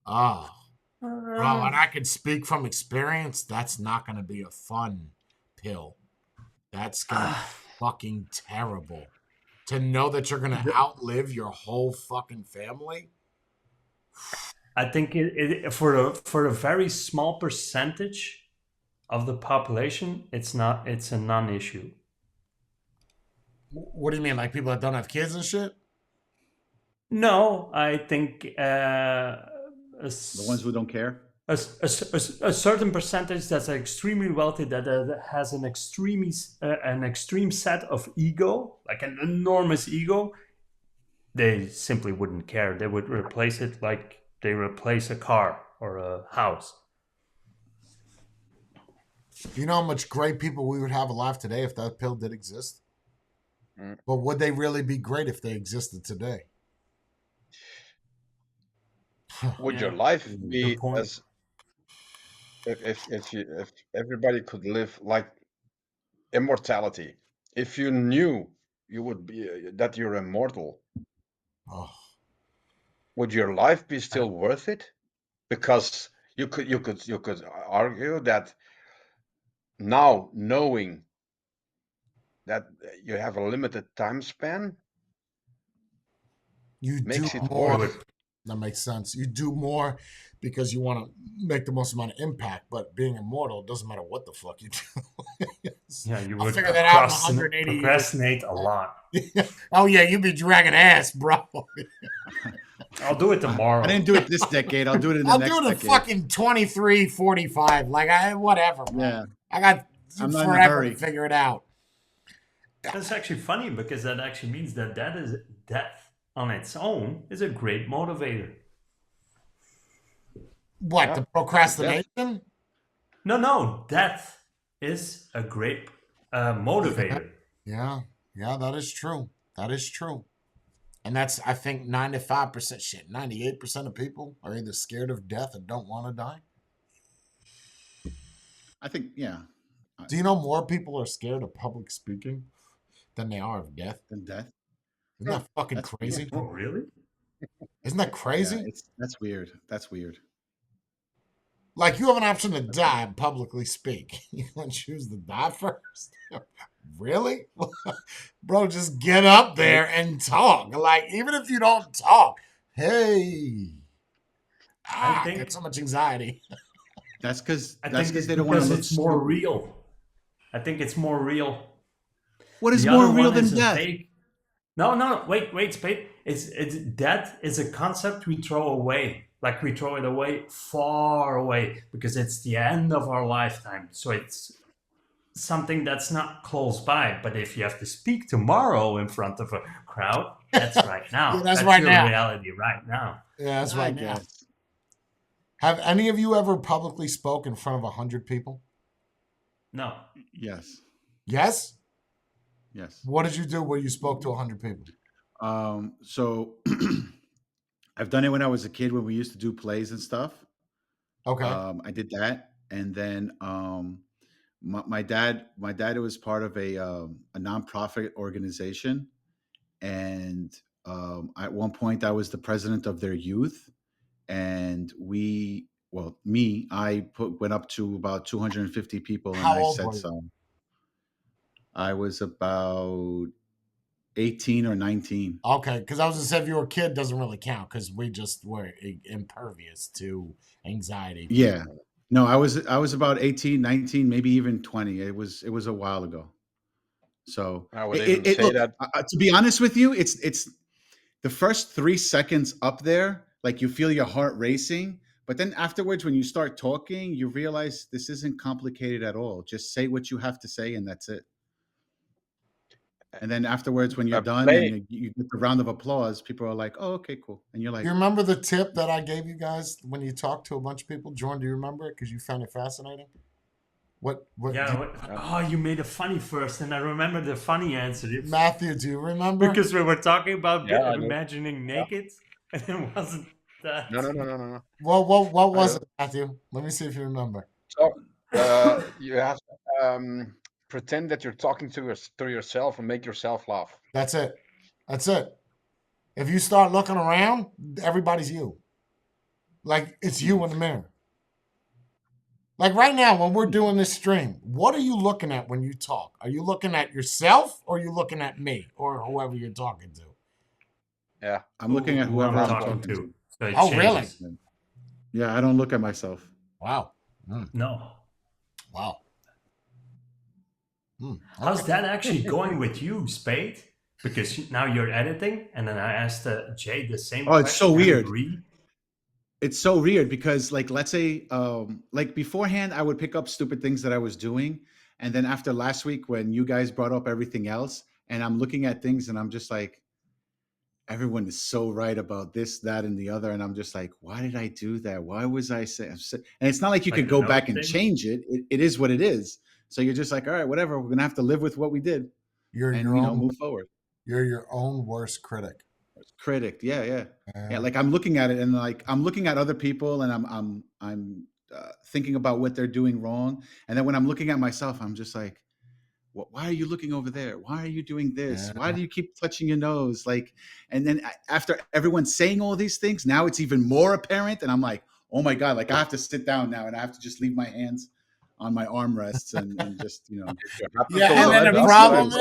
Oh, bro, and I can speak from experience. That's not going to be a fun pill. That's going to be fucking terrible. To know that you're going to outlive your whole fucking family. I think for a very small percentage of the population, it's a non-issue. What do you mean, like people that don't have kids and shit? No, I think The ones who don't care. a certain percentage that's extremely wealthy, that has an extreme set of ego, like an enormous ego, they simply wouldn't care. They would replace it like they replace a car or a house. You know how much great people we would have alive today if that pill did exist? But would they really be great if they existed today? Would your Yeah, life good be point. as if everybody could live like immortality? If you knew you would be that you're immortal, Oh, would your life be still worth it? Because you could argue that now knowing that you have a limited time span you do makes it more. worth. That makes sense. You do more because you want to make the most amount of impact, but being immortal, it doesn't matter what the fuck you do. Yeah, you I'll would figure that out in 180 procrastinate a lot. years. Oh, yeah, you be dragging ass, bro. I'll do it tomorrow. I didn't do it this decade. I'll do it in the I'll next do it in decade. fucking 23, 45. Like, whatever, bro. Yeah. I got I'm not in a forever hurry. to figure it out. That's actually funny, because that actually means that death on its own is a great motivator. What, Yeah. the procrastination? No, death is a great motivator. Yeah, that is true. That is true. And that's, I think, 95%, shit, 98% of people are either scared of death or don't want to die. I think, yeah. Do you know more people are scared of public speaking than they are of death? Than death. Isn't that fucking That's crazy? Oh, really? Isn't that crazy? Yeah, that's weird. That's weird. Like, you have an option to die and publicly speak. You want to choose to die first? Really? Bro, just get up there and talk. Like, even if you don't talk, hey. I think- get so much anxiety. That's because I think they don't want to look it's more stupid. real. I think it's more real. What is The more other real one than is a death? fake. No, wait, Spade. It's death is a concept we throw away. Like, we throw it away, far away, because it's the end of our lifetime. So it's something that's not close by. But if you have to speak tomorrow in front of a crowd, that's right now. Yeah, that's right your now. reality right now. Yeah, that's I right now. guess. Have any of you ever publicly spoke in front of 100 people? No. Yes. Yes? Yes. What did you do when you spoke to 100 people? So I've done it when I was a kid, when we used to do plays and stuff. Okay. I did that, and then my dad was part of a nonprofit organization, and at one point I was the president of their youth, and I went up to about 250 people, and How I old said were you? some. I was about 18 or 19. Okay, because I was gonna say if you were a kid, doesn't really count because we just were impervious to anxiety. Yeah. No, I was about 18, 19, maybe even 20. It was a while ago. So I would even say look, that. to be honest with you, it's the first 3 seconds up there, like you feel your heart racing, but then afterwards when you start talking, you realize this isn't complicated at all. Just say what you have to say and that's it. And then afterwards, when you're done Play. and you get the round of applause, people are like, "Oh, okay, cool." And you're like, Do you remember the tip that I gave you guys when you talked to a bunch of people? Jordan, do you remember it? Because you found it fascinating. What? Yeah. Oh, you made a funny first, and I remember the funny answer. Matthew, do you remember? Because we were talking about Yeah, I do. imagining naked, and it wasn't that. No. Well, what was it, Matthew? Let me see if you remember. So you have to pretend that you're talking to yourself and make yourself laugh. That's it. That's it. If you start looking around, everybody's you. Like it's you in the mirror. Like right now, when we're doing this stream, what are you looking at when you talk? Are you looking at yourself or are you looking at me or whoever you're talking to? Yeah. I'm looking at whoever I'm talking to. So it Oh, changes. really? Yeah, I don't look at myself. Wow. No. Wow. How's that actually going with you, Spade? Because now you're editing, and then I asked Jay the same question. Oh, it's so weird. Agree. It's so weird because, like, let's say, like beforehand, I would pick up stupid things that I was doing, and then after last week, when you guys brought up everything else, and I'm looking at things, and I'm just like, everyone is so right about this, that, and the other, and I'm just like, why did I do that? Why was I saying? And it's not like you Like could go the back note and thing? change it. It is what it is. So you're just like, all right, whatever. We're gonna have to live with what we did, You're and your own. move forward. You're your own worst critic. Critic, yeah. Like I'm looking at it, and like I'm looking at other people, and I'm thinking about what they're doing wrong, and then when I'm looking at myself, I'm just like, why are you looking over there? Why are you doing this? Why do you keep touching your nose? Like, and then after everyone's saying all these things, now it's even more apparent, and I'm like, oh my god, like I have to sit down now, and I have to just leave my hands on my armrests and just Yeah, and then the problem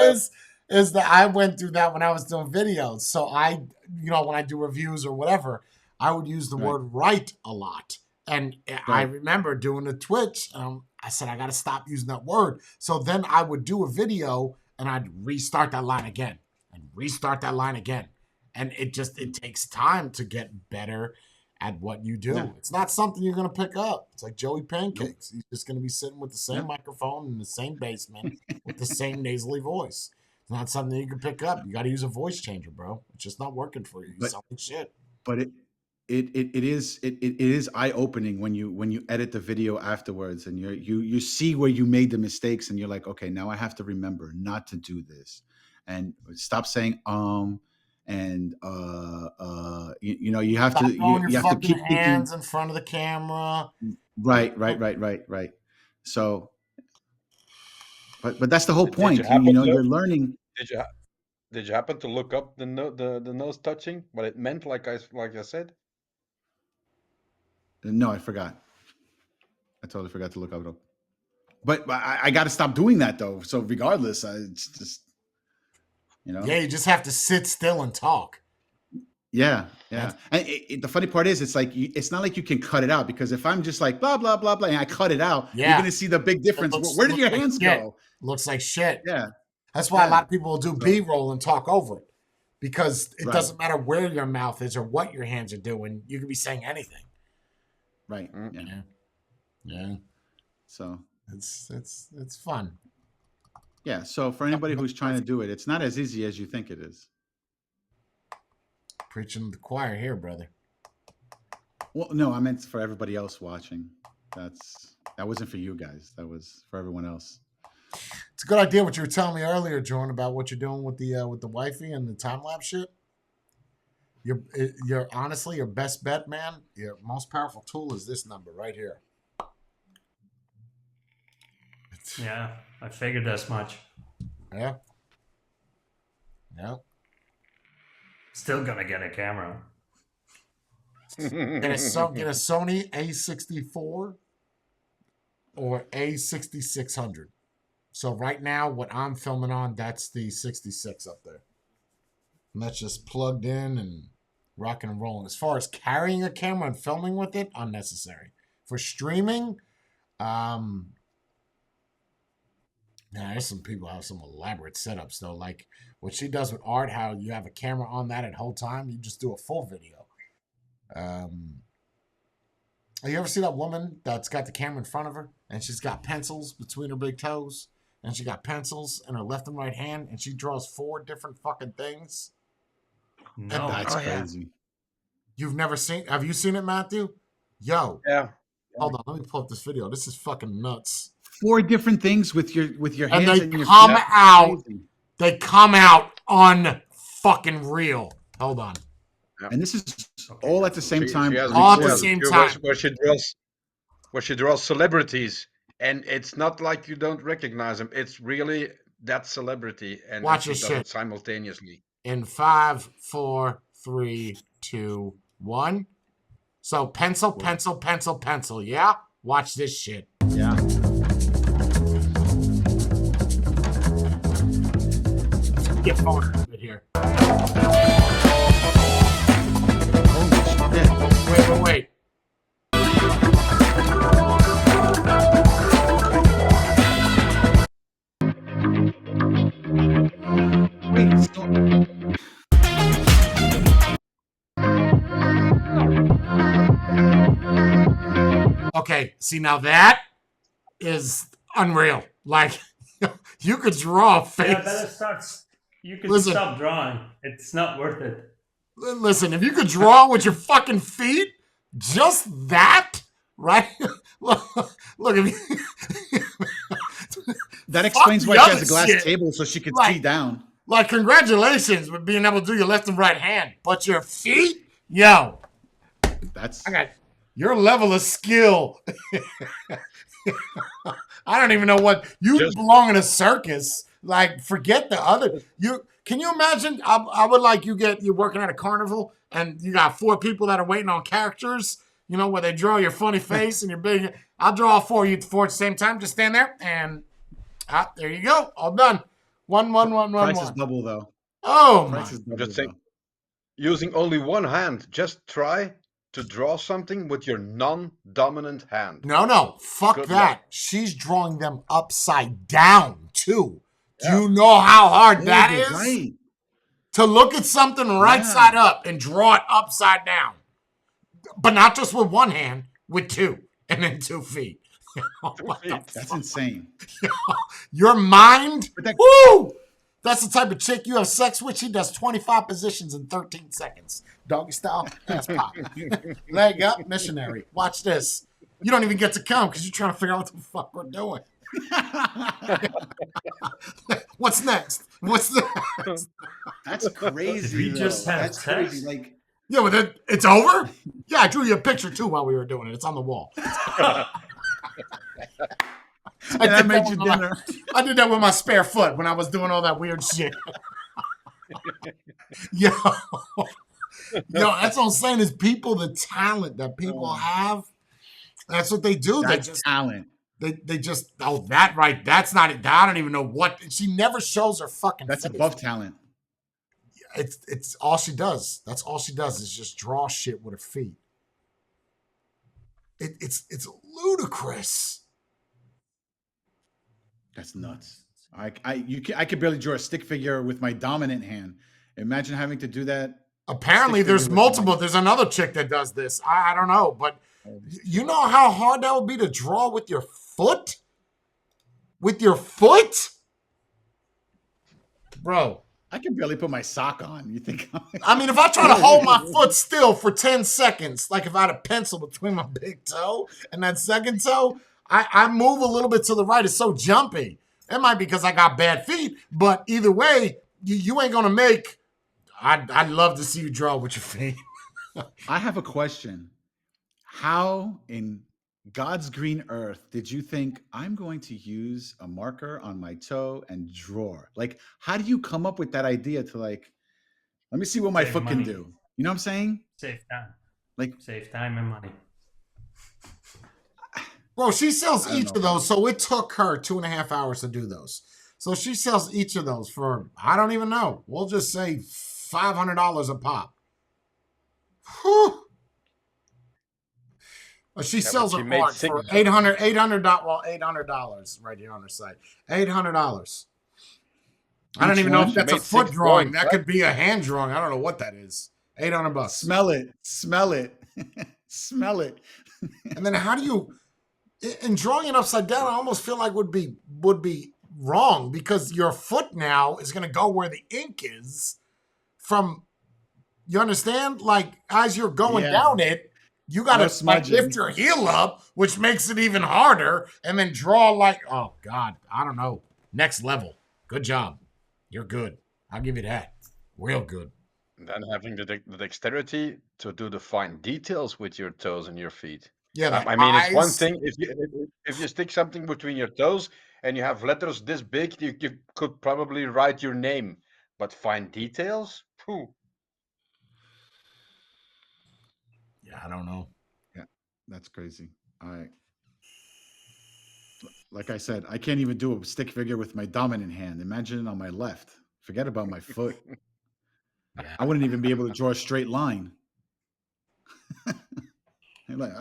is that I went through that when I was doing videos. So I, when I do reviews or whatever, I would use the word right a lot. And I remember doing the Twitch. I said, I got to stop using that word. So then I would do a video and I'd restart that line again and restart that line again. And it takes time to get better at what you do. Yeah. It's not something you're going to pick up. It's like Joey Pancakes. He's just going to be sitting with the same microphone in the same basement with the same nasally voice. It's not something you can pick up. You got to use a voice changer, bro. It's just not working for you. You sound like shit. But it is eye-opening when you edit the video afterwards and you see where you made the mistakes and you're like, okay, now I have to remember not to do this and stop saying and you have stop to you have to keep hands thinking in front of the camera. Right. So but that's the whole point. You're learning. Did you happen to look up the nose touching? What it meant, like I said? No, I forgot. I totally forgot to look it up. But I got to stop doing that though. So regardless, it's just Yeah, you just have to sit still and talk. Yeah. And the funny part is, it's like it's not like you can cut it out because if I'm just like blah blah blah blah and I cut it out, you're gonna see the big difference. Where did your hands go? Looks like shit. Yeah. That's why a lot of people will do B-roll and talk over it because it doesn't matter where your mouth is or what your hands are doing. You can be saying anything. Right. Yeah. So it's fun. Yeah. So for anybody who's trying to do it, it's not as easy as you think it is. Preaching to the choir here, brother. Well, no, I meant for everybody else watching. That wasn't for you guys. That was for everyone else. It's a good idea what you were telling me earlier, Jordan, about what you're doing with the wifey and the time lapse shit. You're honestly your best bet, man. Your most powerful tool is this number right here. Yeah, I figured as much. Yeah. Still gonna get a camera. Get a Sony A64 or A6600. So right now, what I'm filming on, that's the 66 up there. And that's just plugged in and rocking and rolling. As far as carrying a camera and filming with it, unnecessary. For streaming, there's some people who have some elaborate setups though. Like what she does with art, how you have a camera on that at whole time, you just do a full video. You ever see that woman that's got the camera in front of her and she's got pencils between her big toes and she got pencils in her left and right hand and she draws 4 different fucking things? No, That's yeah. crazy. You've never seen? Have you seen it, Matthew? Yo, Yeah. hold on, let me pull up this video. This is fucking nuts. 4 different things with your And hands they and your come feet. out. Crazy. They come out unfucking real. Hold on. And this is all at the same time. She has All at the a same video time. where she draws celebrities, and it's not like you don't recognize them. It's really that celebrity, and Watch she this does shit. it simultaneously. In 5, 4, 3, 2, 1. So pencil, pencil, pencil, pencil. Yeah? Watch this shit. Yeah. Get forward a bit here. Wait. Okay, see now that is unreal. Like you could draw a face. Yeah, better start. You can Listen. stop drawing. It's not worth it. Listen, if you could draw with your fucking feet, just that, right? Look, if you, That explains why the she has other a glass shit. table so she could Like- see down. like, congratulations with being able to do your left and right hand, but your feet, yo, That's I got your level of skill. I don't even know what you Just- belong in a circus. Like, forget the other. Can you imagine? I would like you're working at a carnival and you got 4 people that are waiting on characters. You know where they draw your funny face and your big. I'll draw 4 at the same time. Just stand there and there you go. All done. One. price is double though. Oh my! Price is double. Just think, though. using only one hand, just try to draw something with your non-dominant hand. No, fuck Good that. luck. She's drawing them upside down too. Do you know how hard that Yeah, you're is? right. To look at something right Yeah. side up and draw it upside down. But not just with one hand, with 2, and then 2 feet. What the That's fuck? insane. Your mind? But that- Woo! That's the type of chick you have sex with. She does 25 positions in 13 seconds. Doggy style, ass pop. Leg up, missionary. Watch this. You don't even get to come because you're trying to figure out what the fuck we're doing. What's next? What's next? That's crazy. Did we though. just have That's sex? crazy. Like Yeah, but it's over? Yeah, I drew you a picture too while we were doing it. It's on the wall. and I made you with my- dinner. I did that with my spare foot when I was doing all that weird shit. Yo, that's what I'm saying is people, the talent that people have, that's what they do. That's talent. They just, that right, that's not it. I don't even know what, she never shows her fucking That's face. above talent. It's all she does. That's all she does is just draw shit with her feet. It's ludicrous. That's nuts. I could barely draw a stick figure with my dominant hand. Imagine having to do that. Apparently, Stick there's figure with multiple. mine. There's another chick that does this. I don't know, but you know how hard that would be to draw with your foot? With your foot? Bro. I can barely put my sock on. You think? I mean, if I try to hold my foot still for 10 seconds, like if I had a pencil between my big toe and that second toe, I move a little bit to the right. It's so jumpy. It might be because I got bad feet, but either way, you ain't going to make... I'd love to see you draw with your feet. I have a question. How in God's green earth did you think I'm going to use a marker on my toe and draw? Like, how do you come up with that idea to like, let me see what my Save foot money. can do? You know what I'm saying? Save time. Like, Save time and money. Well, she sells I don't each know. of those, so it took her 2.5 hours to do those. So she sells each of those for, I don't even know. We'll just say $500 a pop. Whew. Well, she Yeah, but sells she her made art for $800 right here on her site. $800. I don't Each even know one? if She that's a made foot 6 drawing. drawings, That right? could be a hand drawing. I don't know what that is. $800. Smell it. Smell it. Smell it. And then how do you, in drawing it upside down, I almost feel like would be wrong because your foot now is going to go where the ink is from, you understand? Like as you're going Yeah. down it, you got No to like smudging. lift your heel up, which makes it even harder, and then draw like, oh God, I don't know. Next level. Good job. You're good. I'll give you that. Real good. And then having the dexterity to do the fine details with your toes and your feet. Yeah, the I mean, it's one eyes. thing if you stick something between your toes and you have letters this big, you could probably write your name. But fine details? Phew. Yeah, I don't know. Yeah, that's crazy. Like I said, I can't even do a stick figure with my dominant hand. Imagine on my left. Forget about my foot. Yeah. I wouldn't even be able to draw a straight line. I'm like,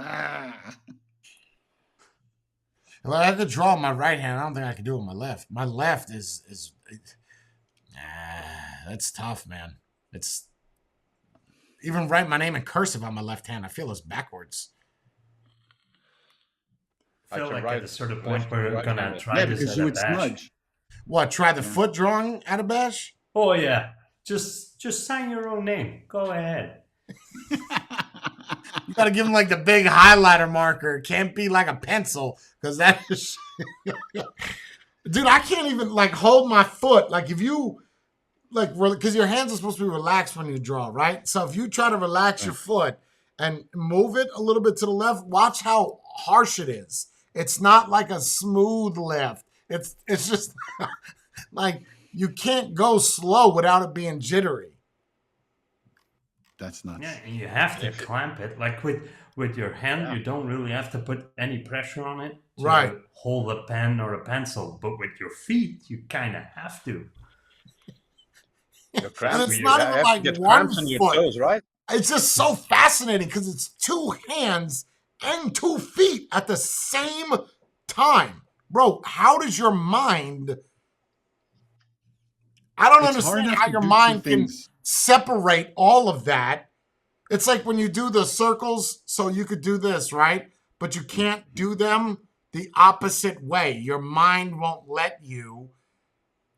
Well, I could draw my right hand. I don't think I could do it with my left. My left is that's tough, man. It's even write my name in cursive on my left hand. I feel it's backwards. I feel can like write at a certain left point and we're right gonna handed. try yeah, this because at you a would bash. smudge. What? Try the foot drawing at a bash? Oh yeah, just sign your own name. Go ahead. You got to give him like the big highlighter marker. It can't be like a pencil because that is. Dude, I can't even like hold my foot. Like if you like, because your hands are supposed to be relaxed when you draw, right? So if you try to relax your foot and move it a little bit to the left, watch how harsh it is. It's not like a smooth left. It's just like you can't go slow without it being jittery. That's nuts. Yeah, and you have to clamp it. Like with your hand, you don't really have to put any pressure on it to Right. hold a pen or a pencil. But with your feet, you kind of have to. Your cramps, it's you not have even to like get one cramps on your foot. toes, right? It's just so fascinating because it's 2 hands and 2 feet at the same time. Bro, how does your mind... I don't It's hard understand enough how to your do two mind can things. separate all of that. It's like when you do the circles, so you could do this, right? But you can't do them the opposite way. Your mind won't let you.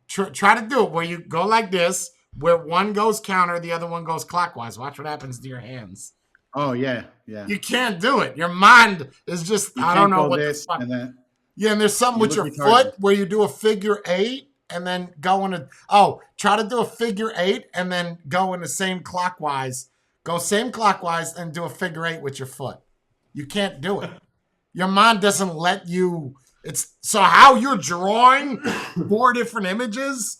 Try to do it where you go like this, where one goes counter, the other one goes clockwise. Watch what happens to your hands. Oh yeah, yeah. You can't do it. Your mind is just, You I don't can't know go what this the fuck. and then Yeah, and there's something you with look your retarded. foot where you do a figure 8 and then go in a, try to do a figure 8 and then go in the same clockwise. Go same clockwise and do a figure 8 with your foot. You can't do it. Your mind doesn't let you. It's so how you're drawing 4 different images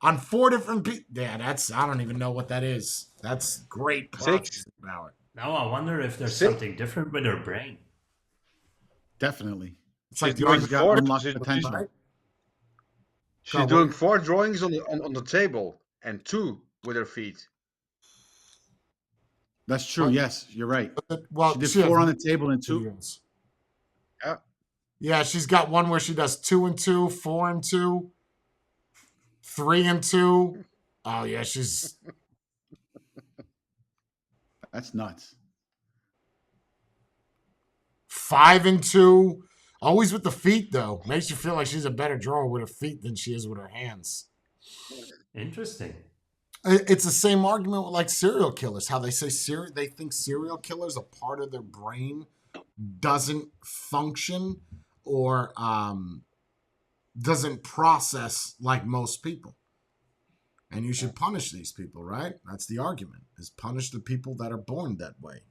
on 4 different people. Yeah, I don't even know what that is. That's great processing power. Now I wonder if there's 6. something different with her brain. Definitely. It's like She's the doing argument, got 4. unlocked She's, potential. right? she's doing 4 drawings on the table and 2 with her feet. That's true. What? Yes, you're right. Well, She did she has 4 on the table and 2. videos. Yeah. Yeah, she's got one where she does 2 and 2, 4 and 2, 3 and 2. Oh yeah, she's That's nuts. 5 and 2. Always with the feet though. Makes you feel like she's a better drawer with her feet than she is with her hands. Interesting. It's the same argument with like serial killers. How they say they think serial killers, a part of their brain doesn't function or doesn't process like most people. And you should punish these people, right? That's the argument, is punish the people that are born that way.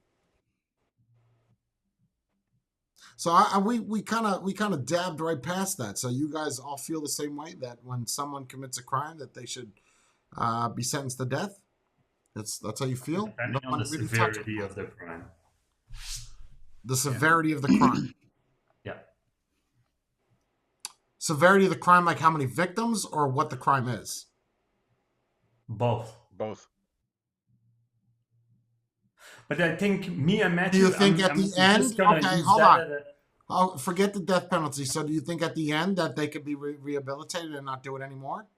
So we kind of dabbed right past that. So you guys all feel the same way, that when someone commits a crime that they should be sentenced to death? That's how you feel? Depending on the severity of the crime. The severity of the crime. Yeah. Severity of the crime, like how many victims or what the crime is? Both. Both. But I think me and Do Matthew, you think at I'm the just end? gonna Okay, use hold that on. as a- Oh, forget the death penalty. So do you think at the end that they could be rehabilitated and not do it anymore?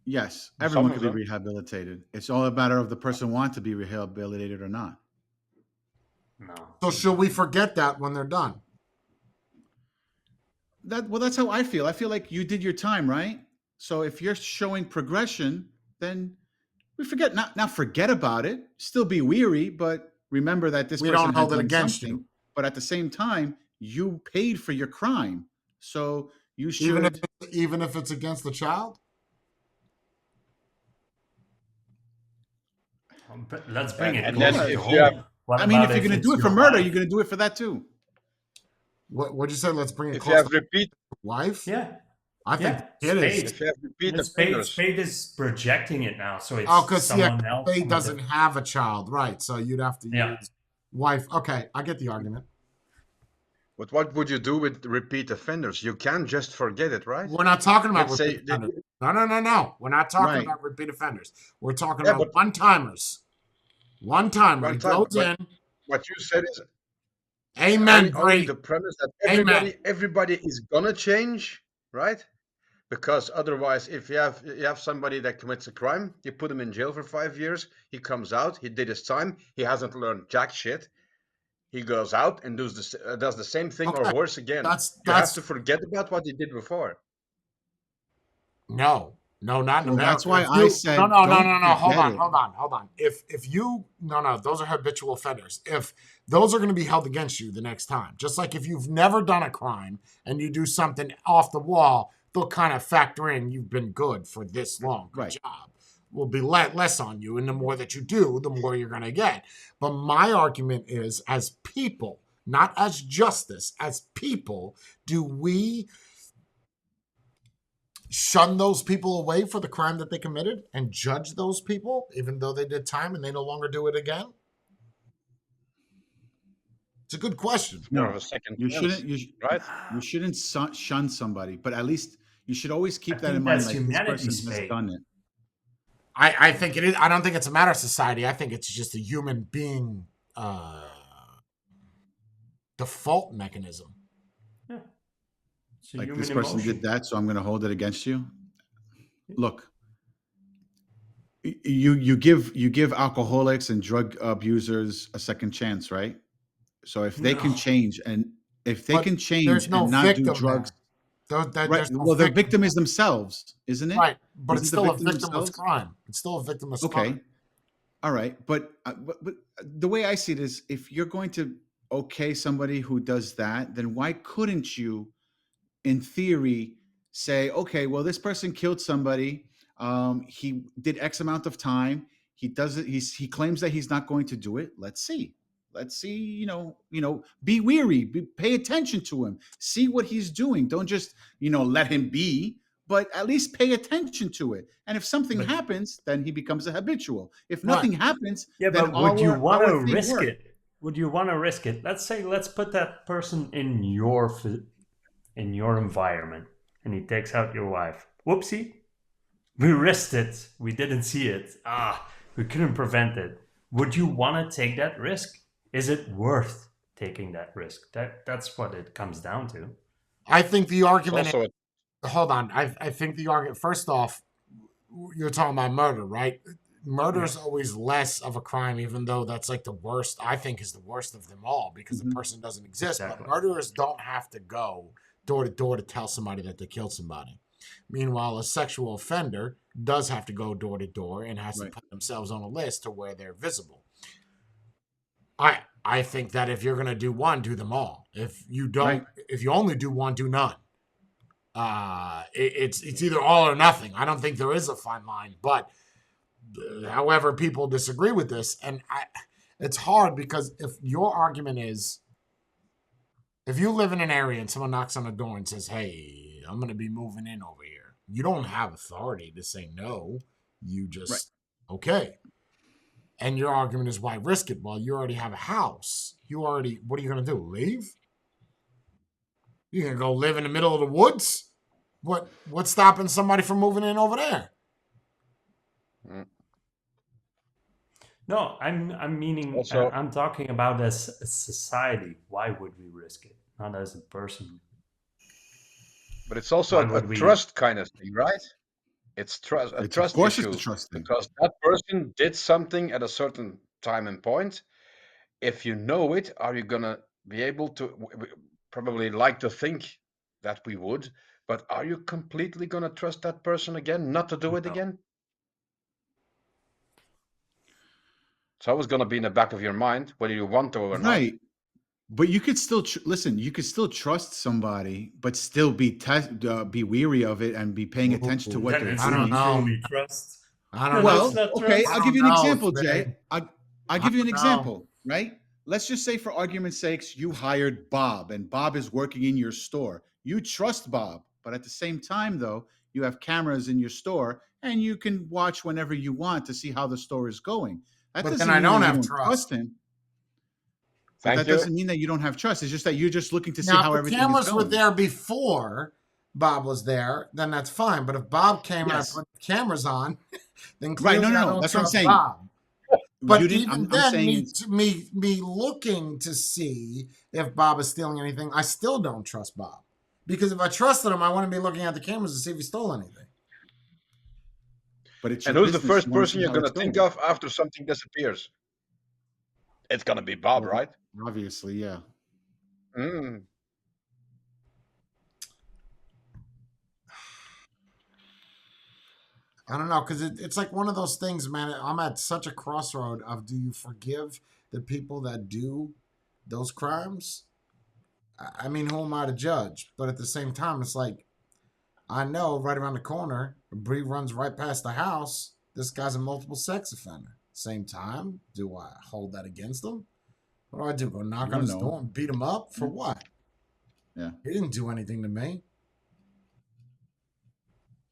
Yes, Some everyone of can be them. rehabilitated. It's all a matter of the person want to be rehabilitated or not. No. So should we forget that when they're done? That's how I feel. I feel like you did your time, right? So if you're showing progression, then we forget. Not forget about it. Still be weary, but remember that this We person don't has hold it done against something. you. But at the same time, you paid for your crime, so you Even should. if it's against the child? But let's bring it And then closer to if you have home. What I mean, about if you're going to it's do it for your murder, wife? you're going to do it for that too. What'd you say? Let's bring it if you close have to repeat wife? Yeah. I think Yeah, it is. Spade. if you have repeat And Spade, offenders, Spade is projecting it now, so it's Oh, because someone else. Spade from a doesn't diff- have a child, right? So you'd have to Yeah. use wife. Okay, I get the argument. but what would you do with repeat offenders? You can't just forget it, right? We're not talking about Let's say repeat offenders. No. We're not talking Right. about repeat offenders. We're talking Yeah, about but- one-timers. One-timer. One He time, goes but- in. what you said is Amen. only Great. the premise that Amen. everybody is gonna change, right? Because otherwise, if you have somebody that commits a crime, you put him in jail for 5 years, he comes out, he did his time, he hasn't learned jack shit. He goes out and does the same thing or Okay. worse again. That's You have to forget about what he did before. no, not in Well, America. that's why If I said no. don't Hold forget on. If you no, those are habitual offenders. If those are going to be held against you the next time, just like if you've never done a crime and you do something off the wall, they'll kind of factor in you've been good for this long. Good Right. job. Will be less on you, and the more that you do, the more you're going to get. But my argument is, as people, not as justice, as people, do we shun those people away for the crime that they committed and judge those people even though they did time and they no longer do it again? It's a good question. More No, of a second you chance, shouldn't. right? You shouldn't shun somebody, but at least you should always keep I that think in mind. that's Like this humanity's person has fate. done it. I think it is. I don't think it's a matter of society. I think it's just a human being default mechanism. Yeah. It's a Like human this person emotion. did that, so I'm going to hold it against you. Look, you give alcoholics and drug abusers a second chance, right? So if they can No. change and if they But can there's change no and not victim do drugs, there. right? There's no Well, the victim victim there. is themselves, isn't it? Right, but Isn't it's the still a victim victimless themselves? crime. It's still a victimless Okay. crime. All right, but the way I see it is, if you're going to okay somebody who does that, then why couldn't you, in theory, say, okay, well, this person killed somebody. He did X amount of time. He does it. He claims that he's not going to do it. Let's see. Let's see. Be weary. Pay attention to him. See what he's doing. Don't just let him be. But at least pay attention to it. And if something But- happens, then he becomes a habitual. If Right. nothing happens, Yeah, then but would you want to our thing risk worked. it? Would you want to risk it? Let's put that person in your environment, and he takes out your wife. Whoopsie, we risked it. We didn't see it. We couldn't prevent it. Would you want to take that risk? Is it worth taking that risk? That's what it comes down to. I think the It's argument also hold on. I think the argument, first off, you're talking about murder, right? Murder is always less of a crime, even though that's like the worst, I think is the worst of them all because the person doesn't exist. Exactly. But murderers don't have to go door to door to tell somebody that they killed somebody. Meanwhile, a sexual offender does have to go door to door and has to put themselves on a list to where they're visible. I think that if you're gonna do one, do them all. If you don't, if you only do one, do none. It's either all or nothing. I don't think there is a fine line, but however people disagree with this, and it's hard because if your argument is, if you live in an area and someone knocks on the door and says, "Hey, I'm going to be moving in over here," you don't have authority to say no. You just okay. And your argument is, why risk it? Well, you already have a house. What are you going to do? Leave? You can go live in the middle of the woods. What's stopping somebody from moving in over there? No, I'm meaning Also- I'm talking about as a society. Why would we risk it? Not as a person. But it's also Why a would we- trust kind of thing, right? It's trust, a Of trust course issue it's a trust thing. because that person did something at a certain time and point. If you know it, are you gonna be able to? We probably like to think that we would, but are you completely gonna trust that person again, not to do it No. again? It's always gonna be in the back of your mind whether you want to or not. Right. But you could still listen. You could still trust somebody, but still be weary of it and be paying attention to what Then they're it's I don't doing. know. truly trust. I don't Well, know. That's not okay, trust. I'll I give you an don't know, example, Trey. Jay. I'll give you an don't know. example, right? Let's just say, for argument's sakes, you hired Bob, and Bob is working in your store. You trust Bob, but at the same time, though, you have cameras in your store, and you can watch whenever you want to see how the store is going. That But doesn't then I mean don't that you have trust. him. But Thank that you. doesn't mean that you don't have trust. It's just that you're just looking to see Now, how if the everything cameras is were going. there before Bob was there, then that's fine. But if Bob came Yes. and I put cameras on, then Right, clearly no, I no, don't that's what I'm trust saying. Bob. But You didn't. even I'm then, saying me, it's, me looking to see if Bob is stealing anything, I still don't trust Bob. Because if I trusted him, I wouldn't be looking at the cameras to see if he stole anything. but it's And your who's the business. first You wanna person see you're how gonna it's think going. of after something disappears? It's gonna be Bob, Well, right? Obviously, yeah. Mm. I don't know, because it's like one of those things, man. I'm at such a crossroad of, do you forgive the people that do those crimes? I mean, who am I to judge? But at the same time, it's like, I know right around the corner, Bree runs right past the house. This guy's a multiple sex offender. Same time, do I hold that against him? What do? Go knock You on don't his know. door and beat him up? For Yeah. what? Yeah. He didn't do anything to me.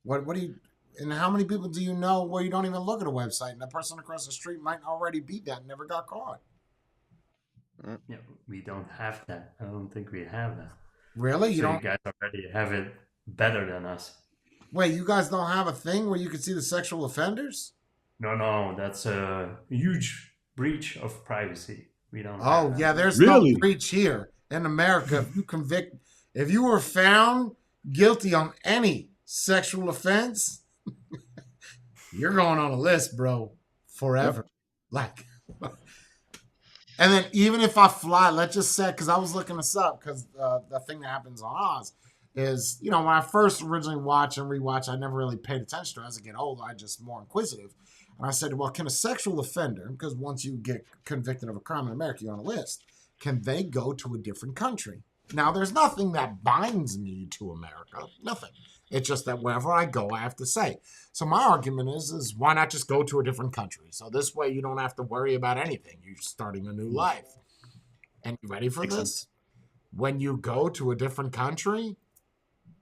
What do you, and how many people do you know where you don't even look at a website and the person across the street might already be that and never got caught? Yeah, we don't have that. I don't think we have that. Really? You So don't? you guys already have it better than us. Wait, you guys don't have a thing where you can see the sexual offenders? No, that's a huge breach of privacy. We don't. Oh, have yeah, that. there's Really? no breach here in America. If you were found guilty on any sexual offense, you're going on a list, bro, forever. Like, and then even if I fly, let's just say, because I was looking this up, because the thing that happens on Oz is, when I first originally watch and rewatch, I never really paid attention to it. As I get older, I just more inquisitive. And I said, well, can a sexual offender, because once you get convicted of a crime in America, you're on a list, can they go to a different country? Now, there's nothing that binds me to America. Nothing. It's just that wherever I go, I have to say. So my argument is why not just go to a different country? So this way you don't have to worry about anything. You're starting a new life. And you ready for Makes this? sense. When you go to a different country,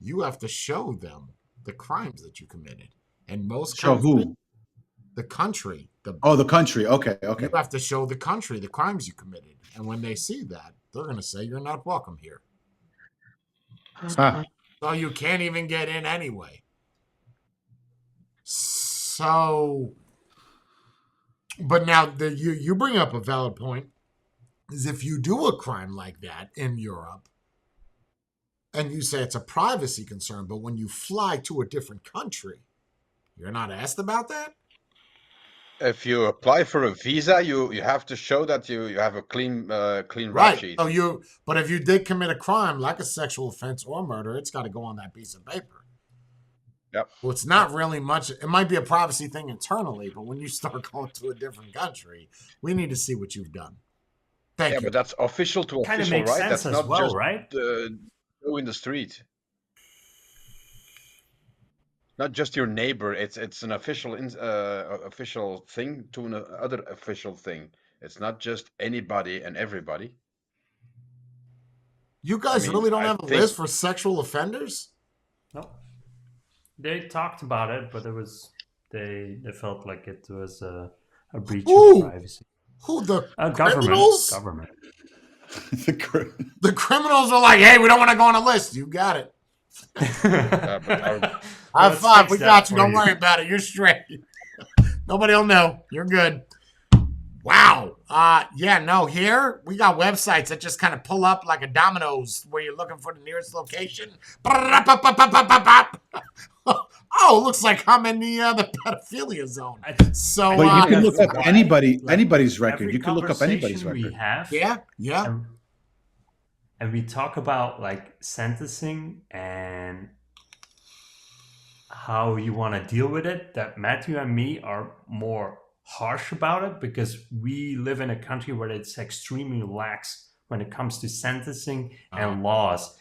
you have to show them the crimes that you committed. And most Show countries, who? the country, Oh, the country. Okay. you have to show the country the crimes you committed. And when they see that, they're going to say you're not welcome here. Ah, So you can't even get in anyway. So, but now you bring up a valid point, is if you do a crime like that in Europe, and you say it's a privacy concern, but when you fly to a different country, you're not asked about that? If you apply for a visa, you have to show that you have a clean rap Right. sheet. So but if you did commit a crime like a sexual offense or murder, it's got to go on that piece of paper. Yep. Well, it's not really much. It might be a privacy thing internally, but when you start going to a different country, we need to see what you've done. Thank Yeah, you. but that's official to Kind of official, makes right? sense That's as not well, just right? go in the street. Not just your neighbor. It's an official official thing to another official thing. It's not just anybody and everybody. You guys really don't I have a think list for sexual offenders? No. They talked about it, but it was they felt like it was a breach Ooh. of privacy. Who, the Government. criminals? Government. The criminals are like, hey, we don't want to go on a list. You got it. High five. We got you. Don't worry about it. You're straight. Nobody will know. You're good. Wow. Here we got websites that just kind of pull up like a dominoes where you're looking for the nearest location. Oh, looks like I'm in the pedophilia zone. So but you can look up anybody's record. You can look up anybody's record. We have, yeah. And we talk about like sentencing and how you want to deal with it. That Matthew and me are more harsh about it because we live in a country where it's extremely lax when it comes to sentencing and laws.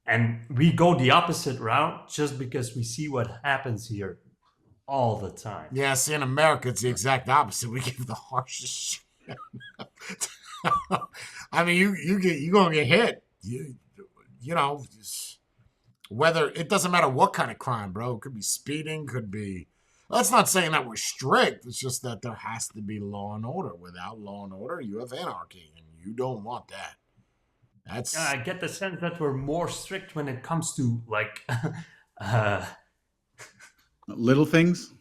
And we go the opposite route just because we see what happens here all the time. Yeah, see, in America, it's the exact opposite. We give the harshest shit. I mean, you're gonna get hit. You know, whether it doesn't matter what kind of crime, bro. It could be speeding, could be. That's not saying that we're strict. It's just that there has to be law and order. Without law and order, you have anarchy, and you don't want that. I get the sense that we're more strict when it comes to like little things.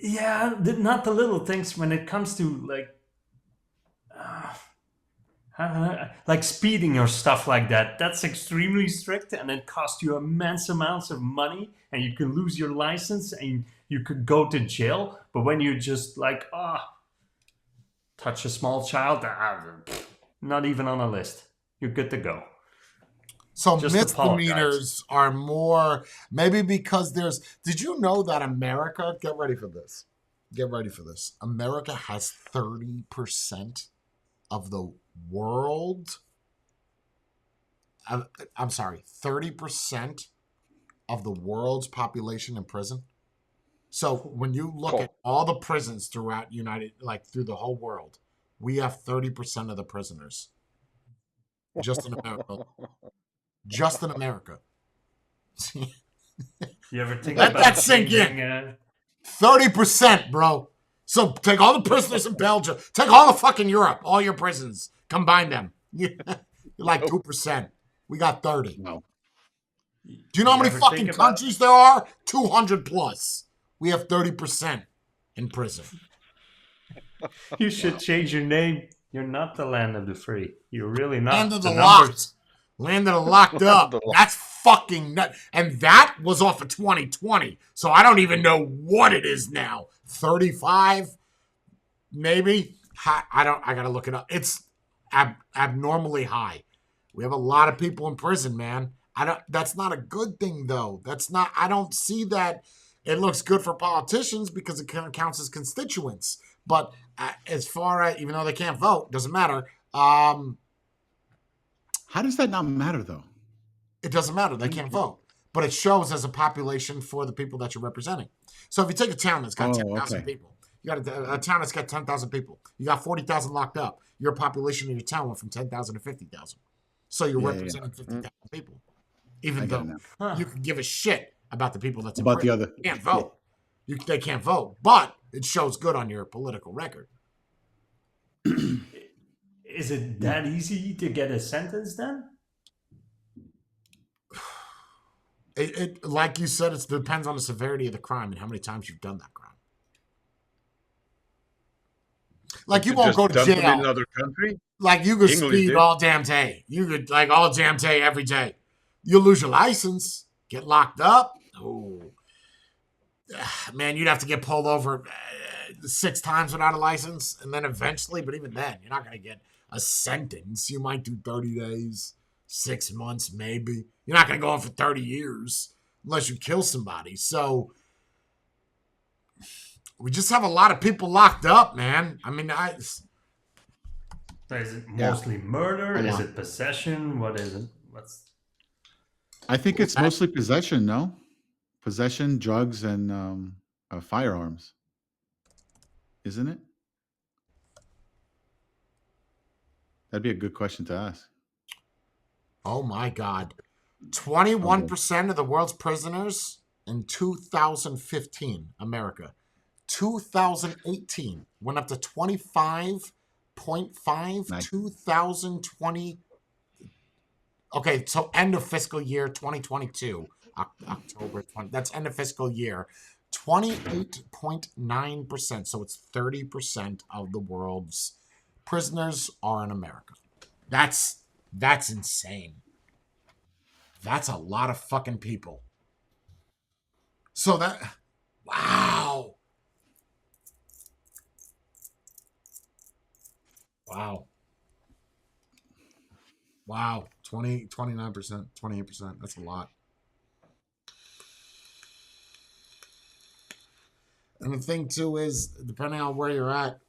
Yeah, not the little things. When it comes to like speeding or stuff like that, that's extremely strict, and it costs you immense amounts of money, and you can lose your license, and you could go to jail. But when you just like touch a small child, not even on a list. You're good to go. So just misdemeanors are more, maybe because did you know that America, get ready for this. America has 30% of the world, 30% of the world's population in prison. So when you look at all the prisons throughout through the whole world, we have 30% of the prisoners. Just in America. Just in America. You ever think Let about that sink in? 30%, bro. So take all the prisoners in Belgium. Take all the fucking Europe. All your prisons. Combine them. You're like 2%. We got 30. No. Do you know how many fucking countries there are? 200 plus. We have 30% in prison. You should change your name. You're not the land of the free. You're really not. Land of the locked. Land of the locked up. That's fucking nuts. And that was off of 2020. So I don't even know what it is now. 35? Maybe? I gotta look it up. It's abnormally high. We have a lot of people in prison, man. That's not a good thing, though. I don't see that. It looks good for politicians because it counts as constituents. But as far as, even though they can't vote, doesn't matter. How does that not matter, though? It doesn't matter. They can't vote. But it shows as a population for the people that you're representing. So if you take a town that's got 10,000 people, you got a town that's got 10,000 people, you got 40,000 locked up, your population in your town went from 10,000 to 50,000. So you're representing 50,000 people. Even though you can give a shit about the people that's in prison. The other. They can't vote. They can't vote. But it shows good on your political record. Is it that easy to get a sentence then? It like you said, it depends on the severity of the crime and how many times you've done that crime. Like you won't go to jail in another country. Like you could speed all damn day. You could all damn day every day. You'll lose your license, get locked up. Oh man, you'd have to get pulled over 6 times without a license, and then eventually, but even then, you're not going to get a sentence. You might do 30 days, 6 months, maybe. You're not going to go on for 30 years unless you kill somebody. So we just have a lot of people locked up, man. I mean, is it mostly murder? Is it possession? What is it? I think it's mostly possession, no? Possession, drugs, and firearms. Isn't it? That'd be a good question to ask. Oh my God. 21% of the world's prisoners in 2015, America. 2018 went up to 25%. 0.5, Nice. 2020. Okay, so end of fiscal year 2022, October 20. That's end of fiscal year. 28.9%. So it's 30% of the world's prisoners are in America. That's insane. That's a lot of fucking people. So wow. Wow. 29%, 28%. That's a lot. And the thing too is, depending on where you're at,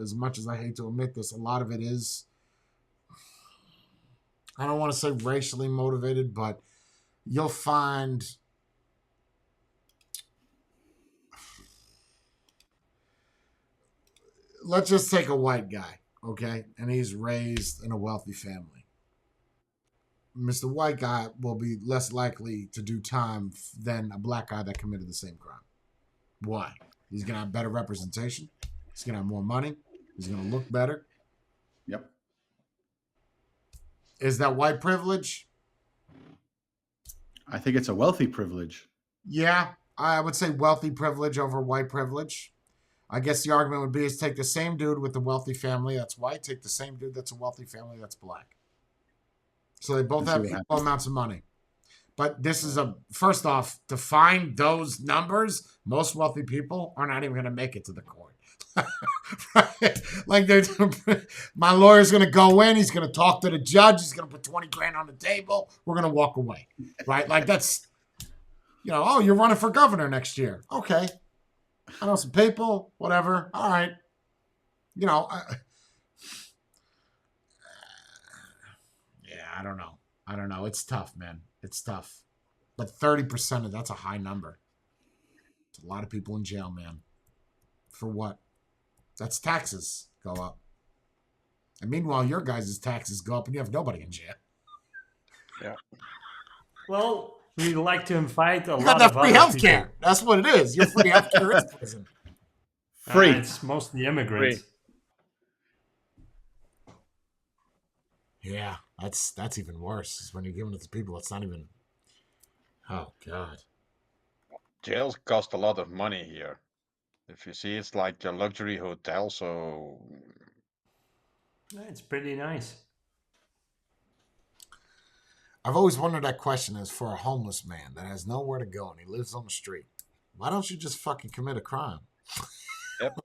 as much as I hate to admit this, a lot of it is, I don't want to say racially motivated, but you'll find let's just take a white guy, okay? And he's raised in a wealthy family. Mr. White guy will be less likely to do time than a black guy that committed the same crime. Why? He's going to have better representation. He's going to have more money. He's going to look better. Yep. Is that white privilege? I think it's a wealthy privilege. Yeah, I would say wealthy privilege over white privilege. I guess the argument would be is take the same dude with the wealthy family that's white, take the same dude that's a wealthy family that's black. So they both have equal amounts of money. But this is first off, to find those numbers, most wealthy people are not even going to make it to the court. Like my lawyer's going to go in, he's going to talk to the judge, he's going to put 20 grand on the table, we're going to walk away. Right? Like that's, oh, you're running for governor next year. Okay. I know some people, whatever. All right. I don't know. It's tough, man. It's tough. But 30%, that's a high number. It's a lot of people in jail, man. For what? That's taxes go up. And meanwhile, your guys' taxes go up and you have nobody in jail. Yeah. Well, we like to invite a You lot got of that free other healthcare. people. That's what it is. Your free healthcare is prison. Free. It's mostly immigrants. Free. Yeah, that's even worse. Is when you're giving it to people that's not even. Oh God. Jails cost a lot of money here. If you see, it's like a luxury hotel, so Yeah, it's pretty nice. I've always wondered that question is for a homeless man that has nowhere to go and he lives on the street. Why don't you just fucking commit a crime? Yep.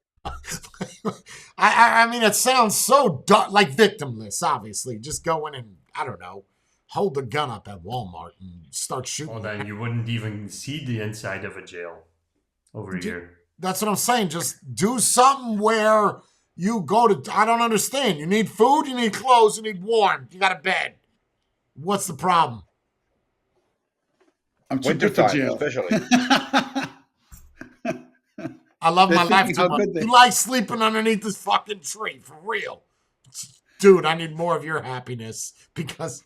I mean, it sounds so like victimless, obviously. Just go in and, I don't know, hold the gun up at Walmart and start shooting. Well, then you wouldn't even see the inside of a jail over here. That's what I'm saying. Just do something where you go to, I don't understand. You need food, you need clothes, you need warm, you got a bed. What's the problem? I'm too good for wintertime, jail. especially. I love They're my life thinking too how much. good they- You like sleeping underneath this fucking tree, for real. Dude, I need more of your happiness because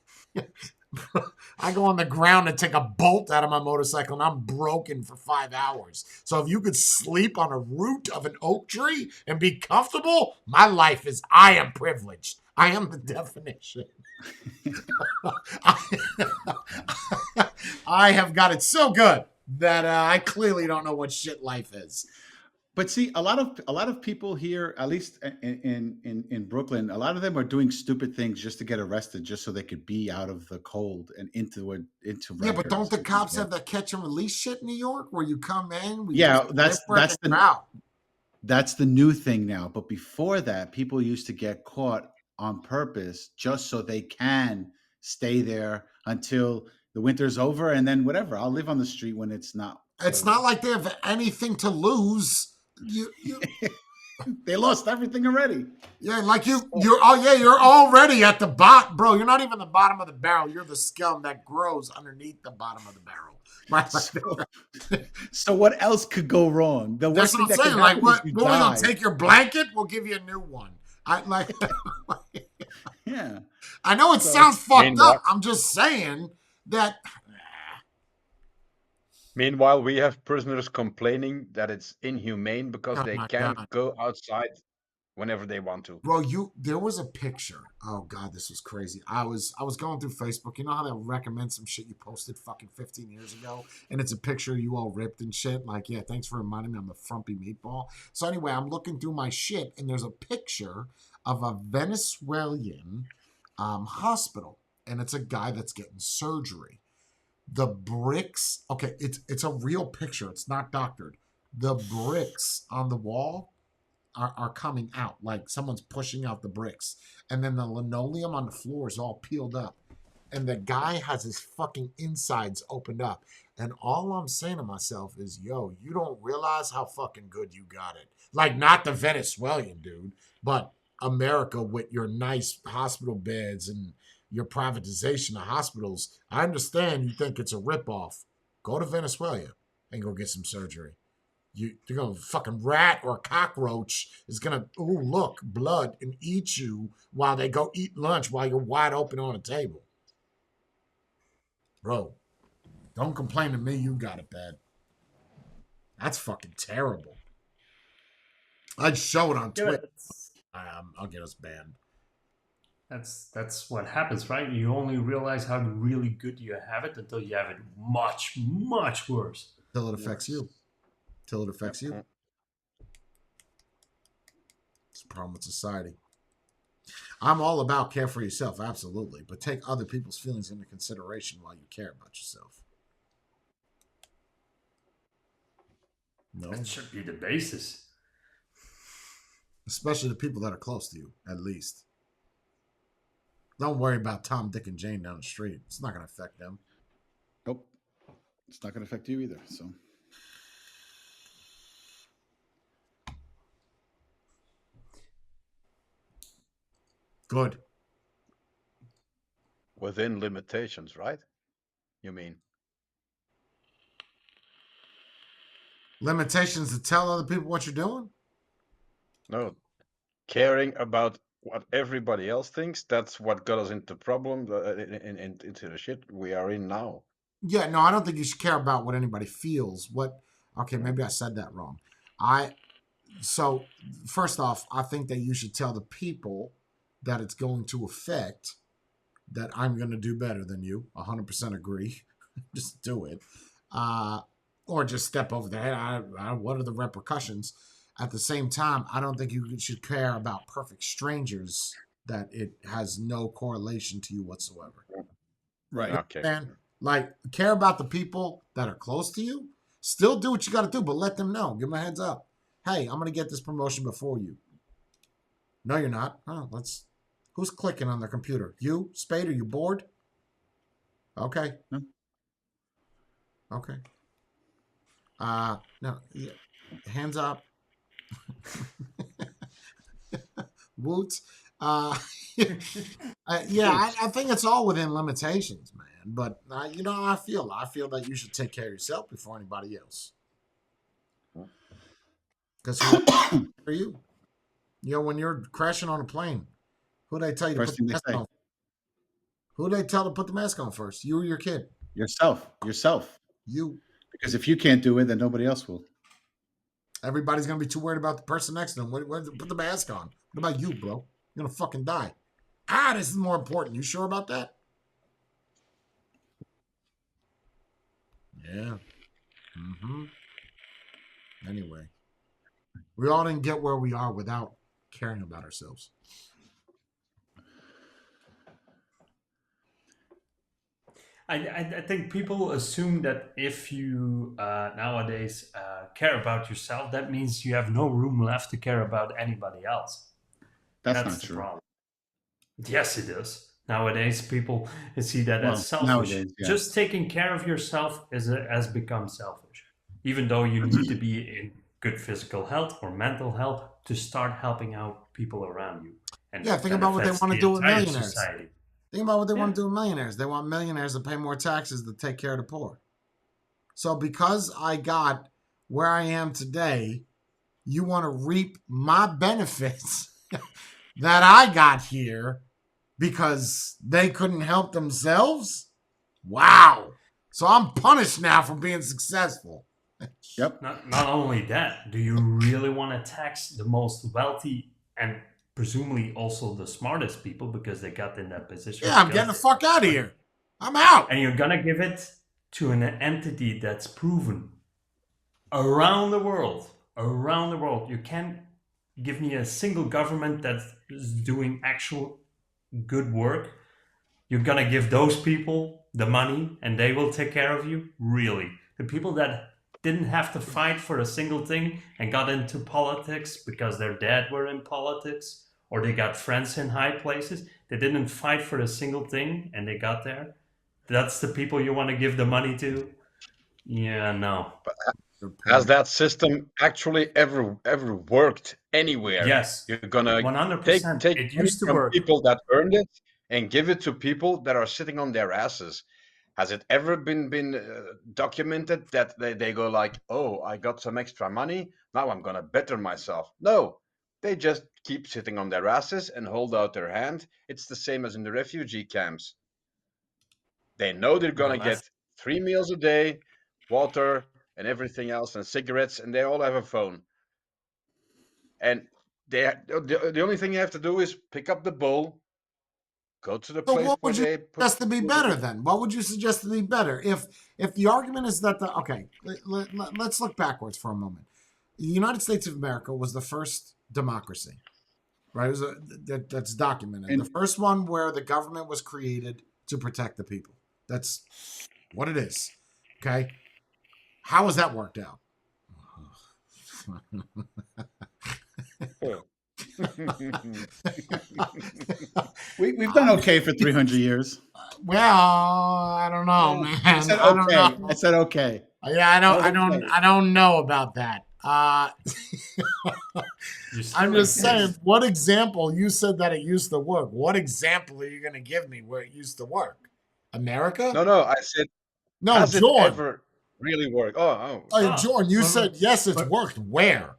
I go on the ground and take a bolt out of my motorcycle and I'm broken for 5 hours. So if you could sleep on a root of an oak tree and be comfortable, my life is, I am privileged. I am the definition. I have got it so good that I clearly don't know what shit life is. But see, a lot of people here, at least in Brooklyn, a lot of them are doing stupid things just to get arrested, just so they could be out of the cold and into. Yeah, but don't the records. cops have that catch and release shit in New York where you come in? That's the new thing now. But before that, people used to get caught on purpose just so they can stay there until the winter's over, and then whatever. I'll live on the street when it's not. It's not like they have anything to lose. They lost everything already. Yeah, like you're already at the bottom, bro. You're not even the bottom of the barrel. You're the scum that grows underneath the bottom of the barrel. So what else could go wrong? The That's worst what thing I'm that saying. could Like, happen what? is We're you gonna die. take your blanket. We'll give you a new one. Yeah. I know it So- sounds fucked Meanwhile- up. I'm just saying that. Meanwhile, we have prisoners complaining that it's inhumane because Oh they my can't God. go outside whenever they want to. Bro, there was a picture. Oh God, this was crazy. I was going through Facebook. You know how they recommend some shit you posted fucking 15 years ago, and it's a picture of you all ripped and shit. Like, yeah, thanks for reminding me I'm a frumpy meatball. So anyway, I'm looking through my shit, and there's a picture of a Venezuelan hospital, and it's a guy that's getting surgery. The bricks. Okay, it's a real picture. It's not doctored. The bricks on the wall are coming out, like someone's pushing out the bricks, and then the linoleum on the floor is all peeled up, and the guy has his fucking insides opened up, and all I'm saying to myself is, yo, you don't realize how fucking good you got it. Like, not the Venezuelan dude, but America with your nice hospital beds and your privatization of hospitals. I understand you think it's a ripoff. Go to Venezuela and go get some surgery. You're going to fucking rat or a cockroach is going to, ooh, look, blood, and eat you while they go eat lunch while you're wide open on a table. Bro, don't complain to me you got it bad. That's fucking terrible. I'd show it on Twitter. I'll get us banned. That's what happens, right? You only realize how really good you have it until you have it much, much worse. Till it affects you. Till it affects you. It's a problem with society. I'm all about care for yourself, absolutely, but take other people's feelings into consideration while you care about yourself. No. That should be the basis. Especially the people that are close to you, at least. Don't worry about Tom, Dick, and Jane down the street. It's not going to affect them. Nope. It's not going to affect you either, so... Good. Within limitations, right? You mean? Limitations to tell other people what you're doing? No. Caring about what everybody else thinks, that's what got us into problems, into the shit we are in now. Yeah, no, I don't think you should care about what anybody feels. Okay, maybe I said that wrong. So, first off, I think that you should tell the people that it's going to affect that I'm going to do better than you. 100% agree. Just do it. Or just step over the head. What are the repercussions? At the same time, I don't think you should care about perfect strangers that it has no correlation to you whatsoever. Right. Okay. And like, care about the people that are close to you. Still do what you got to do, but let them know. Give them a heads up. Hey, I'm going to get this promotion before you. No, you're not. Who's clicking on their computer? You, Spade? Are you bored? Okay. No. Okay. No. Yeah. Hands up. Woots. I think it's all within limitations, man. But you know how I feel. I feel that you should take care of yourself before anybody else. Because for you, when you're crashing on a plane, who do they tell you to put the mask on? Who do they tell to put the mask on first? You or your kid? Yourself. You. Because if you can't do it, then nobody else will. Everybody's going to be too worried about the person next to them. Put the mask on. What about you, bro? You're going to fucking die. This is more important. You sure about that? Yeah. Anyway. We all didn't get where we are without caring about ourselves. I think people assume that if you nowadays care about yourself, that means you have no room left to care about anybody else. That's not not the true. problem. Yes, it is. Nowadays, people see that as selfish. Nowadays, yeah. Just taking care of yourself has become selfish, even though you need to be in good physical health or mental health to start helping out people around you. And think about what they want to do with millionaires. Society. Think about what they want to do with millionaires. They want millionaires to pay more taxes to take care of the poor. So because I got where I am today, you want to reap my benefits that I got here because they couldn't help themselves? Wow. So I'm punished now for being successful. Yep. Not only that, do you really want to tax the most wealthy and presumably also the smartest people because they got in that position. Yeah, I'm getting the fuck out of here. I'm out. And you're gonna give it to an entity that's proven around the world. Around the world. You can't give me a single government that is doing actual good work. You're gonna give those people the money and they will take care of you? Really? The people that didn't have to fight for a single thing and got into politics because their dad were in politics or they got friends in high places, they didn't fight for a single thing and they got there? That's the people you want to give the money to? Yeah, no. Has that system actually ever worked anywhere? Yes. You're gonna 100%. take It money used to from work. people that earned it and give it to people that are sitting on their asses. Has it ever been documented that they go like, oh, I got some extra money, now I'm gonna better myself? No, they just keep sitting on their asses and hold out their hand. It's the same as in the refugee camps. They know they're gonna get 3 meals a day, water and everything else, and cigarettes, and they all have a phone. And the only thing you have to do is pick up the bowl, go to the So place what where would you they put suggest to be better then? What would you suggest to be better? If the argument is that let's look backwards for a moment. The United States of America was the first democracy, right? It was that's documented. And- the first one where the government was created to protect the people. That's what it is. Okay. How has that worked out? We've done okay for 300 years. Well, I don't know, man. I said I don't okay. know. I said okay. Yeah, I don't know about that. I'm just saying, what example? You said that it used to work. What example are you going to give me where it used to work? America? No, I said, No, has it Jorn. ever really worked? Oh, Jorn, you said yes, it's worked. Where?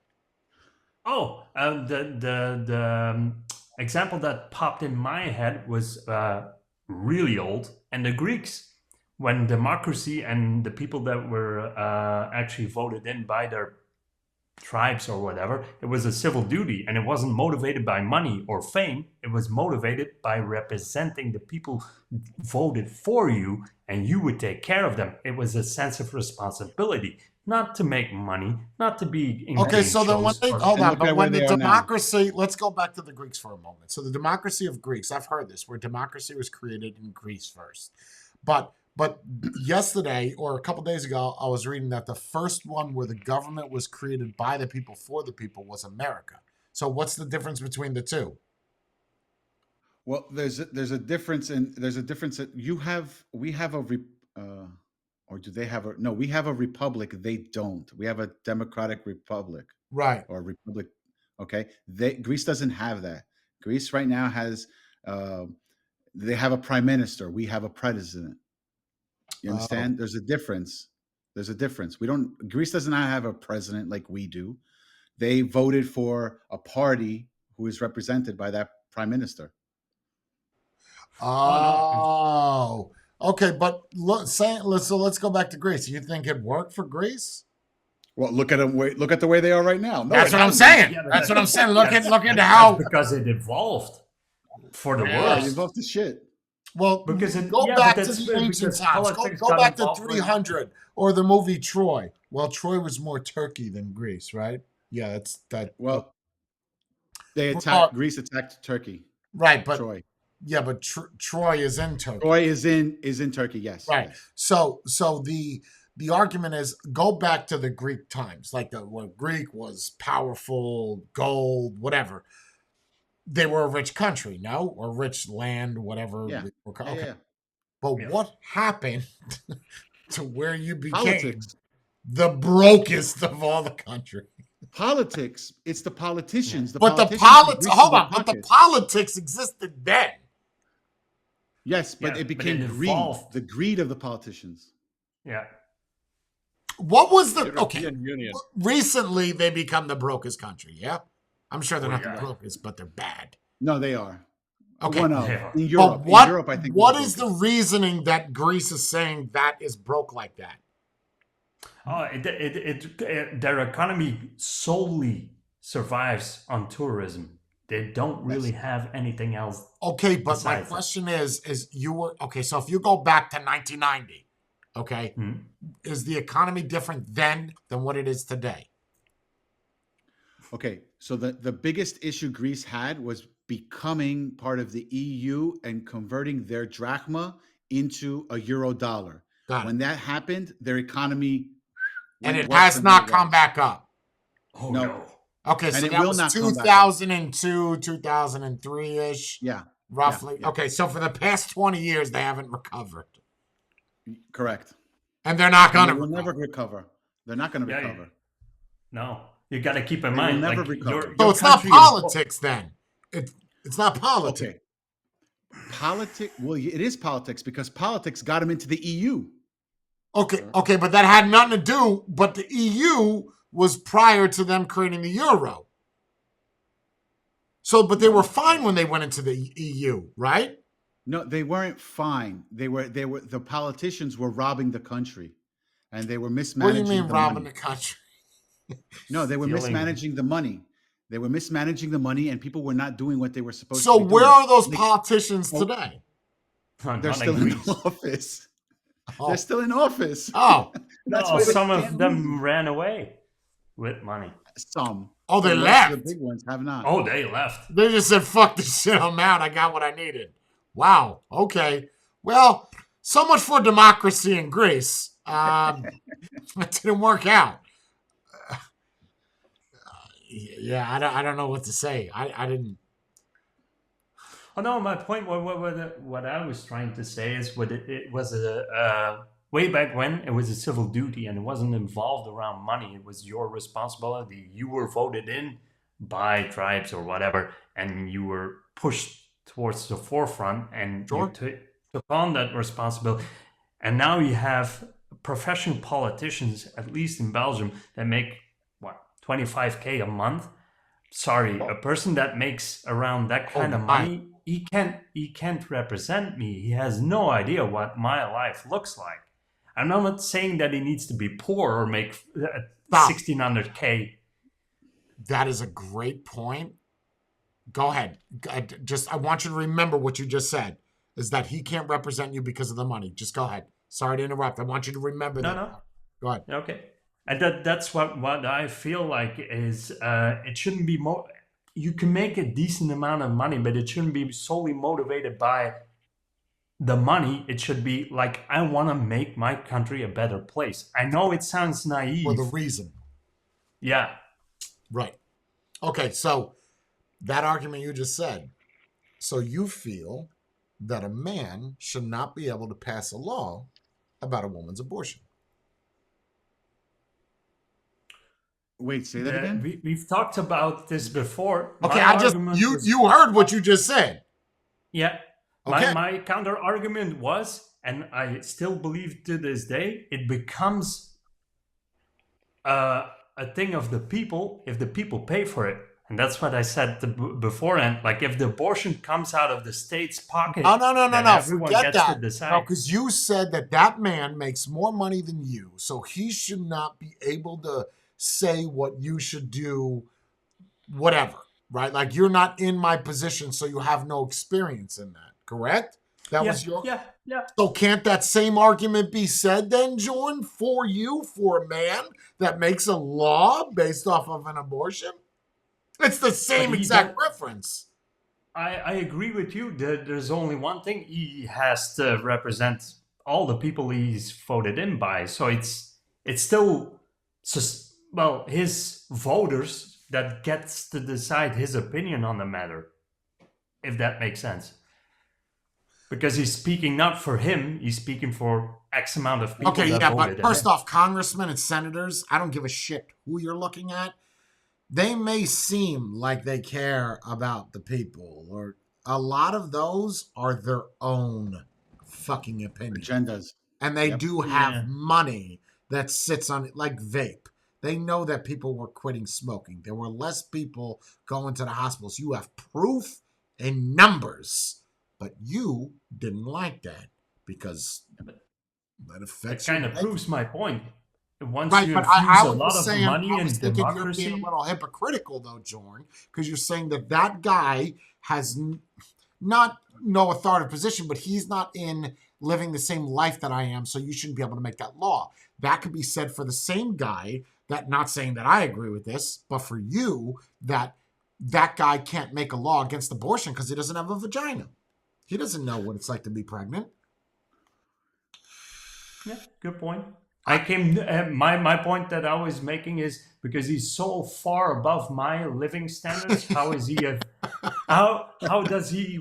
Oh, the example that popped in my head was really old, and the Greeks, when democracy and the people that were actually voted in by their tribes or whatever, it was a civil duty, and it wasn't motivated by money or fame. It was motivated by representing the people who voted for you, and you would take care of them. It was a sense of responsibility. Not to make money, not to be in Okay, so then when they hold on, but when the democracy, let's go back to the Greeks for a moment. So the democracy of Greeks, I've heard this, where democracy was created in Greece first. But yesterday or a couple days ago, I was reading that the first one where the government was created by the people for the people was America. So what's the difference between the two? Well, there's a difference that we have a or do they have a no? We have a republic. They don't. We have a democratic republic, right? Or republic. Okay, Greece doesn't have that. Greece right now has they have a prime minister. We have a president. You understand? There's a difference. There's a difference. Greece does not have a president like we do. They voted for a party who is represented by that prime minister. Oh. Okay, but let's go back to Greece. You think it worked for Greece? Well, look at them. Look at the way they are right now. That's what I'm saying. That's what I'm saying. Look at how because it evolved for the worst. It evolved to shit. Well, because go back to the ancient times. Go back to 300 or the movie Troy. Well, Troy was more Turkey than Greece, right? Yeah, that's that. Well, Greece attacked Turkey, right? But Troy. Yeah, but Troy is in Turkey. Troy is in Turkey, yes. Right. Yes. So the argument is go back to the Greek times, like where Greek was powerful, gold, whatever. They were a rich country, no? Or rich land, whatever. Yeah. Okay. Yeah. But what happened to where you became politics. The brokest of all the country? Politics. It's the politicians. But the politics existed then. Yes, but it became greed. The greed of the politicians. Yeah. What was the European Union? Recently, they become the brokest country. Yeah, I'm sure they're not the brokest, but they're bad. No, they are. Okay. In Europe, but in Europe, I think. What is the reasoning that Greece is saying that is broke like that? Oh, their economy solely survives on tourism. They don't really have anything else. Okay, but my Besides that. question is you were okay. So if you go back to 1990, okay, is the economy different then than what it is today? Okay, so the biggest issue Greece had was becoming part of the EU and converting their drachma into a euro dollar. Got it. When that happened, their economy And went it worse has than not what it come was. back up. Oh No. no. Okay, so And it that will was not come back up. 2002, 2003-ish, Yeah, roughly. yeah. Okay, so for the past 20 years, they haven't recovered. correct. And they're not And going they to will recover. never recover. They're not going to Yeah, recover. No, you got to keep in They will mind, never like recover. your So it's not country is- politics then. It's not politics. Okay. Politics. Well, it is politics because politics got them into the E EU. Okay, but that had nothing to do, but the EU was prior to them creating the euro. So, but they were fine when they went into the EU, right? No, they weren't fine. They were the politicians were robbing the country, and they were What mismanaging. do you mean the robbing money. the country? No, they were Stealing. mismanaging the money. They were mismanaging the money, and people were not doing what they were supposed So to be where doing. are those Like, politicians Oh. today? Not They're in still in Greece. office. Oh. They're still in office. Oh, That's No, why they some can't of them move. ran away with money. Some. Oh, they The rest left. of The big ones have not. Oh, they left. they just said, fuck this shit, I'm out. I got what I needed. Wow. Okay. Well, so much for democracy in Greece. It didn't work out. Yeah, I don't know what to say. I didn't. Oh no, my point, what I was trying to say is, it was way back when it was a civil duty and it wasn't involved around money. It was your responsibility. You were voted in by tribes or whatever, and you were pushed towards the forefront, and Sure. you took on that responsibility. And now you have professional politicians, at least in Belgium, that make what, 25K a month. Sorry, a person that makes around that kind of my. money, he can't represent me. He has no idea what my life looks like. I'm not saying that he needs to be poor or make Stop. 1,600K. That is a great point. Go ahead. I want you to remember what you just said, is that he can't represent you because of the money. Just go ahead. Sorry to interrupt. I want you to remember that. No. Go ahead. Okay. And that's what I feel like is it shouldn't be more. You can make a decent amount of money, but it shouldn't be solely motivated by the money. It should be like, I want to make my country a better place. I know it sounds naive. For the reason. Yeah. Right. Okay, so that argument you just said. So you feel that a man should not be able to pass a law about a woman's abortion. Wait, say that again? We've talked about this before. Okay, My argument was- you heard what you just said. Yeah. Okay. My counter argument was, and I still believe to this day, it becomes a thing of the people if the people pay for it. And that's what I said beforehand. Like, if the abortion comes out of the state's pocket, Oh, no. then everyone Forget gets that. to decide. No, because you said that man makes more money than you, so he should not be able to say what you should do, whatever, right? Like, you're not in my position, so you have no experience in that, correct? That was your... Yeah. So can't that same argument be said then, Jorn, for you, for a man that makes a law based off of an abortion? It's the same But he exact don't- reference. I agree with you. There's only one thing. He has to represent all the people he's voted in by. So it's still, his voters that gets to decide his opinion on the matter, if that makes sense. Because he's speaking not for him, he's speaking for X amount of people Okay, that yeah, voted but him. first off, congressmen and senators, I don't give a shit who you're looking at. They may seem like they care about the people, or a lot of those are their own fucking opinions. Agendas. And they Yep. do have Yeah. money that sits on it, like vape. They know that people were quitting smoking. There were less people going to the hospitals. You have proof in numbers, but you didn't like that because that That affects kind your of life. proves my point. once Right, you but infuse I a was lot just of saying, money I in was thinking you're being a democracy, little hypocritical though, Jorn, because you're saying that guy has not no authoritative position, but he's not in living the same life that I am, so you shouldn't be able to make that law. That could be said for the same guy, that not saying that I agree with this, but for you, that guy can't make a law against abortion because he doesn't have a vagina. He doesn't know what it's like to be pregnant. yeah, good point. I came. My point that I was making is because he's so far above my living standards. How is he? How does he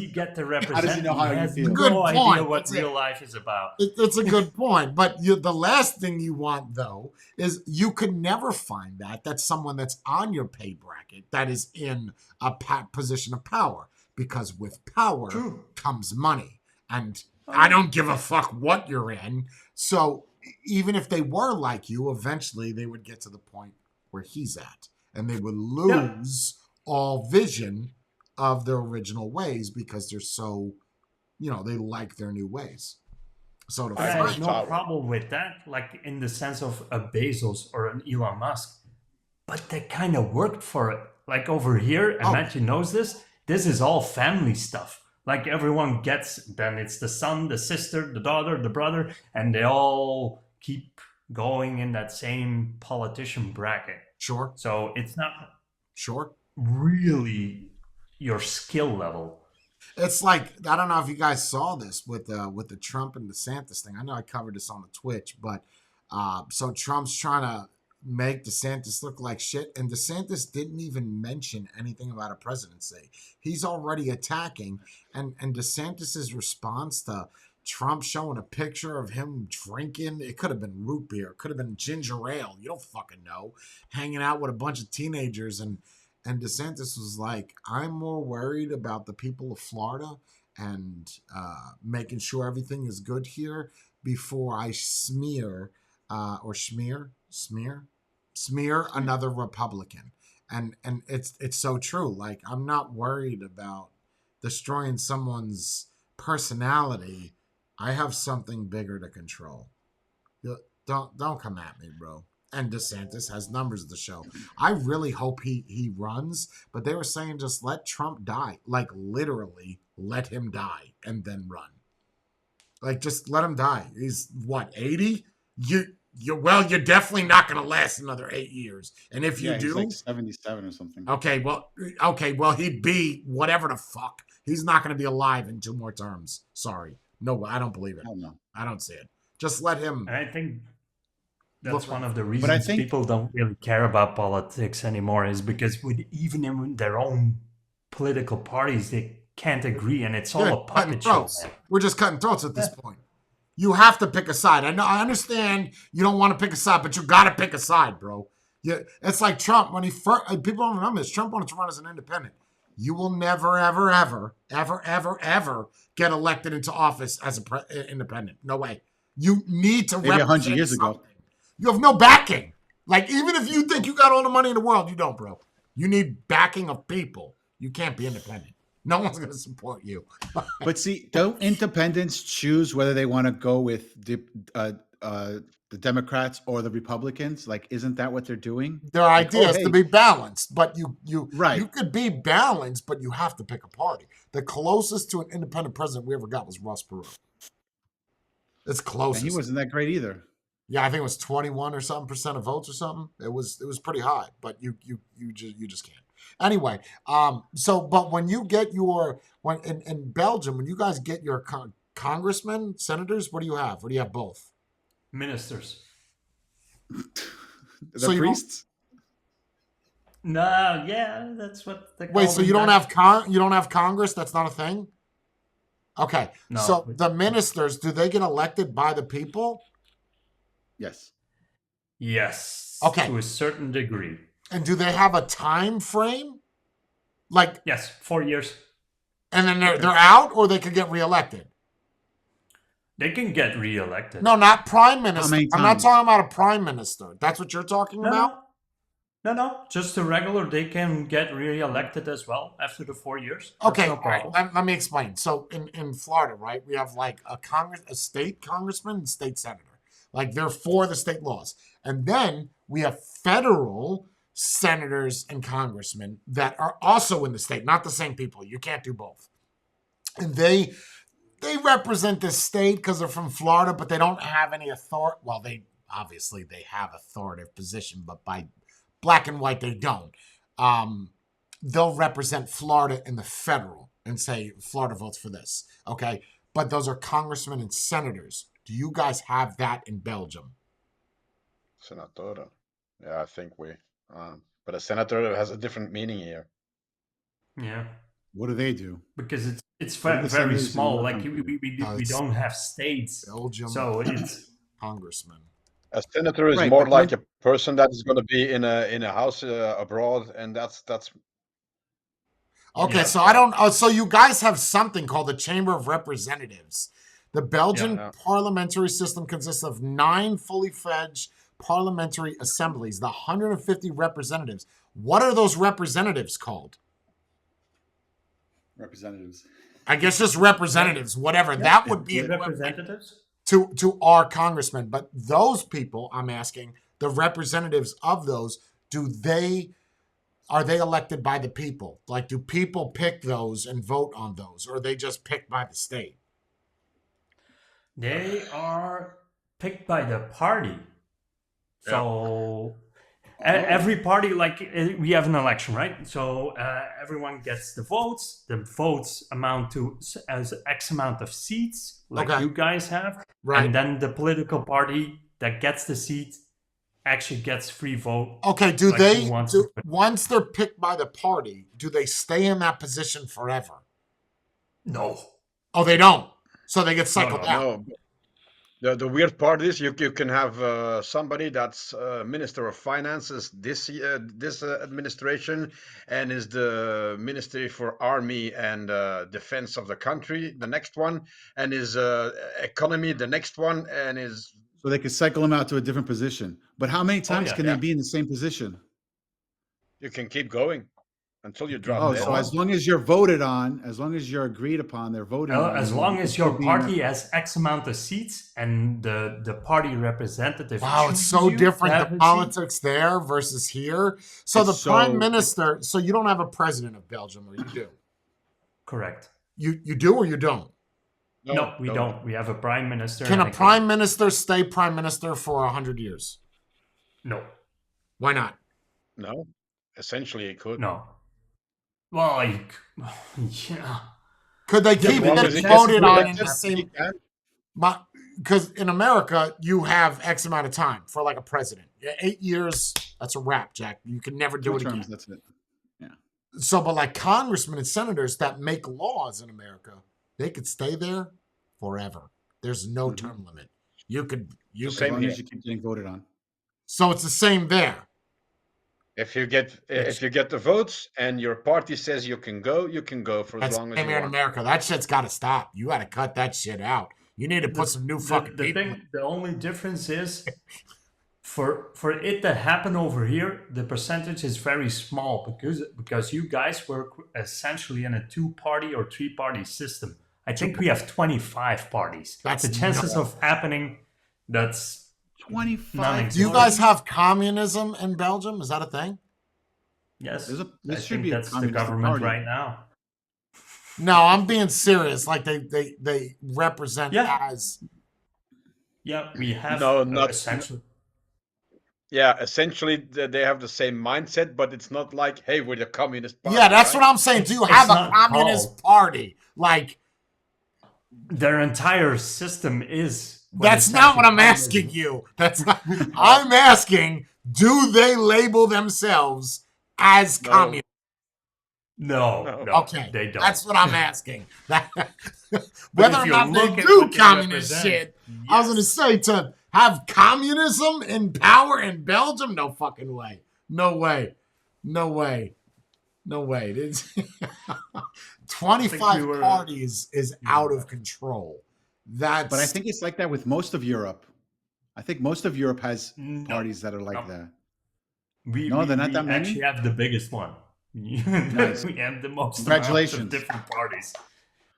get to represent? How does he know how He you has feel? Good no idea point. what That's real life is about. It's a good point, but the last thing you want though is you could never find that's someone that's on your pay bracket that is in a position of power, because with power True. comes money, and I don't give a fuck what you're in. So even if they were like you, eventually they would get to the point where he's at, and they would lose all vision of their original ways because they're so, they like their new ways. So to I have find no Power. problem with that, like in the sense of a Bezos or an Elon Musk. But they kind of worked for it. Like over here, and Mathieu knows this, this is all family stuff. Like everyone gets, then it's the son, the sister, the daughter, the brother, and they all keep going in that same politician bracket. Sure. So it's not really your skill level. It's like, I don't know if you guys saw this with the Trump and DeSantis thing. I know I covered this on the Twitch, but so Trump's trying to make DeSantis look like shit, and DeSantis didn't even mention anything about a presidency. He's already attacking, and DeSantis's response to Trump showing a picture of him drinking, it could have been root beer, it could have been ginger ale, you don't fucking know, hanging out with a bunch of teenagers, and DeSantis was like, I'm more worried about the people of Florida and making sure everything is good here before I smear another Republican. And it's so true. Like, I'm not worried about destroying someone's personality. I have something bigger to control. Don't come at me, bro. And DeSantis has numbers to show. I really hope he runs, but they were saying just let Trump die. Like, literally let him die and then run. Like, just let him die. He's what, 80? You're definitely not going to last another 8 years. And if you do, he's like 77 or something. Okay, well, he'd be whatever the fuck. He's not going to be alive in 2 more terms. Sorry. No, I don't believe it. Hell no. I don't see it. Just let him. And I think that's one of the I reasons think- people don't really care about politics anymore, is because even in their own political parties, they can't agree, and it's all a cutting puppet show. throats. Man. We're just cutting throats at this point. You have to pick a side. I understand you don't want to pick a side, but you got to pick a side, bro. It's like Trump when he first. People don't remember this. Trump wanted to run as an independent. You will never, ever, ever, ever, ever, ever get elected into office as an independent. No way. You need to Maybe represent 100 years ago. something. You have no backing. Like, even if you think you got all the money in the world, you don't, bro. You need backing of people. You can't be independent. No one's going to support you. But see, don't independents choose whether they want to go with the Democrats or the Republicans? Like, isn't that what they're doing? Their idea is to be balanced, but you Right. you could be balanced, but you have to pick a party. The closest to an independent president we ever got was Ross Perot. It's closest. And he wasn't that great either. Yeah, I think it was 21 or something percent of votes or something. It was pretty high, but you just can't. Anyway, but when you get in Belgium, when you guys get your congressmen, senators, what do you have? What do you have? Both Ministers. The priests? No, yeah, that's what they call Wait, so them you don't back- have Congress? That's not a thing? Okay. No. So the ministers, do they get elected by the people? Yes. Yes. Okay. To a certain degree. And do they have a time frame? Like, Yes, 4 years. and then they're out, or they could get reelected? They can get reelected. No, not prime minister. many I'm not times? talking about a prime minister. That's what you're talking about? No. Just a regular, they can get reelected as well after the 4 years. That's Okay, no all right. problem. Let me explain. So in Florida, right, we have like a state congressman and state senator. Like they're for the state laws. And then we have federal senators and congressmen that are also in the state, not the same people. You can't do both. And they represent the state because they're from Florida, but they don't have any authority. Well, they have authoritative position, but by black and white, they don't. They'll represent Florida in the federal and say Florida votes for this. Okay. But those are congressmen and senators. Do you guys have that in Belgium? Senator. Yeah, I think we. But a senator has a different meaning here. Yeah. What do they do? Because it's What are very, the very senators in small. your Like country? we don't have states, Belgium, so it's congressman. A senator is Right, more but like a person that is going to be in a house abroad, and that's Okay, Yeah. so I don't. So you guys have something called the Chamber of Representatives. The Belgian Yeah. parliamentary system consists of 9 fully fledged parliamentary assemblies, the 150 representatives. What are those representatives called? Representatives. I guess just representatives, whatever. That would be equivalent representatives. to our congressmen. But those people, I'm asking, the representatives of those, are they elected by the people? Like, do people pick those and vote on those, or are they just picked by the state? They are picked by the party. So every party, like we have an election, right? So everyone gets the votes. The votes amount to as X amount of seats, like Okay. you guys have. Right. And then the political party that gets the seat actually gets free vote. Okay, do Like, they, who wants to- once they're picked by the party, do they stay in that position forever? No. Oh, they don't. So they get cycled no. out. No. The weird part is you can have somebody that's Minister of Finances this administration and is the Ministry for Army and Defense of the country, the next one, and is Economy, the next one, and is. So they could cycle them out to a different position. But how many times yeah, can yeah. they be in the same position? You can keep going until you drop Oh, dead. so as long as you're voted on, as long as you're agreed upon, they're voting on. As you, long you as can your still be in party has X amount of seats and the party representative. Wow, it's so chooses you to different, have the a seat. politics there versus here. So It's the prime so- minister, so you don't have a president of Belgium, or you do? Correct. You do or you don't? No, we don't. We have a prime minister. Can and a prime minister stay prime minister for 100 years? No. Why not? No, essentially it could. No. Well, like, yeah. Could they keep long getting as it voted gets- on in the same? Because in America, you have X amount of time for like a president. 8 years, that's a wrap, Jack. You can never do 2 it again. terms, that's it. So, but like congressmen and senators that make laws in America, they could stay there forever. There's no Mhm. term limit. You could. As Same long here. as you keep getting voted on. So it's the same there. If you get the votes and your party says you can go for That's as long as same you here in want. America. That shit's got to stop. You got to cut that shit out. You need to put some new fucking The people. thing, the only difference is for it to happen over here, the percentage is very small because you guys work essentially in a 2-party or 3-party system. I think we have 25 parties. That's the chances of happening. That's 25. Do you guys have communism in Belgium? Is that a thing? yes. This I should think be a that's the communist government party. right now. No, I'm being serious. Like they represent Yeah. as. Yeah, we have No, not- essentially. Yeah, essentially they have the same mindset, but it's not like, hey, we're the communist party. Yeah, that's right? what I'm saying. Do you It's have a not communist called- party? Like Their entire system is. that's not what I'm asking you. That's not, I'm asking. Do they label themselves as No. communist? No, No. Okay, they don't. that's what I'm asking. Whether if or you not they look at do what they communist represent, shit, I was gonna yes. say to have communism in power in Belgium. No fucking way. No way. No way. No way. It's 25 I think we were- parties is out of control. That's. But I think it's like that with most of Europe. I think most of Europe has No. parties that are like No. that. We, No, they're not we that many? actually have the biggest one. Nice. We have the most amount Congratulations. of different parties.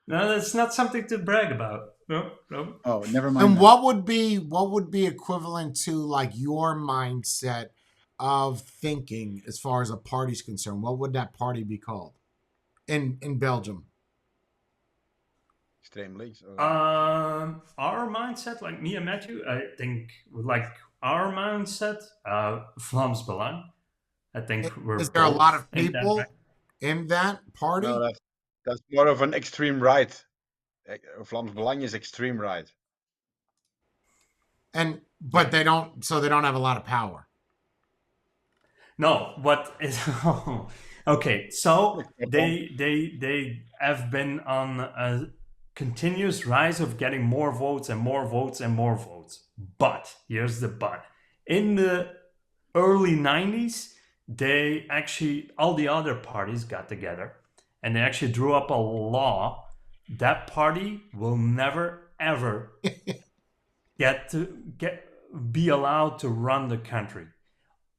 No, that's not something to brag about. no. Oh, never mind. And that. what would be equivalent to like your mindset of thinking as far as a party's concerned? What would that party be called in Belgium? Extreme links. Our mindset, like me and Matthew, I think like our mindset, Vlaams Belang. I think we're Is there a both lot of in that people back- in that party? No, that's more of an extreme right. Vlaams Belang is extreme right. But they don't have a lot of power. No, what is okay? So they have been on a continuous rise of getting more votes and more votes and more votes. But here's the but: in the early '90s, they actually all the other parties got together and they actually drew up a law that party will never ever be allowed to run the country.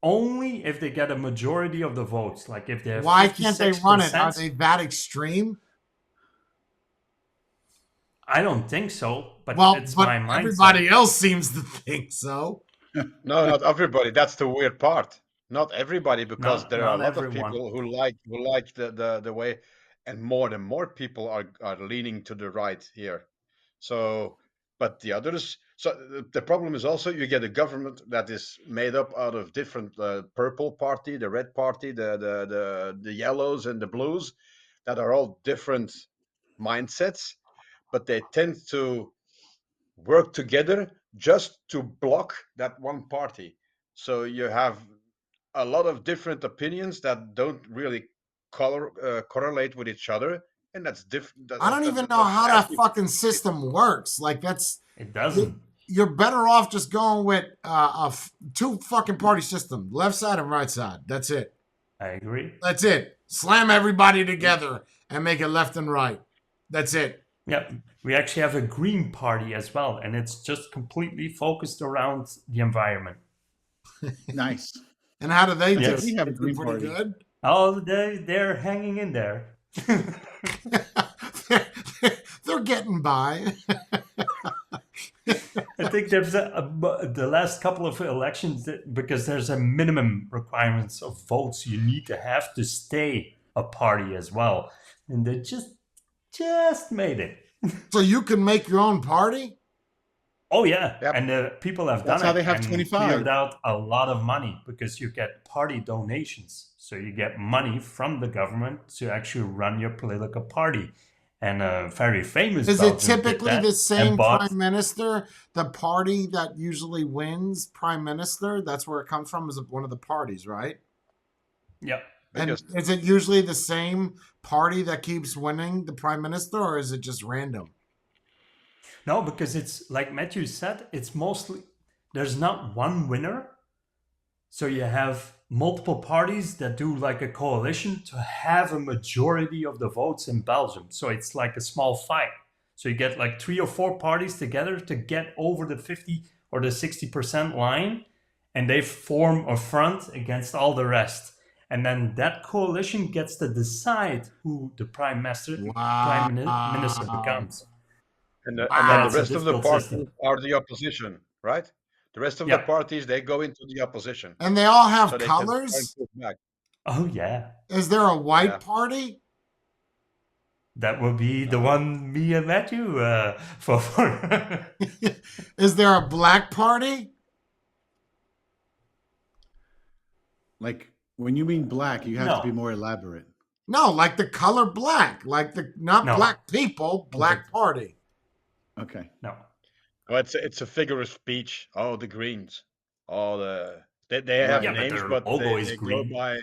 Only if they get a majority of the votes. Like if they have Why can't they run it? 56%. Are they that extreme? I don't think so, but Well, it's but my mindset. everybody else seems to think so. No, not everybody. That's the weird part. Not everybody, because there are a not lot everyone. of people who like the way, and more people are leaning to the right here. So, but the others. So the problem is also you get a government that is made up out of different purple party, the red party, the yellows and the blues, that are all different mindsets, but they tend to work together just to block that one party. So you have a lot of different opinions that don't really correlate with each other, and that's different. I don't even know how that fucking system works. Like It doesn't. you're better off just going with two fucking party system, left side and right side. That's it. I agree. That's it. Slam everybody together and make it left and right. That's it. Yeah, we actually have a green party as well, and it's just completely focused around the environment. Nice. And how do they do? Yes. We have a They do green pretty party. good. Oh, they're hanging in there. They're getting by. I think there's the last couple of elections, because there's a minimum requirements of votes you need to have to stay a party as well, and they just made it. So you can make your own party? Oh yeah, Yep. and people have That's done how it. they have and 25. cleared out a lot of money because you get party donations. So you get money from the government to actually run your political party. And a very famous Is Belgian it did typically that the and same bought- prime minister? The party that usually wins prime minister? That's where it comes from, is one of the parties, right? Yeah. And is it usually the same party that keeps winning the prime minister, or is it just random? No, because it's like Matthew said, it's mostly, there's not one winner. So you have multiple parties that do like a coalition to have a majority of the votes in Belgium. So it's like a small fight. So you get like 3 or 4 parties together to get over the 50 or the 60% line, and they form a front against all the rest. And then that coalition gets to decide who the prime minister becomes. And then Wow. the rest of the Difficult parties system. are the opposition, right? The rest of Yeah. the parties, they go into the opposition. And they all have So they can try and colors? push back. Oh yeah. Is there a white Yeah. party? That would be the one me and Matthew for. Is there a black party? Like when you mean black, you have No. to be more elaborate. No, like the color black. Like not No. black people, black party. Okay. No. Well, it's a figure of speech. Oh, the Greens. Oh, they have Yeah, but names, their but logo they, is they green. go by.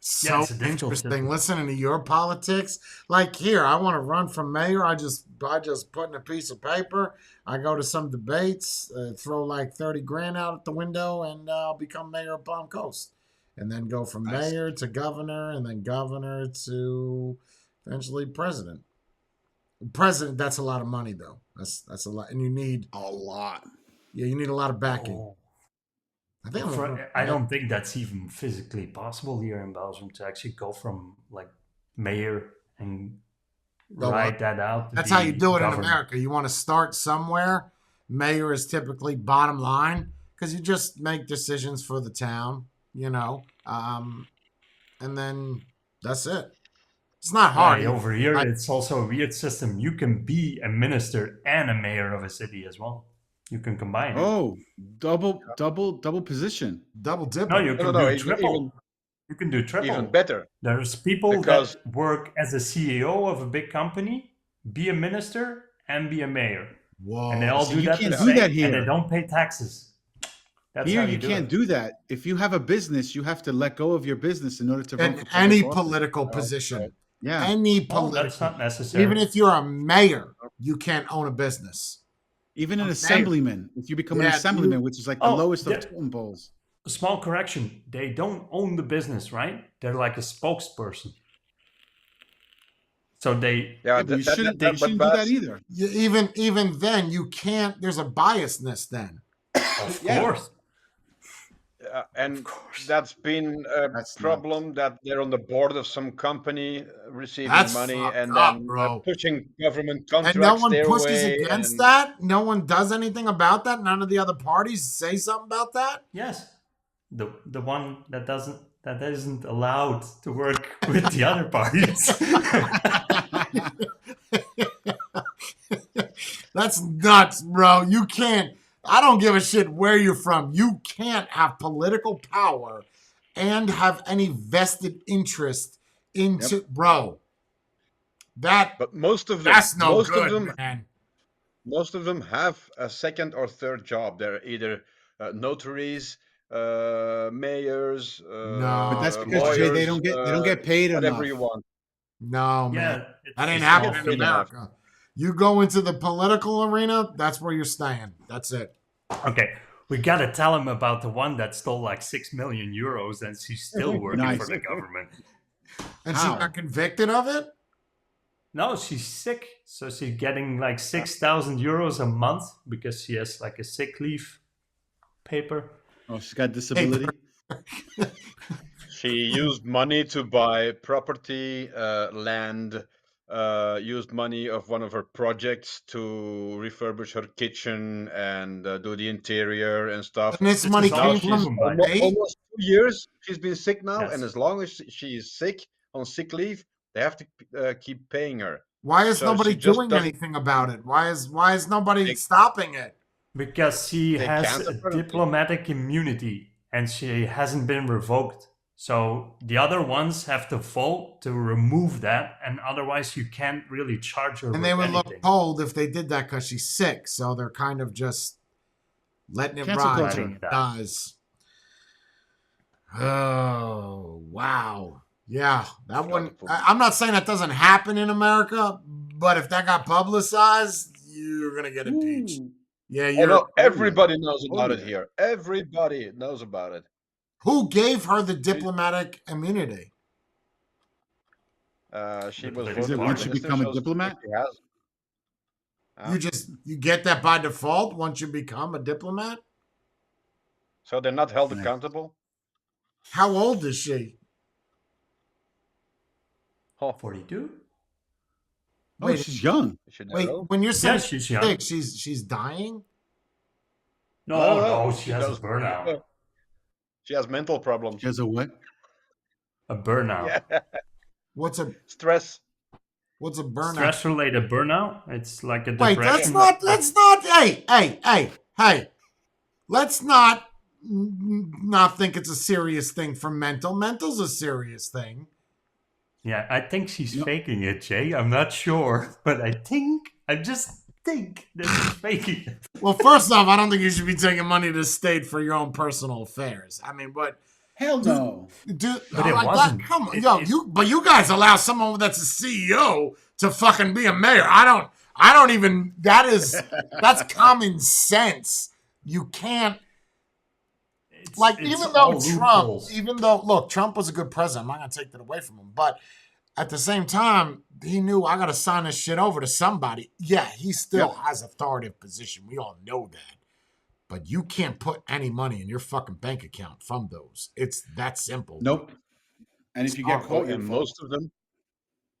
So it's a difficult interesting system. listening to your politics. Like here, I want to run for mayor. I just put in a piece of paper. I go to some debates, throw like 30 grand out the window, and I'll become mayor of Palm Coast. And then go from Nice. mayor to governor, and then governor to eventually president. President, that's a lot of money though. That's a lot, and you need A lot. you need a lot of backing. Oh. I think I don't think that's even physically possible here in Belgium to actually go from like mayor and write that out. To That's be how you do it governed. in America. You want to start somewhere. Mayor is typically bottom line because you just make decisions for the town, and then that's it. It's not hard. Over here, it's also a weird system. You can be a minister and a mayor of a city as well. You can combine it. Oh, double position. Double dip. No, you can do even- triple. You can do triple. Even better. There's people Because- that work as a CEO of a big company, be a minister, and be a mayor. Whoa. And they all So do you that can't the do same, that here. and they don't pay taxes. That's Here how you do can't it. do that. If you have a business, you have to let go of your business in order to run In for public any office. political position. Yeah. Any Well, political. that's not necessary. Even if you're a mayor, you can't own a business. Even an Okay. assemblyman, if you become an Yeah, assemblyman, which is like the Oh, lowest of yeah. totem poles. A small correction: they don't own the business, right? They're like a spokesperson. So they Yeah, Yeah, but you shouldn't, you shouldn't do that either. Even then, you can't. There's a biasness then. of Yeah. course. And course. that's been a That's problem that they're on the board of some company receiving That's money fucked and up, then bro. pushing government And contracts no one their pushes way. against and- that. No one does anything about that. None of the other parties say something about that. Yes, the one that isn't allowed to work with the other parties. That's nuts, bro. You can't. I don't give a shit where you're from. You can't have political power and have any vested interest into, bro. But most of them, That's no most good, of them, man. most of them have a second or third job. They're either notaries, mayors, But that's because Jay, they don't get paid whatever enough. you want. No, man. yeah, That ain't it's happening small in fee. America. You go into the political arena, that's where you're staying. That's it. Okay, we gotta tell him about the one that stole like 6 million euros, and she's still working Nice. for the government. And How? she got convicted of it? No, she's sick, so she's getting like 6,000 euros a month because she has like a sick leave paper. Oh, she's got disability. She used money to buy property, land, used money of one of her projects to refurbish her kitchen and do the interior and stuff. And this This money is all came she's from from buying. state? Almost 2 years she's been sick now, Yes. and as long as she is sick on sick leave, they have to keep paying her. Why is So nobody she just doing doesn't- anything about it? Why is nobody They- stopping it? Because she They has can't, a apparently. diplomatic immunity and she hasn't been revoked. So the other ones have to vote to remove that, and otherwise you can't really charge her And they with would look anything. cold if they did that because she's sick. So they're kind of just letting it Cancel ride. culture. It does. Oh, wow. Yeah, that one. I'm not saying that doesn't happen in America, but if that got publicized, you're going to get impeached. Ooh. Yeah, Oh, you're. no, everybody knows Oh, about it yeah. here. Everybody knows about it. Who gave her the diplomatic immunity? She was Is it voted once prime you minister, become a so diplomat? she has. Huh? You get that by default once you become a diplomat? So they're not held Nice. accountable. How old is she? Oh, 42? Oh, Wait, she's young. you should Wait, know. when you're saying Yeah, she's young. sick, she's dying? No, she has a does- burnout. She has mental problems. She has a what? A burnout. Yeah. What's a Stress. burnout? Stress-related burnout. It's like a Wait, depression. let's not, hey. Let's not think it's a serious thing for mental. Mental's a serious thing. Yeah, I think she's No. faking it, Jay. I'm not sure, but I just think that she's faking it. Well, first off, I don't think you should be taking money to the state for your own personal affairs. I mean, but Hell no. dude, But it like wasn't. that, come on, It- you guys allow someone that's a CEO to fucking be a mayor. I don't even. That's common sense. You can't. Like, It's even all though Trump, loopholes. look, Trump was a good president. I'm not going to take that away from him. But at the same time, he knew I got to sign this shit over to somebody. Yeah, he still has authoritative position. We all know that. But you can't put any money in your fucking bank account from those. It's that simple. Nope. And if you get caught, you're and fucked. most of them,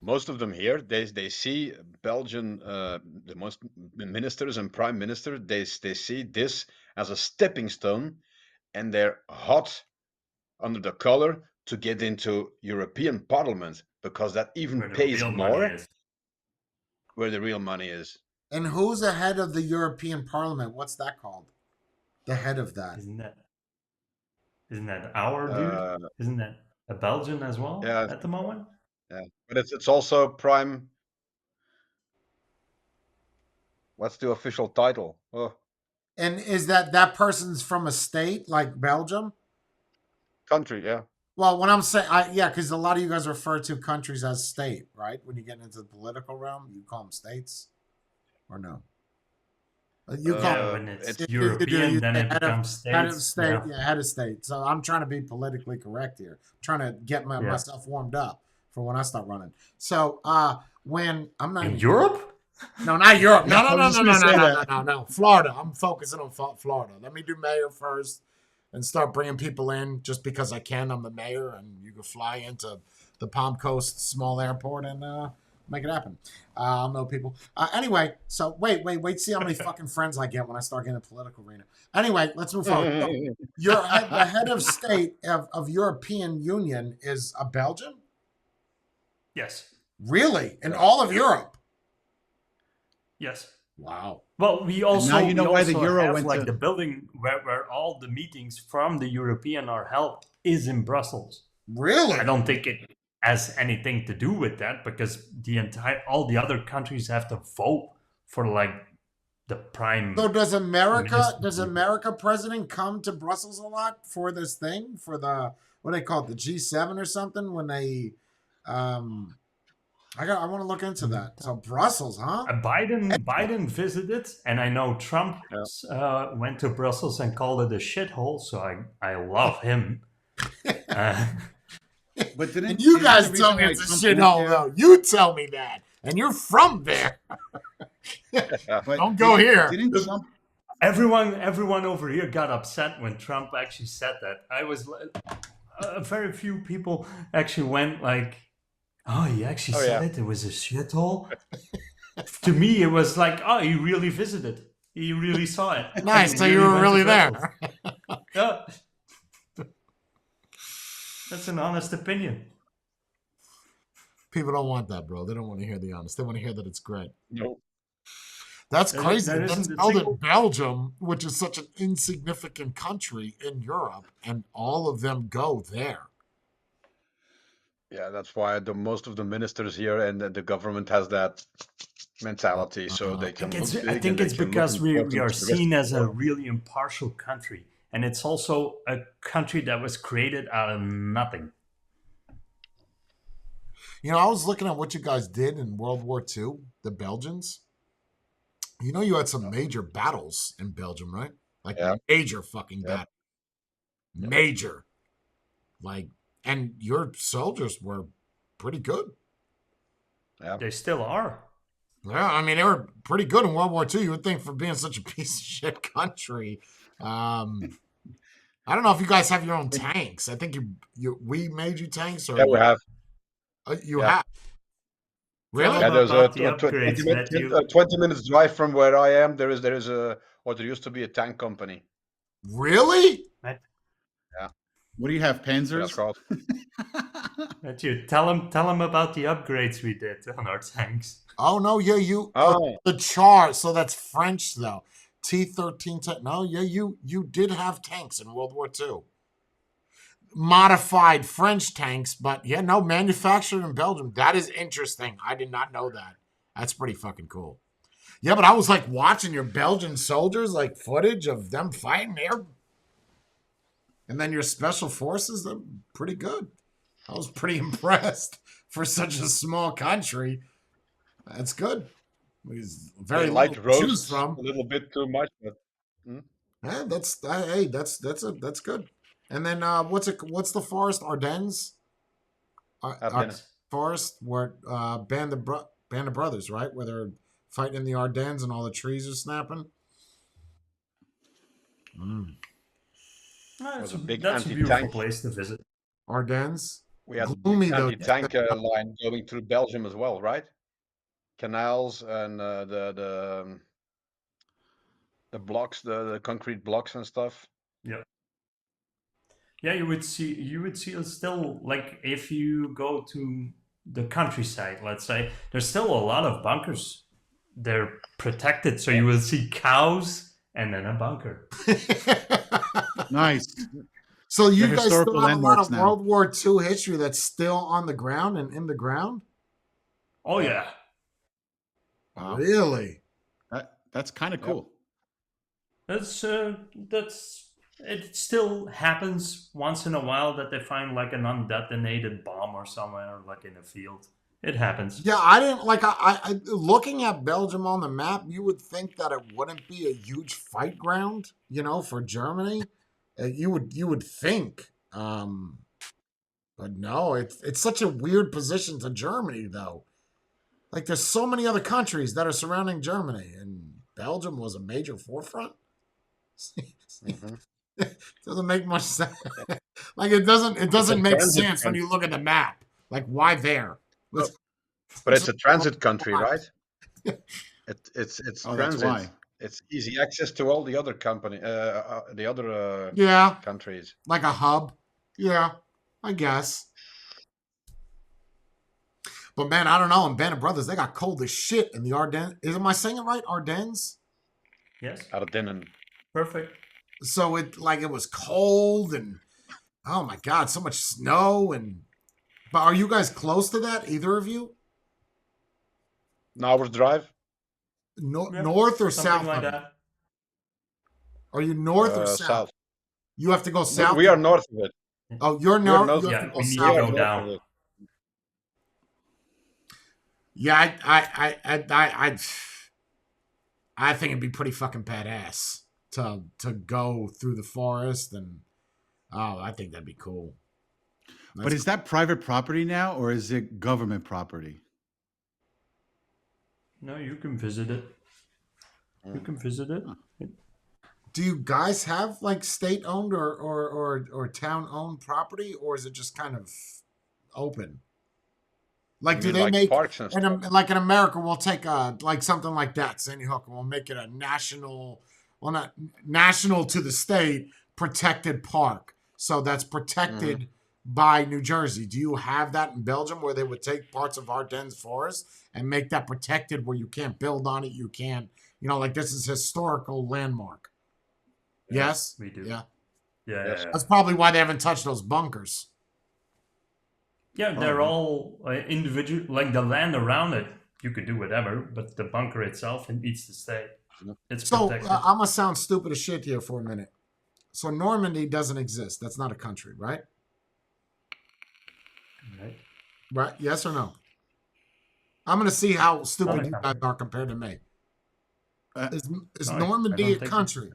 most of them here, they see Belgian, the most ministers and prime minister, they see this as a stepping stone, and they're hot under the collar to get into European Parliament because that even Where the pays real money more. is. Where the real money is. And who's the head of the European Parliament? What's that called? The head of that. Isn't that our dude? Isn't that a Belgian as well at the moment? Yeah, but it's also prime. What's the official title? Oh, And is that person's from a state like Belgium? country, yeah. Well, when I'm saying, because a lot of you guys refer to countries as state, right? When you get into the political realm, you call them states, or no? You call when it's European, then it becomes states. Head of state, head of state. So I'm trying to be politically correct here. I'm trying to get myself warmed up for when I start running. So when I'm not in Europe. No, not Europe. No. Florida. I'm focusing on Florida. Let me do mayor first and start bringing people in just because I can. I'm the mayor, and you can fly into the Palm Coast small airport and make it happen. I'll know people. Anyway, so wait. See how many fucking friends I get when I start getting a political arena. Anyway, let's move forward. The head of state of European Union is a Belgian? Yes. Really? In all of Europe? Yes. Wow. Well, we also now you know why the euro have, went like to the building where all the meetings from the European are held is in Brussels. Really? I don't think it has anything to do with that because all the other countries have to vote for like the prime. So does America president come to Brussels a lot for this thing, for the what do they call it, the G7 or something, when they I want to look into that. So Brussels, huh? Biden visited, and I know Trump went to Brussels and called it a shithole. So I love him. But you guys tell me it's a shithole, though. You tell me that, and you're from there. Don't go here. Everyone over here got upset when Trump actually said that. I was very few people actually went like, "Oh, he actually said it. It was a shithole." To me, it was like, "Oh, he really visited. He really saw it." Nice. So you were really there. Yeah. That's an honest opinion. People don't want that, bro. They don't want to hear the honest. They want to hear that it's great. No. That's crazy. That's held in Belgium, which is such an insignificant country in Europe, and all of them go there. Yeah, that's why most of the ministers here and the government has that mentality, so they can. I think it's because we are seen as a really impartial country, and it's also a country that was created out of nothing. You know, I was looking at what you guys did in World War II, the Belgians. You know, you had some major battles in Belgium, right? Like major fucking battle. Major. Like, and your soldiers were pretty good. Yeah. They still are. Yeah, I mean, they were pretty good in World War II. You would think for being such a piece of shit country. I don't know if you guys have your own tanks. I think we made you tanks. Or yeah, we have. You have. Really? Yeah, there's a 20 minutes drive from where I am. There used to be a tank company. Really? Yeah. What do you have, Panzers? Mathieu, tell him about the upgrades we did on our tanks. Oh no, yeah, the Char. So that's French though. T-13. No, yeah, you did have tanks in World War II. Modified French tanks, but yeah, no, manufactured in Belgium. That is interesting. I did not know that. That's pretty fucking cool. Yeah, but I was like watching your Belgian soldiers, like footage of them fighting there. And then your special forces, they're pretty good. I was pretty impressed for such a small country. That's good. He's very light roast from. A little bit too much, but yeah, that's good. And then what's the forest? Ardennes? Ardennes. Forest where Band of Brothers, right? Where they're fighting in the Ardennes and all the trees are snapping. That's a beautiful place to visit. Ardennes? We had the Gloomy, though. anti-tank line going through Belgium as well, right? Canals and the blocks, the concrete blocks and stuff. Yeah. Yeah, you would see it still, like, if you go to the countryside, let's say, there's still a lot of bunkers. They're protected, so you will see cows and then a bunker. Nice. So you They're guys historical still have a lot landmarks of now. World War II history that's still on the ground and in the ground? Oh yeah. Wow. Really? That's kind of cool. That's it still happens once in a while that they find like an undetonated bomb or somewhere, like in a field. It happens. Yeah, I didn't like. I looking at Belgium on the map, you would think that it wouldn't be a huge fight ground, for Germany. You would think, but no, it's such a weird position to Germany, though. Like, there's so many other countries that are surrounding Germany, and Belgium was a major forefront. Doesn't make much sense. Like, it doesn't make sense when you look at the map. Like, why there? But it's a transit country, right? It's Oh, transit. that's why. It's easy access to all the other countries. Like a hub. Yeah, I guess. But man, I don't know. In Band of Brothers, they got cold as shit in the Ardennes. Am I saying it right? Ardennes? Yes. Ardennen. Perfect. So it was cold and oh my god, so much snow but are you guys close to that? Either of you? An hour's drive. North or south? Like that. Are you north or south? You have to go south. We are north of it. Oh, you're north. You Yeah, have to go we need south. to go down. Yeah, I think it'd be pretty fucking badass to go through the forest and I think that'd be cool. But is that private property now, or is it government property? No, you can visit it. You can visit it. Do you guys have like state-owned or town-owned property, or is it just kind of open? Like, do they make parks and stuff? like in America, we'll take like something like that, Sandy Hook, and we'll make it a national, well, not national to the state protected park. So that's protected by New Jersey. Do you have that in Belgium, where they would take parts of Ardennes forest and make that protected, where you can't build on it, you can't, like this is historical landmark? Yes, we do. Yeah. Yeah. That's probably why they haven't touched those bunkers. Yeah, they're all individual. Like the land around it, you could do whatever, but the bunker itself, it needs to stay. It's protected. I'm gonna sound stupid as shit here for a minute. So Normandy doesn't exist. That's not a country, right? Right? Yes or no? I'm gonna see how stupid you guys are compared to me. Is Normandy a country?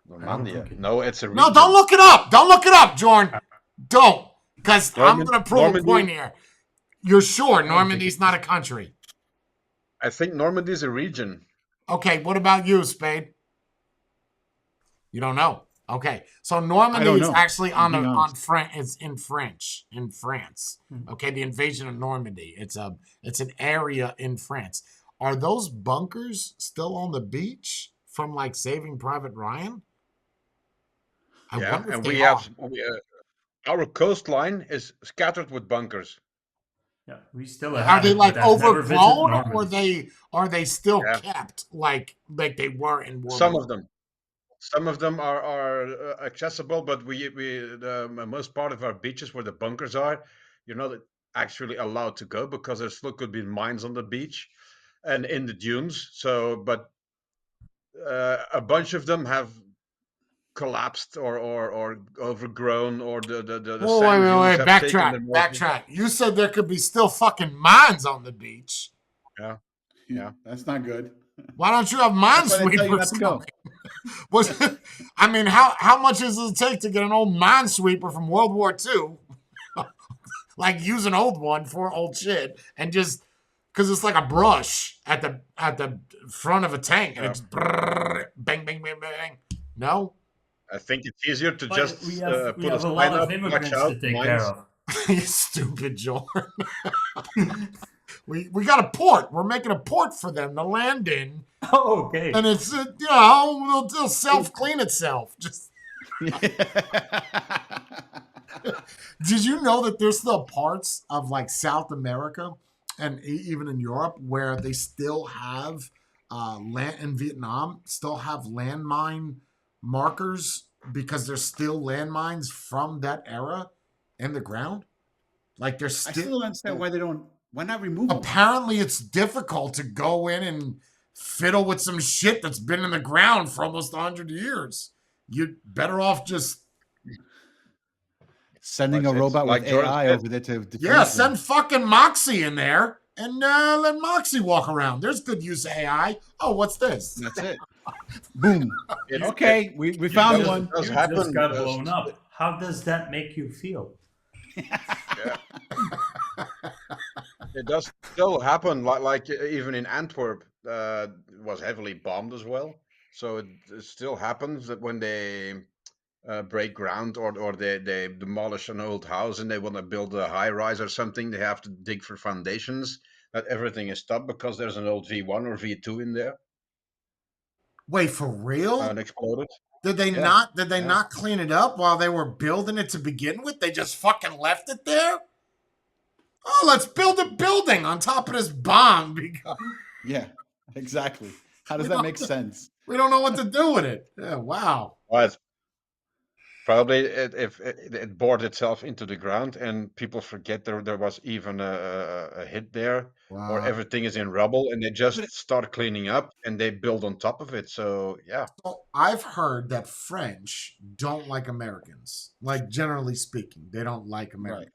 Normandy. No, it's a region. No, don't look it up. Don't look it up, Jorn. Don't. Because I'm going to prove a point here. You're sure Normandy's not a country? I think Normandy is a region. Okay, what about you, Spade? You don't know. Okay, so Normandy is actually on it's in France. Okay, the invasion of Normandy. It's an area in France. Are those bunkers still on the beach from like Saving Private Ryan? Our coastline is scattered with bunkers. Yeah, we still have. Are they like overgrown, or are they still kept like they were in World Some War? of them. Some of them are accessible, but the most part of our beaches where the bunkers are, you're not actually allowed to go because there still could be mines on the beach and in the dunes. So, but a bunch of them have collapsed or overgrown, or the wait, backtrack. You said there could be still fucking mines on the beach. Yeah, that's not good. Why don't you have minesweepers? I mean, how much does it take to get an old minesweeper from World War II? Like, use an old one for old shit, and just because it's like a brush at the front of a tank, and it's bang, bang, bang, bang. No. I think it's easier to But just we have put a a lot sign of up, watch immigrants out, to take care mines. of. You stupid Jorn. we got a port. We're making a port for them to land in, Oh, okay. and it's it'll self clean itself. Just did you know that there's still parts of like South America and even in Europe where they still have land in Vietnam still have landmine markers because there's still landmines from that era in the ground? Like there's I still don't understand why not remove them? apparently it's difficult to go in and fiddle with some shit that's been in the ground for almost 100 years. You're better off just Sending a It's robot like with Jordan AI said. over there to defuse yeah, them. send fucking Moxie in there and let Moxie walk around. There's good use of AI. Oh, what's this? That's it. Boom. It- Okay, we found does- one. does You happen, just got uh, blown up. How does that make you feel? Yeah. It does still happen. Like even in Antwerp, was heavily bombed as well. So it still happens that when they break ground or they demolish an old house and they want to build a high rise or something, they have to dig for foundations. That everything is stopped because there's an old V1 or V2 in there Wait, for real? and exploded. Did they Yeah, not? Did they yeah. not clean it up while they were building it to begin with? They just fucking left it there. Oh, let's build a building on top of this bomb because Yeah, exactly. How does We that don't- make sense? we don't know what to do with it. Yeah, wow. Well, it's probably if it bored itself into the ground and people forget there was even a hit there, or Wow. everything is in rubble and they just start cleaning up and they build on top of it. So yeah, So I've heard that French don't like Americans. Like generally speaking, they don't like Americans.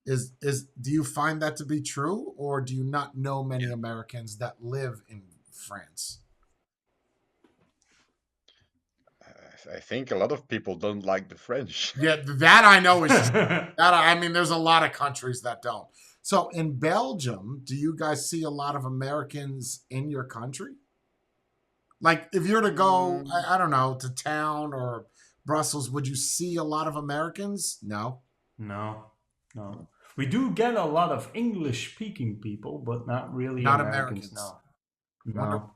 Do you find that to be true, or do you not know many Americans that live in France? I think a lot of people don't like the French. Yeah, that I know is true. I mean, there's a lot of countries that don't. So in Belgium, do you guys see a lot of Americans in your country? Like if you're to go, I don't know, to town or Brussels, would you see a lot of Americans? No. No. We do get a lot of English-speaking people, but not really Not Americans. Americans. No.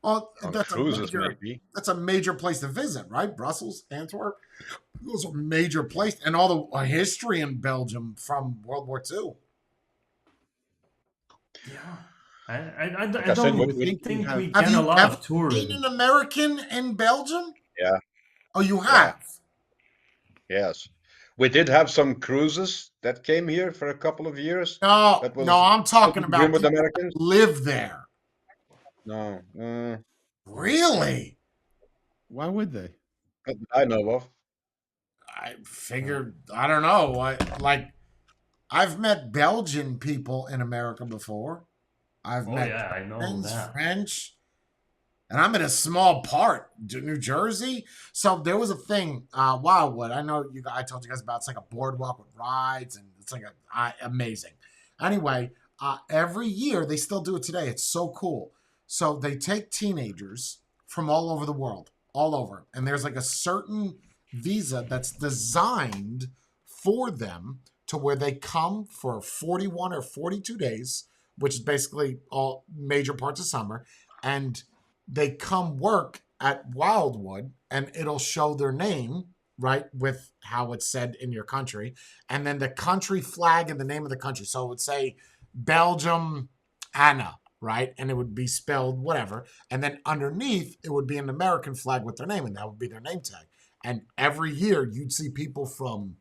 Well, On that's cruises, maybe. that's a major place to visit, right? Brussels, Antwerp. Those are major places, and all the history in Belgium from World War II. Yeah. I I said, don't we think we Have get you a lot ever of seen tourism. an American in Belgium? Yeah. Oh, you have. Yes. We did have some cruises that came here for a couple of years. No, That was no, I'm talking room about with people Americans. that live there. No, Really? Why would they? that I know of. I figured. I don't know. I've met Belgian people in America before. I've Oh met yeah, I know French, that. French, and I'm in a small part, New Jersey. So there was a thing, Wildwood. I know you. I told you guys about. It's like a boardwalk with rides, and it's like amazing. Anyway, every year they still do it today. It's so cool. So they take teenagers from all over the world, all over, and there's like a certain visa that's designed for them to where they come for 41 or 42 days, which is basically all major parts of summer, and they come work at Wildwood and it'll show their name, right, with how it's said in your country, and then the country flag and the name of the country. So it would say Belgium Anna, right? And it would be spelled whatever. And then underneath, it would be an American flag with their name, and that would be their name tag. And every year, you'd see people from,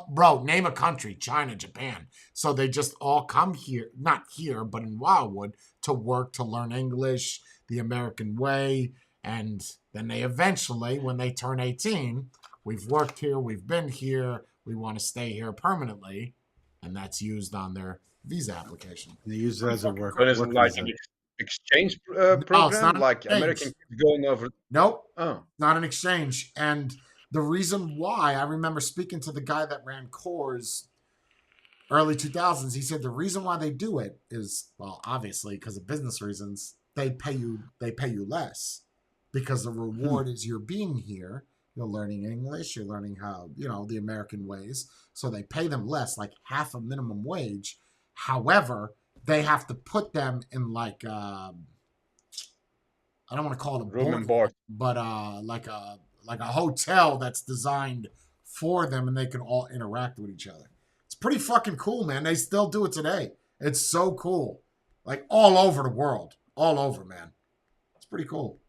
bro, name a country, China, Japan. So they just all come here, not here, but in Wildwood to work, to learn English, the American way. And then they eventually, when they turn 18, we've worked here, we've been here, we want to stay here permanently. And that's used on their visa application. They use it as a work. But is work it like visa. an exchange it's program, not an like exchange. American kids going over? Nope, Oh, not an exchange. And the reason why, I remember speaking to the guy that ran Coors early 2000s. He said the reason why they do it is, well, obviously because of business reasons. They pay you less because the reward is you're being here, you're learning English, you're learning how, the American ways. So they pay them less, like half a minimum wage. However, they have to put them in like, I don't want to call it a Room and board. but like a hotel that's designed for them, and they can all interact with each other. It's pretty fucking cool, man. They still do it today. It's so cool. Like all over the world. All over, man. It's pretty cool.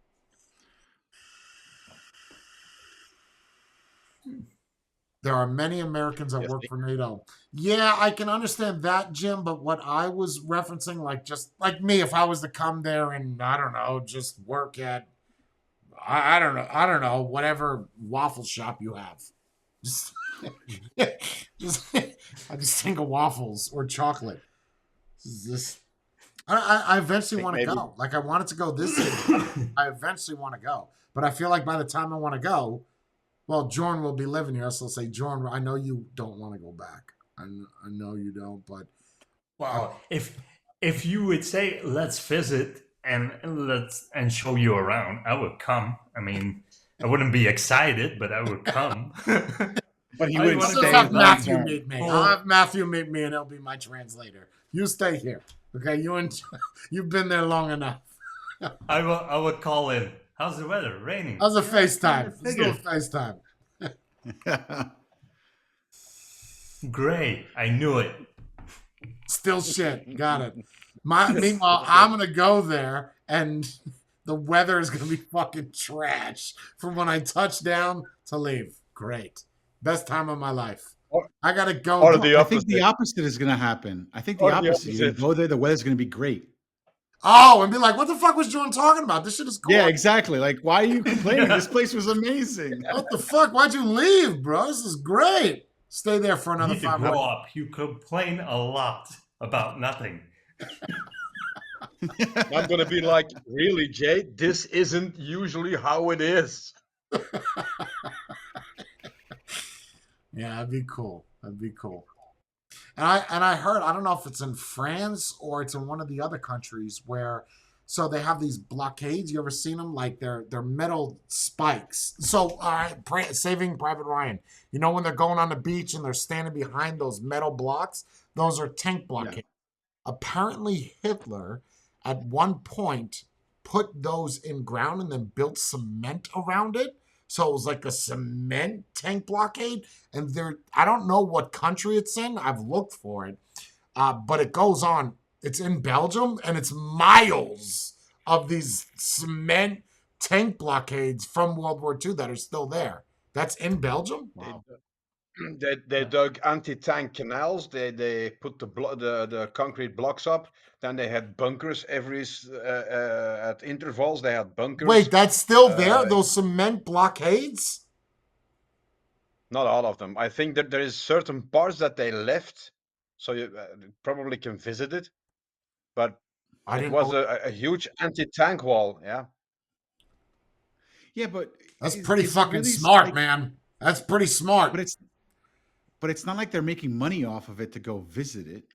There are many Americans that work for NATO. Yeah, I can understand that, Jim, but what I was referencing, like just like me, if I was to come there and, I don't know, just work at, I don't know, whatever waffle shop you have. I just think of waffles or chocolate. I eventually want to go. Like I wanted to go this year. I eventually want to go. But I feel like by the time I want to go, well, Jorn will be living here, so I'll say, Jorn, I know you don't want to go back. I know you don't, but well, if you would say let's visit and show you around, I would come. I mean, I wouldn't be excited, but I would come. But he wouldn't stay. I'll have Mathieu meet me. I'll have Mathieu meet me, and he'll be my translator. You stay here, okay? You've been there long enough. I would call in. How's the weather? Raining. How's the FaceTime? Let's do a FaceTime. Great. I knew it. Still shit. Got it. Meanwhile, I'm going to go there, and the weather is going to be fucking trash from when I touch down to leave. Great. Best time of my life. I got to go. Or the I opposite. think the opposite is going to happen. I think the opposite. You're going to go there, the weather's going to be great. Oh, and be like, what the fuck was Jordan talking about? This shit is cool. Yeah, exactly. Like, why are you complaining? This place was amazing. What the fuck? Why'd you leave, bro? This is great. Stay there for another 5 grow minutes. up. You complain a lot about nothing. I'm going to be like, really, Jay? This isn't usually how it is. Yeah, that'd be cool. That'd be cool. And I heard, I don't know if it's in France or it's in one of the other countries where, so they have these blockades. You ever seen them? Like they're metal spikes. So Saving Private Ryan, you know when they're going on the beach and they're standing behind those metal blocks? Those are tank blockades. Yeah. Apparently Hitler at one point put those in ground and then built cement around it. So it was like a cement tank blockade. And I don't know what country it's in. I've looked for it. But it goes on. It's in Belgium, and it's miles of these cement tank blockades from World War II that are still there. That's in Belgium? Wow. They dug anti-tank canals. They put the concrete blocks up. Then they had bunkers at intervals. They had bunkers. Wait, that's still there? Those cement blockades? Not all of them. I think that there is certain parts that they left, so you probably can visit it. But it was a huge anti-tank wall. Yeah. Yeah, but that's pretty fucking really smart, man. That's pretty smart. But it's not like they're making money off of it to go visit it.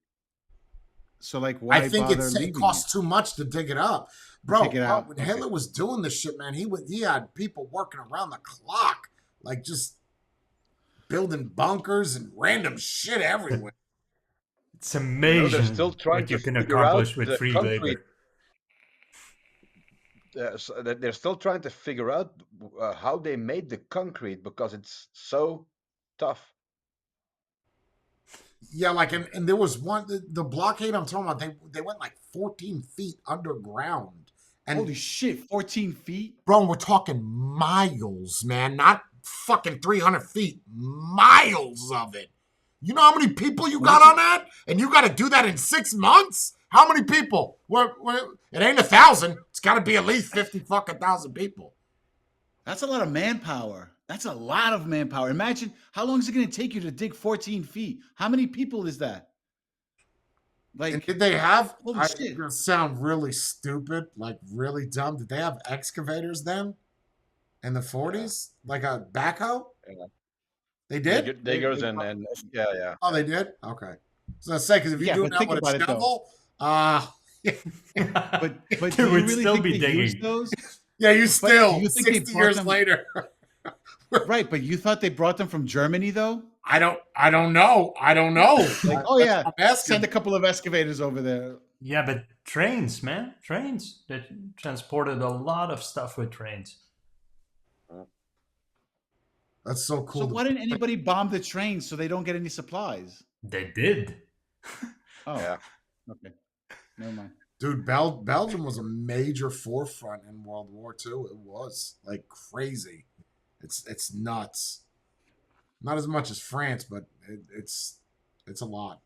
So like, why? I think it costs too much to dig it up, bro. When Hitler was doing this shit, man, he had people working around the clock, like just building bunkers and random shit everywhere. It's amazing they're still trying what you can accomplish with free labor. So they're still trying to figure out how they made the concrete because it's so tough. Yeah, like, and there was one, the blockade I'm talking about, they went like 14 feet underground. And holy shit, 14 feet? Bro, we're talking miles, man. Not fucking 300 feet. Miles of it. You know how many people you got on that? And you got to do that in 6 months? How many people? It ain't 1,000. It's got to be at least 50 fucking thousand people. That's a lot of manpower. That's a lot of manpower. Imagine how long is it going to take you to dig 14 feet? How many people is that? Like, and did they have? Holy I'm shit. gonna sound really stupid, like really dumb. Did they have excavators then? In the 40s, like a backhoe? Yeah. They did. Diggers and yeah. Oh, they did. Okay. So I say because if you're doing that with a shovel, but they would still be digging those? Yeah, you do still you think they 60 brought years them later. right? But you thought they brought them from Germany, though? I don't know. I don't know. Like, oh That's yeah, what I'm asking. send a couple of excavators over there. Yeah, but trains, man, trains. They transported a lot of stuff with trains. That's so cool. So why didn't anybody bomb the trains so they don't get any supplies? They did. Oh, Yeah. okay, never mind. Dude, Belgium was a major forefront in World War II. It was like crazy. It's nuts. Not as much as France, but it's a lot.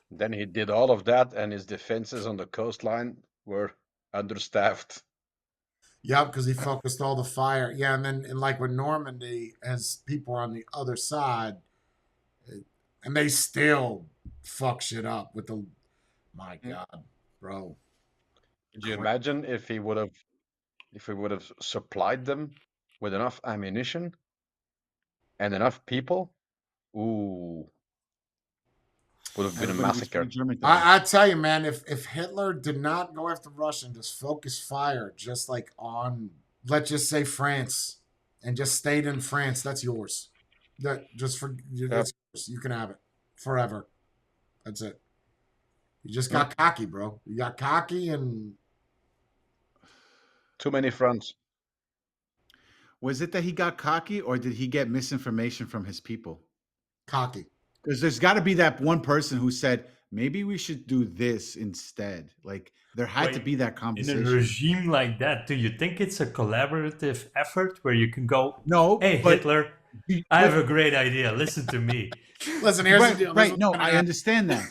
Then he did all of that, and his defenses on the coastline were understaffed. Yeah, because he focused all the fire. Yeah, and then and like with Normandy, as people are on the other side, and they still fuck shit up with the. My God, bro. Could you imagine if he would have supplied them with enough ammunition and enough people? Ooh, would have been a Everybody would massacre. speak German. today. I tell you, man, if Hitler did not go after Russia and just focus fire, just like on, let's just say France, and just stayed in France, that's yours. That just for that's yours. You can have it forever. That's it. You just got cocky, bro. You got cocky and Too many fronts. Was it that he got cocky, or did he get misinformation from his people? cocky. Because there's got to be that one person who said, maybe we should do this instead. Like there had to Wait, be that In a conversation. regime like that, do you think it's a collaborative effort where you can go, No, hey, but Hitler, I have a great idea. Listen to me. Listen, here's the right, deal. right. No, I understand that.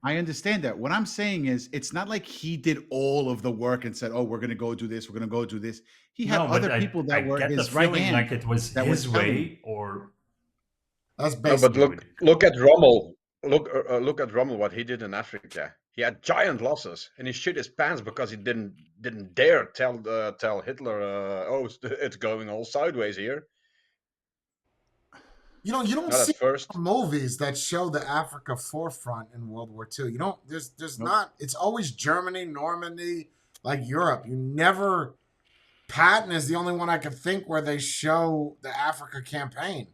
I understand that. What I'm saying is, it's not like he did all of the work and said, "Oh, we're going to go do this. We're going to go do this." He had No, but other people that I were get the his right feeling hand. like it was that were his telling way, or That's No, basically but look at Rommel. Look at Rommel. What he did in Africa. He had giant losses, and he shit his pants because he didn't dare tell Hitler, "Oh, it's going all sideways here." you don't Not see at first. movies that show the Africa forefront in World War II. You don't. There's Nope. not. It's always Germany, Normandy, like Europe. You never. Patton is the only one I can think where they show the Africa campaign.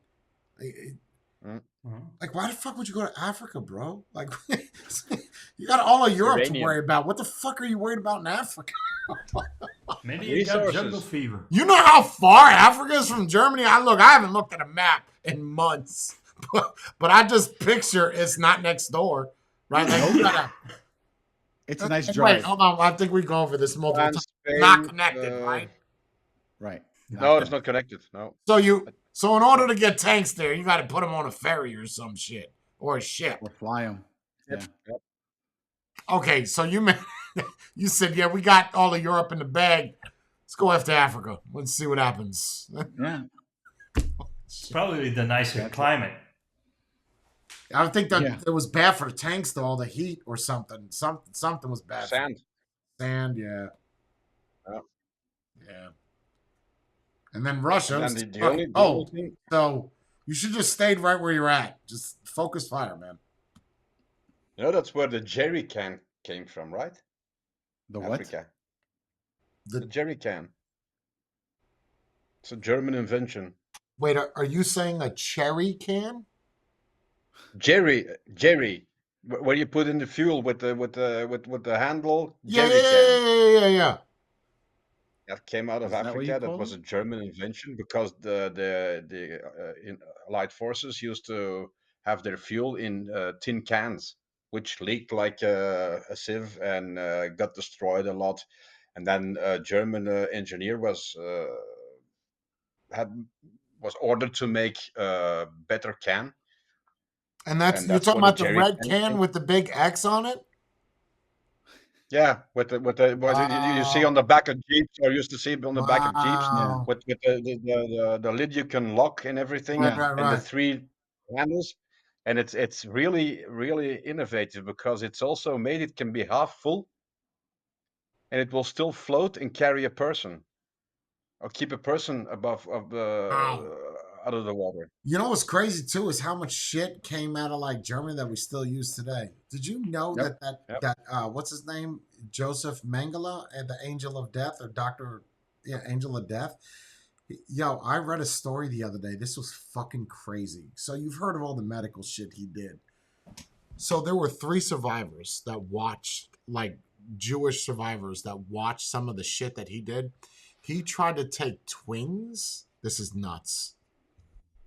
Like, why the fuck would you go to Africa, bro? Like, you got all of Europe to Uranium. worry about. What the fuck are you worried about in Africa? maybe you got Resources. jungle fever. You know how far Africa is from Germany? I haven't looked at a map in months, but I just picture it's not next door, right? Like, you gotta, It's a nice wait, drive. hold on. I think we go over this multiple France, times. Spain, Not connected, right? Right. No, it's not connected. No. So in order to get tanks there, you got to put them on a ferry or some shit or a ship. Or fly them. Yeah. Yep. Okay, so you said, yeah, we got all of Europe in the bag. Let's go after Africa. Let's see what happens. Yeah. It's probably the nicer climate. I think that Yeah. it was bad for the tanks, though, all the heat or something. Something was bad. Sand. Sand, yeah. Yeah. Yeah. And then Russia. And then the only thing. So you should just stayed right where you're at. Just focus fire, man. You know, that's where the jerry can came from, right? The what? Africa. The- The jerry can. It's a German invention. Wait, are you saying a cherry can? Jerry, where you put in the fuel with the handle. Yeah, Jerry can. yeah. That came out of Is that what you Africa. That call was it? a German invention because the Allied forces used to have their fuel in tin cans, which leaked like a sieve and got destroyed a lot. And then a German engineer was ordered to make a better can. And you're that's talking where about the jerry red can can came. with the big X on it? Yeah, what you see on the back of Jeeps, or used to see on the back of Jeeps, Wow. with the lid you can lock and everything, Right, Yeah. right, and the right. 3 handles, and it's really really innovative because it's also made it can be half full, and it will still float and carry a person, or keep a person above of Wow. out of the water. You know what's crazy too is how much shit came out of like Germany that we still use today. Did you know Yep. that what's his name, Joseph Mengele, and the Angel of Death, or Doctor, yeah, Angel of Death? Yo, I read a story the other day. This was fucking crazy. So you've heard of all the medical shit he did. So there were 3 survivors that watched, like Jewish survivors that watched some of the shit that he did. He tried to take twins. This is nuts.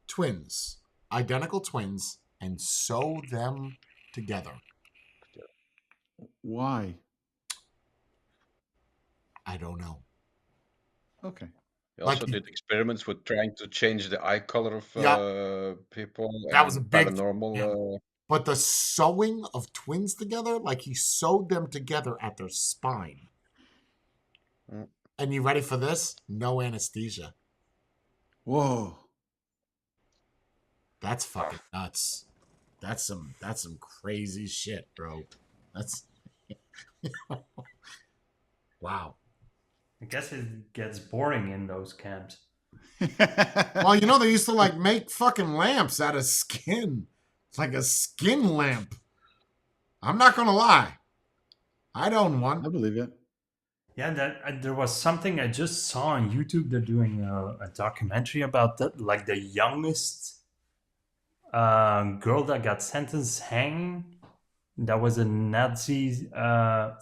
Twins, identical twins, and sew them together. Why? I don't know. Okay. He Like also he- did experiments with trying to change the eye color of Yeah. people. That was a and big- paranormal. yeah. But the sewing of twins together, like he sewed them together at their spine. Mm. And you ready for this? No anesthesia. Whoa. That's fucking nuts. That's some crazy shit, bro. That's wow. I guess it gets boring in those camps. Well, you know, they used to like make fucking lamps out of skin. It's like a skin lamp. I'm not gonna lie. I'd own I one. believe it. Yeah, there was something I just saw on YouTube. They're doing a documentary about that, like the youngest girl that got sentenced hanging. That was a Nazi.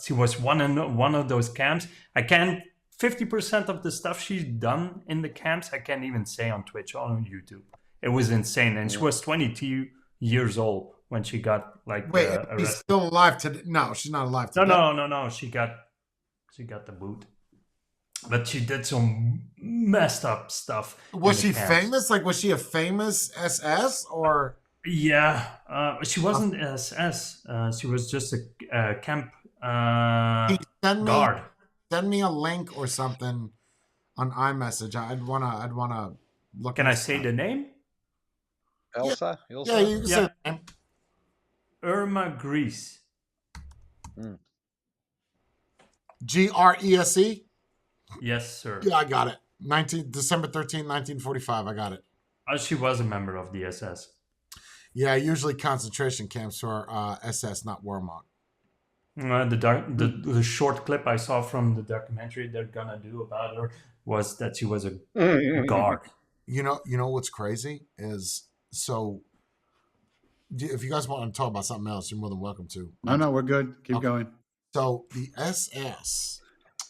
She was one of those camps. I can't. 50% of the stuff she's done in the camps, I can't even say on Twitch or on YouTube. It was insane, and she was 22 years old when she got like Wait, she's arrested. still alive today? No, she's not alive today. No. She got the boot, but she did some messed up stuff. Was in she the camps. famous? Like, was she a famous SS or? Yeah, she wasn't SS. She was just a camp guard. Send me a link or something on iMessage. I'd wanna look. Can I say the name? Elsa? Yeah, you can say the name. Irma Grease. GRESE. Yes, sir. Yeah, I got it. December 13, 1945. I got it. She was a member of the SS. Yeah, usually concentration camps are SS, not Wehrmacht. The short clip I saw from the documentary they're gonna do about her was that she was a guard. You know what's crazy is, so if you guys want to talk about something else, you're more than welcome to. No, we're good. Keep Okay. going. So the SS,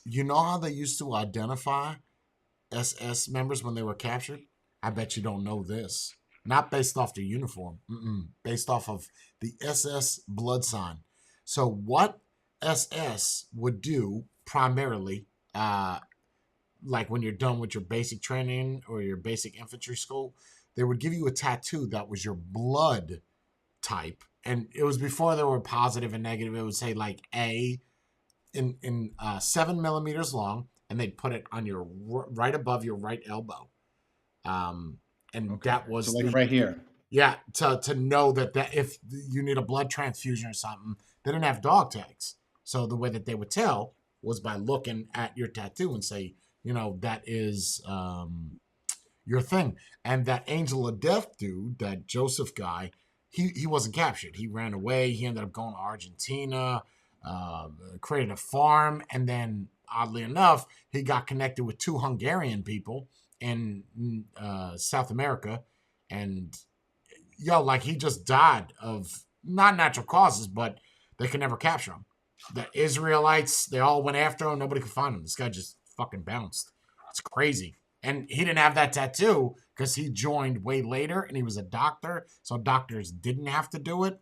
you know how they used to identify SS members when they were captured? I bet you don't know this. Not based off their uniform, based off of the SS blood sign. So what SS would do primarily, like when you're done with your basic training or your basic infantry school, they would give you a tattoo that was your blood type. And it was before there were positive and negative. It would say like A in 7 millimeters long, and they'd put it on your right above your right elbow. And that was so like right here. Yeah, to know that if you need a blood transfusion or something, they didn't have dog tags. So the way that they would tell was by looking at your tattoo and say, that is your thing. And that Angel of Death dude, that Joseph guy, he wasn't captured. He ran away. He ended up going to Argentina, created a farm, and then oddly enough, he got connected with 2 Hungarian people in South America, and like he just died of not natural causes, but they could never capture him. The Israelites, they all went after him. Nobody could find him. This guy just fucking bounced. It's crazy. And he didn't have that tattoo because he joined way later and he was a doctor. So doctors didn't have to do it.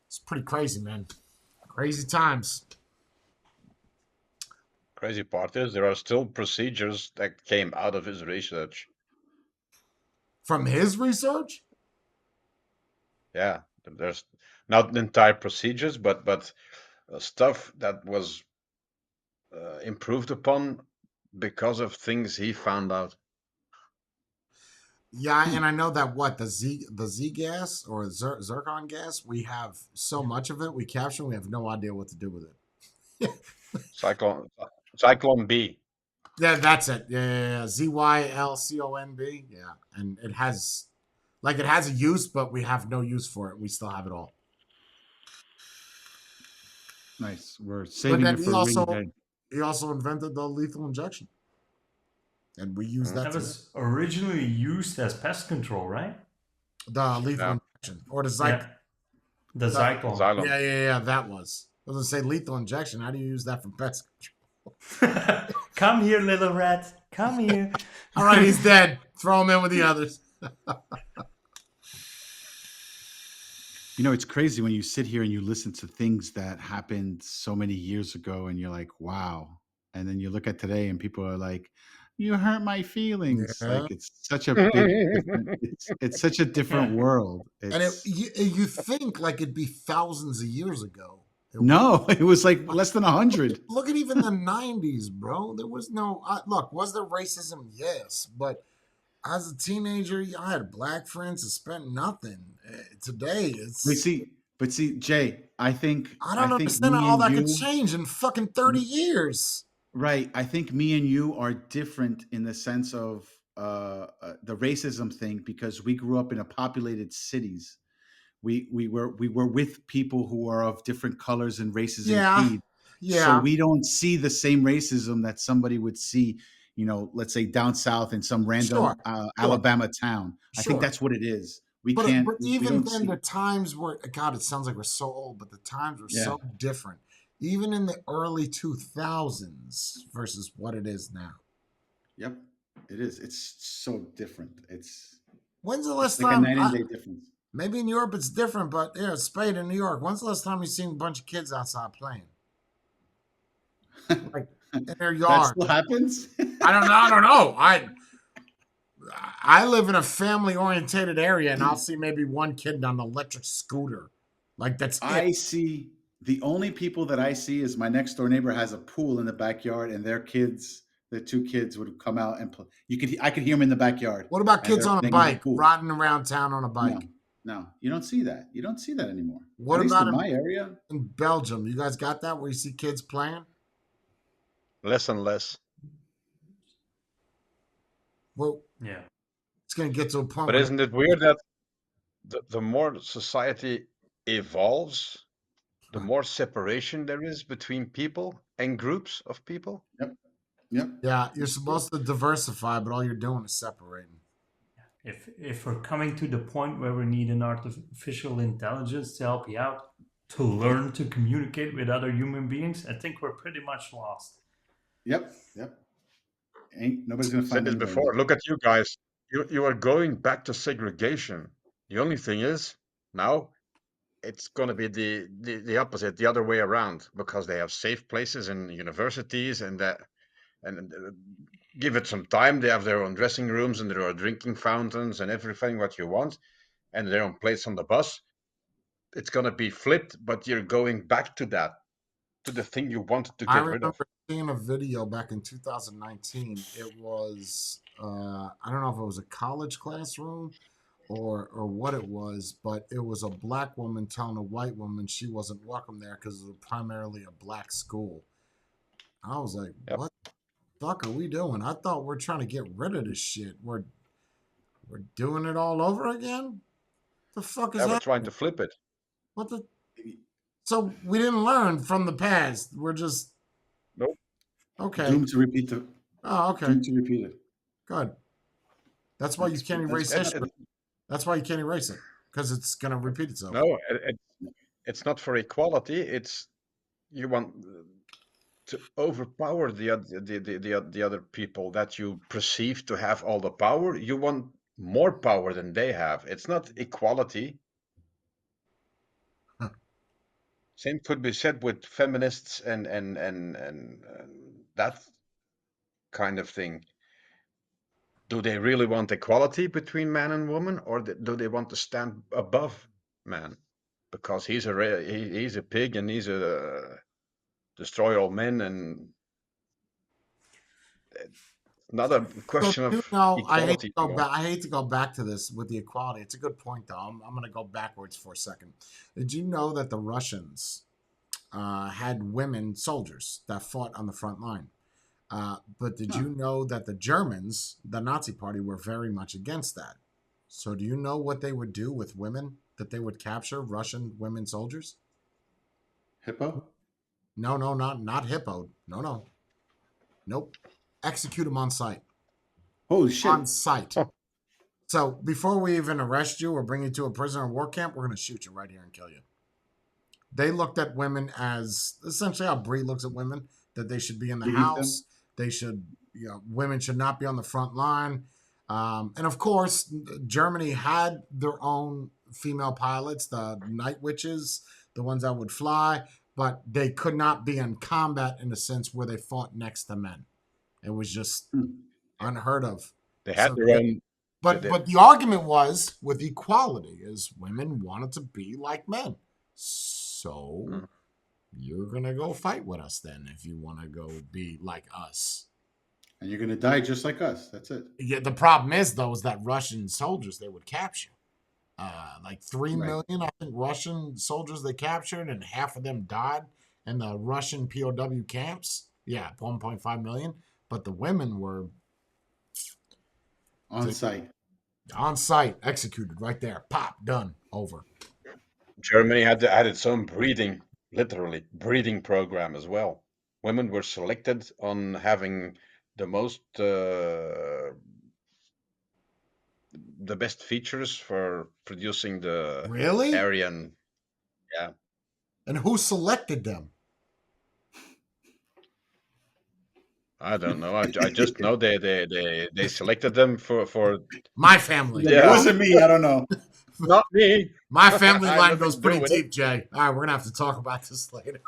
It's pretty crazy, man. Crazy times. Crazy part is there are still procedures that came out of his research. From his research? Yeah, there's not the entire procedures, but stuff that was improved upon because of things he found out. Yeah, and I know that the Z gas or zircon gas, we have so much of it, we capture, we have no idea what to do with it. Cyclone B. Yeah, that's it. Yeah. ZYLCONB. Yeah, and it has a use, but we have no use for it. We still have it all. Nice. We're But saving then it for a rainy day. he also invented the lethal injection, and we use that. That was originally used as pest control, right? The lethal Yeah. injection or the Yeah. The Zyklon. Xylem. Yeah. That was. I was gonna say lethal injection. How do you use that for pest control? Come here, little rat. Come here. All right, he's dead. Throw him in with the others. You know, it's crazy when you sit here and you listen to things that happened so many years ago and you're like, wow. And then you look at today and people are like, you hurt my feelings. Yeah. Like it's such a big different, it's such a different world. And you think like it'd be thousands of years ago. No, it was like less than 100. Look at even the 90s, bro. There was no look. Was there racism? Yes, but as a teenager, I had black friends that spent nothing. Today, it's But see, Jay, I think I don't think understand me how all and that you, could change in fucking 30 years. right? I think me and you are different in the sense of the racism thing because we grew up in a populated cities. We were with people who are of different colors and races and creed. Yeah. So we don't see the same racism that somebody would see, you know, let's say down south in some random Alabama town. I think that's what it is. But even don't then, see. the times were, God, it sounds like we're so old, but the times were so different. Even in the early 2000s versus what it is now. Yep, it is. It's so different. When's the last like time? a night and day difference. Maybe in Europe it's different, but yeah, Spade in New York. When's the last time you seen a bunch of kids outside playing? Like in their yard. That still happens? I don't know. I live in a family orientated area and I'll see maybe one kid on an electric scooter. Like that's I see the only people that I see is my next door neighbor has a pool in the backyard and their two kids would come out and play. I could hear them in the backyard. What about kids on a bike, riding around town on a bike? No, you don't see that. You don't see that anymore. What At about least in my area? In Belgium, you guys got that where you see kids playing? Less and less. Well, yeah, it's going to get to a point. But isn't it weird that the more society evolves, the more separation there is between people and groups of people? Yep. Yeah, you're supposed to diversify, but all you're doing is separating. If we're coming to the point where we need an artificial intelligence to help you out, to learn to communicate with other human beings, I think we're pretty much lost. Yep. Nobody's going to find Said this before. Look at you guys. You are going back to segregation. The only thing is now it's going to be the opposite, the other way around, because they have safe places in universities and give it some time. They have their own dressing rooms and there are drinking fountains and everything what you want, and their own place on the bus. It's going to be flipped, but you're going back to that, to the thing you wanted to get rid of. I remember seeing a video back in 2019. It was, I don't know if it was a college classroom or what it was, but it was a black woman telling a white woman she wasn't welcome there because it was primarily a black school. I was like, what the fuck are we doing? I thought we're trying to get rid of this shit. We're doing it all over again? The fuck is that? We're trying to flip it. What the? So we didn't learn from the past. We're just nope. Okay. Doomed to repeat the. Oh, okay. Doomed to repeat it. Good. That's why you can't erase history. That's why you can't erase it, because it's gonna repeat itself. No, it's not for equality. It's you want to overpower the other people that you perceive to have all the power. You want more power than they have. It's not equality. Same could be said with feminists and that kind of thing. Do they really want equality between man and woman, or do they want to stand above man because he's a pig and he's a destroy all men? And not a question of equality. I hate to go back to this with the equality. It's a good point, though. I'm going to go backwards for a second. Did you know that the Russians had women soldiers that fought on the front line? But did you know that the Germans, the Nazi Party, were very much against that? So do you know what they would do with women that they would capture, Russian women soldiers? Hippo? No, not hippo. No. Nope. Execute them on site. Holy shit. On site. So before we even arrest you or bring you to a prisoner of war camp, we're going to shoot you right here and kill you. They looked at women as essentially how Bree looks at women, that they should be in the house. They should, women should not be on the front line. And of course, Germany had their own female pilots, the night witches, the ones that would fly, but they could not be in combat in a sense where they fought next to men. It was just unheard of. They had their own. But the argument was with equality is women wanted to be like men. So you're going to go fight with us then if you want to go be like us. And you're going to die just like us. That's it. Yeah, the problem is, though, is that Russian soldiers they would capture. Like 3 million, I think, Russian soldiers they captured, and half of them died in the Russian POW camps. Yeah, 1.5 million. But the women were on site. On site, executed right there. Pop, done, over. Germany had its own breeding program as well. Women were selected on having the most, the best features for producing the Aryan. Yeah. And who selected them? I don't know. I just know they selected them for my family. Yeah. It wasn't me. I don't know. Not me. My family line goes pretty deep, Jay. All right, we're gonna have to talk about this later.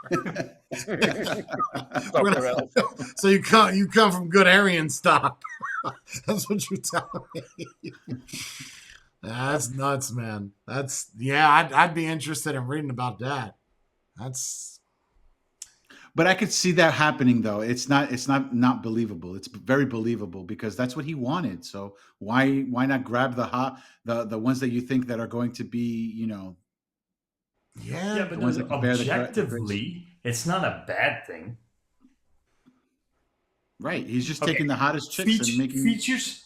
So you come from good Aryan stock. That's what you're telling me. That's nuts, man. I'd be interested in reading about that. But I could see that happening, though. It's not believable. It's very believable because that's what he wanted. So why not grab the ones that you think that are going to be, Yeah, but objectively, it's not a bad thing. Right. He's just taking the hottest chicks and making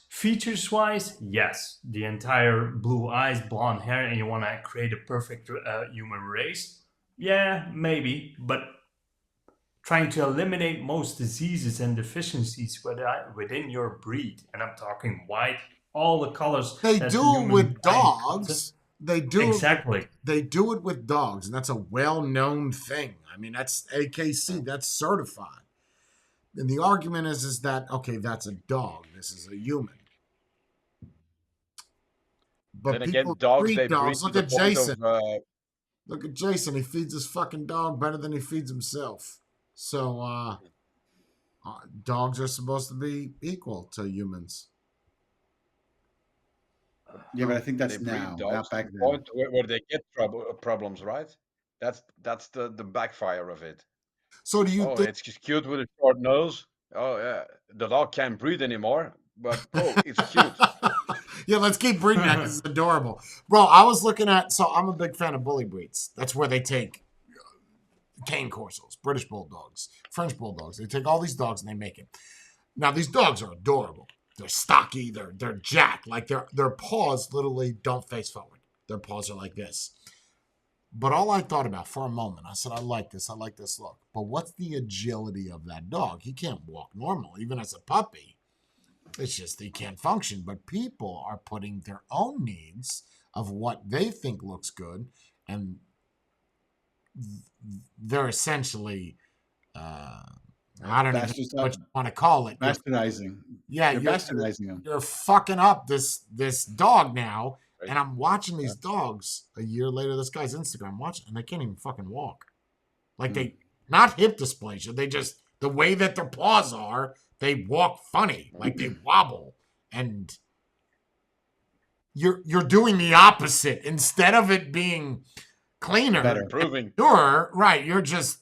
features wise, yes. The entire blue eyes, blonde hair, and you want to create a perfect human race. Yeah, maybe, but trying to eliminate most diseases and deficiencies within your breed, and I'm talking white, all the colors. They do it with dogs. They do exactly. They do it with dogs, and that's a well-known thing. I mean, that's AKC. That's certified. And the argument is that okay, that's a dog. This is a human. But then again, dogs. They dogs. Look at Jason. Look at Jason. He feeds his fucking dog better than he feeds himself. So, dogs are supposed to be equal to humans. Yeah, but I think that's now, not back then. Point where they get problems, right? That's the backfire of it. So do you think it's just cute with a short nose? Oh yeah, the dog can't breathe anymore, but it's cute. Yeah, let's keep breeding that because it's adorable, bro. I was looking at. So I'm a big fan of bully breeds. That's where they take cane corsos, British bulldogs, French bulldogs. They take all these dogs and they make it. Now these dogs are adorable. They're stocky. They're jacked. Like their paws literally don't face forward. Their paws are like this. But all I thought about for a moment, I said, I like this look. But what's the agility of that dog? He can't walk normal, even as a puppy. It's just he can't function. But people are putting their own needs of what they think looks good, and they're essentially, I don't know what you want to call it. Bastardizing. Yeah, you're bastardizing them. You're fucking up this dog now. And I'm watching these dogs a year later, this guy's Instagram, watching, and they can't even fucking walk. Like they, not hip dysplasia, they just, the way that their paws are, they walk funny, like they wobble. And you're doing the opposite. Instead of it being cleaner, better, improving. Right, you're just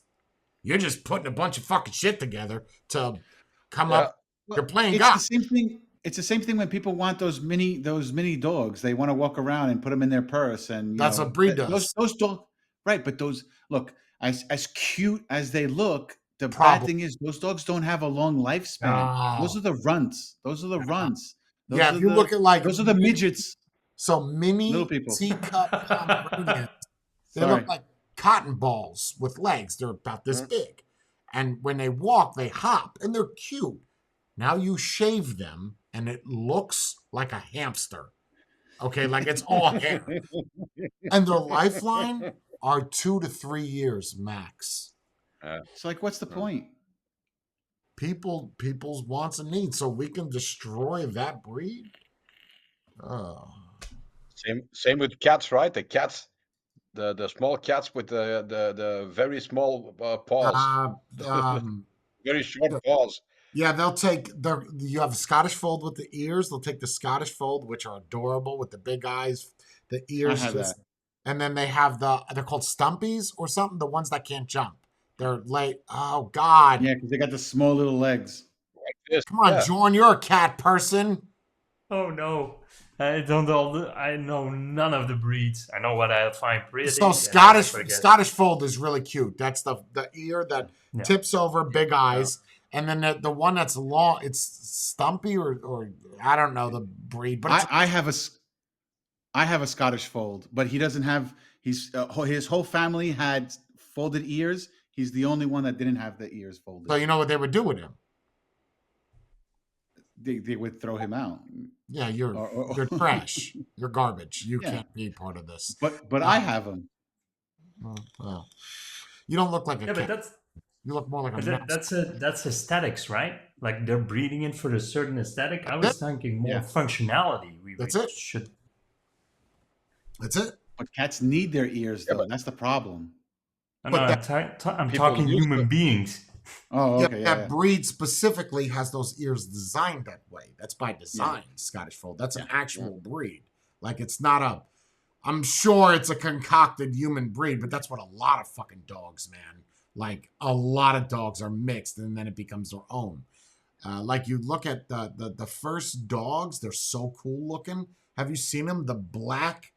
putting a bunch of fucking shit together to come up. You're playing God. The same thing. It's the same thing when people want those mini dogs. They want to walk around and put them in their purse, and that's what breed does. Those dogs, right? But those look as cute as they look. The Problem. bad thing is those dogs don't have a long lifespan. Those Oh. are the runts. Those are the runts. Those Yeah, are if you the, look at like those are the midgets. so mini Little people. teacup Pomeranians, they Sorry. look like cotton balls with legs. They're about this big. And when they walk, they hop and they're cute. Now you shave them and it looks like a hamster. Okay, like it's all hair. And their lifeline are 2 to 3 years max. It's like, what's the point? People's wants and needs, so we can destroy that breed. Oh. Same with cats, right? The cats, the small cats with the very small paws, very short paws. Yeah, they'll take you have a Scottish fold with the ears. They'll take the Scottish fold, which are adorable with the big eyes, the ears, I have that. and then they have they're called stumpies or something. The ones that can't jump. They're late. Oh God! Yeah, because they got the small little legs. Like this. Come on, Yeah. Jorn, you're a cat person. Oh no, I don't know. I know none of the breeds. I know what I find pretty. So and Scottish I forget. Scottish fold is really cute. That's the ear that Yeah. tips over, big eyes, and then the one that's long. It's stumpy or I don't know the breed, but it's, I have a Scottish fold, but he doesn't have. His whole family had folded ears. He's the only one that didn't have the ears folded. so you know what they would do with him. They would throw him out. Yeah, you're trash. You're garbage. You can't be part of this. But I have them. Well, you don't look like a Yeah, cat. but You look more like a But mouse. that's aesthetics, right? Like they're breeding it for a certain aesthetic. I was thinking more Yeah. functionality. That's we it. should. That's it. But cats need their ears, though. That's the problem. No, But I'm people talking use human them. beings. Oh, Yeah, okay. that breed specifically has those ears designed that way. That's by design, Scottish Fold. That's an actual breed. Like it's not I'm sure it's a concocted human breed, but that's what a lot of fucking dogs, man. Like a lot of dogs are mixed and then it becomes their own. Like you look at the first dogs, they're so cool looking. Have you seen them? The black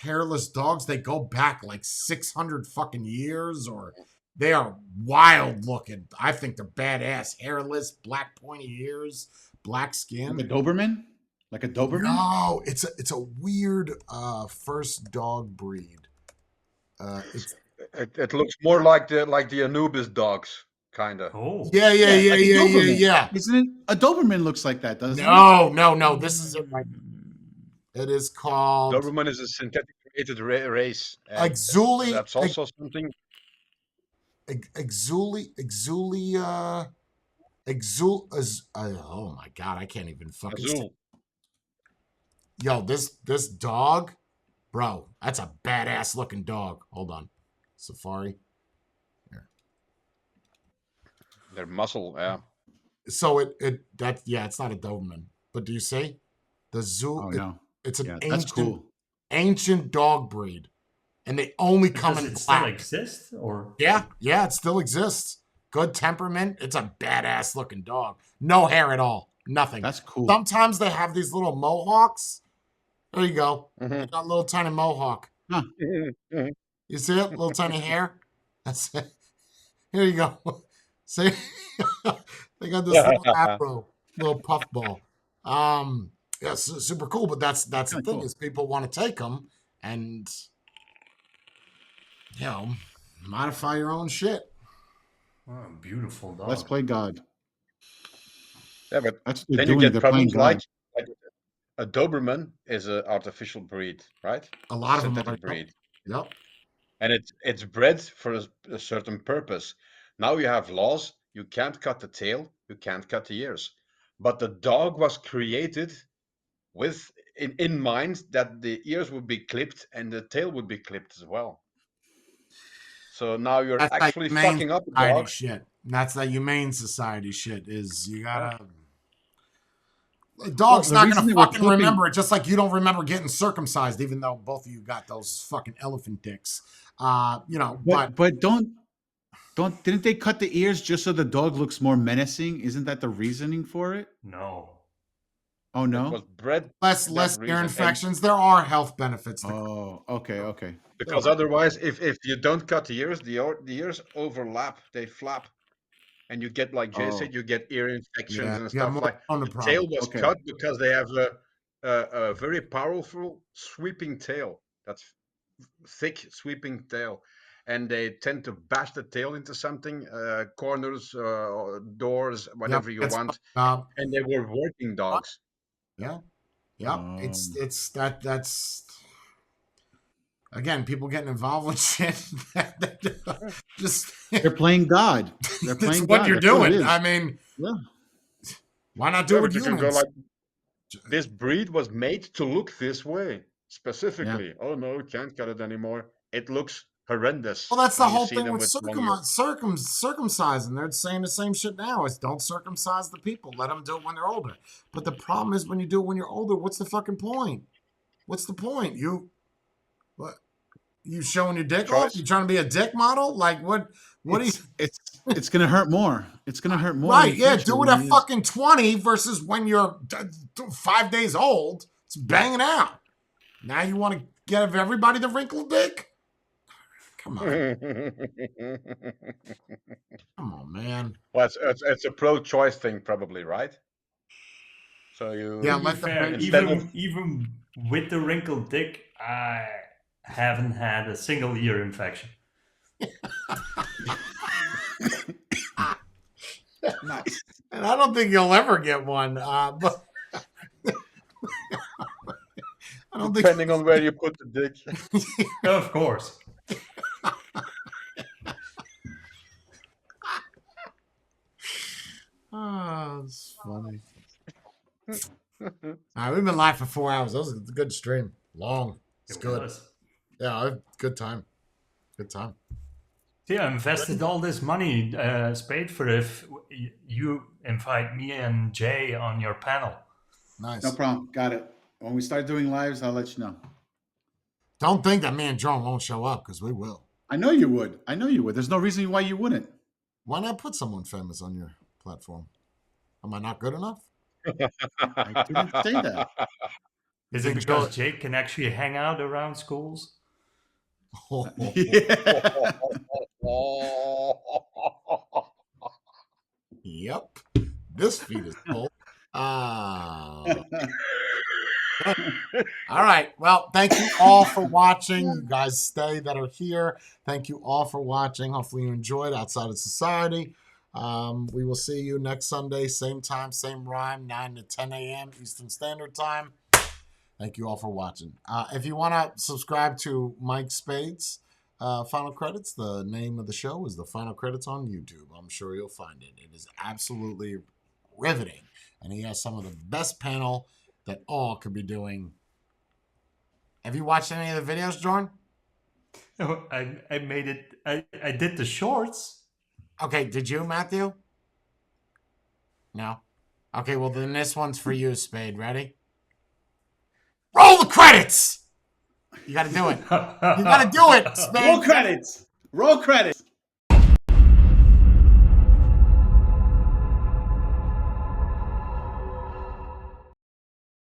hairless dogs, they go back like 600 fucking years, or they are wild looking. I think they're badass. Hairless, black pointy ears, black skin. Like a Doberman? Like a Doberman? No, it's a weird first dog breed. It looks more like the Anubis dogs, kind of. Oh, Yeah. like a Doberman. Yeah. Isn't it? A Doberman looks like that, doesn't it? No. This is it. Right. It is called Doberman is a synthetic created race. and Exuli. That's also something. Oh my god, I can't even fucking. Azul. Yo, this dog, bro, that's a badass looking dog. Hold on, Safari. Their muscle, yeah. So it's not a Doberman, but do you see the zoo? Oh, no. It's an Yeah, ancient, that's cool. ancient dog breed, and they only come does in it still black. exist or? Yeah, it still exists. Good temperament. It's a badass looking dog. No hair at all. Nothing. That's cool. Sometimes they have these little mohawks. There you go. Mhm. They got a little tiny mohawk. Huh. You see it? Little tiny hair. That's it. Here you go. See? They got this little afro, little puffball. Yeah, super cool. But that's the Kinda thing cool. is people want to take them and modify your own shit. Oh, beautiful dog. Let's play God. Yeah, but That's what they're then you doing. get They're playing problems God. like a Doberman is an artificial breed, right? A lot of them Synthetic are. breed. Yep. And it's bred for a certain purpose. Now you have laws. You can't cut the tail. You can't cut the ears. But the dog was created with in mind that the ears would be clipped and the tail would be clipped as well. So now you're That's actually like humane fucking up the society dog. shit. That's that humane society shit. Is you gotta. A dog's the not reason gonna they were fucking clipping- remember it, just like you don't remember getting circumcised, even though both of you got those fucking elephant dicks. But But didn't they cut the ears just so the dog looks more menacing? Isn't that the reasoning for it? No. Oh It no. was bred less reason. ear And- infections. There are health benefits. Oh, okay. because otherwise, if you don't cut the ears, the ears overlap. They flap. and you get, like Jay said, you get ear infections Yeah, and you have stuff more like. on the The tail problem. was Okay. cut because they have a very powerful sweeping tail. That's thick sweeping tail, and they tend to bash the tail into something, corners, doors, Yep, whatever you it's want. uh, And they were working dogs. yeah, yeah. It's that's again, people getting involved with shit. Just They're playing God. They're that's playing what God. you're That's what it doing. is. I mean, Yeah. why not do Yeah, it with but you can go humans? like, this breed was made to look this way Yeah. specifically. Oh no, can't cut it anymore. It looks horrendous Well, that's the when you whole see thing them with with long ears. circumcising. They're saying the same shit now. It's don't circumcise the people. Let them do it when they're older. But the problem is when you do it when you're older, what's the fucking point? What's the point? What? You showing your dick off? You Choice. trying to be a dick model? Like what? What do you? It's gonna hurt more. It's gonna hurt more. Right? In the Yeah. future Do it when at he is- fucking 20 versus when you're 5 days old. It's banging out. Now you want to give everybody the wrinkled dick? Come on, come on, man. Well, it's a pro-choice thing, probably, right? So Yeah, To you be let the fair, bitch. instead of even with the wrinkled dick, I haven't had a single ear infection. Nice. And I don't think you'll ever get one. But I don't think. depending on where you put the dick. Of course. Oh, it's funny. All right, we've been live for 4 hours. That was a good stream. Long. It's It good. was. Yeah, good time. Good time. Yeah, I invested all this money, Spade, for if you invite me and Jay on your panel. Nice. No problem. Got it. When we start doing lives, I'll let you know. Don't think that me and Jorn won't show up because we will. I know you would. I know you would. There's no reason why you wouldn't. Why not put someone famous on your platform? Am I not good enough? I didn't say that. Is it because Jake can actually hang out around schools? Yeah. Yep. This feed is full. All right. Well, thank you all for watching. You guys stay that are here. Thank you all for watching. Hopefully you enjoyed Outside of Society. We will see you next Sunday, same time, same rhyme, 9 to 10 a.m. Eastern Standard Time. Thank you all for watching. If you want to subscribe to Mike Spade's Final Credits, the name of the show is The Final Credits on YouTube. I'm sure you'll find it. It is absolutely riveting. And he has some of the best panel that all could be doing. Have you watched any of the videos, Jorn? Oh, I made it. I did the shorts. Okay, did you, Matthew? No? Okay, well, then this one's for you, Spade. Ready? Roll the credits! You gotta do it. You gotta do it, Spade. Roll credits. Roll credits.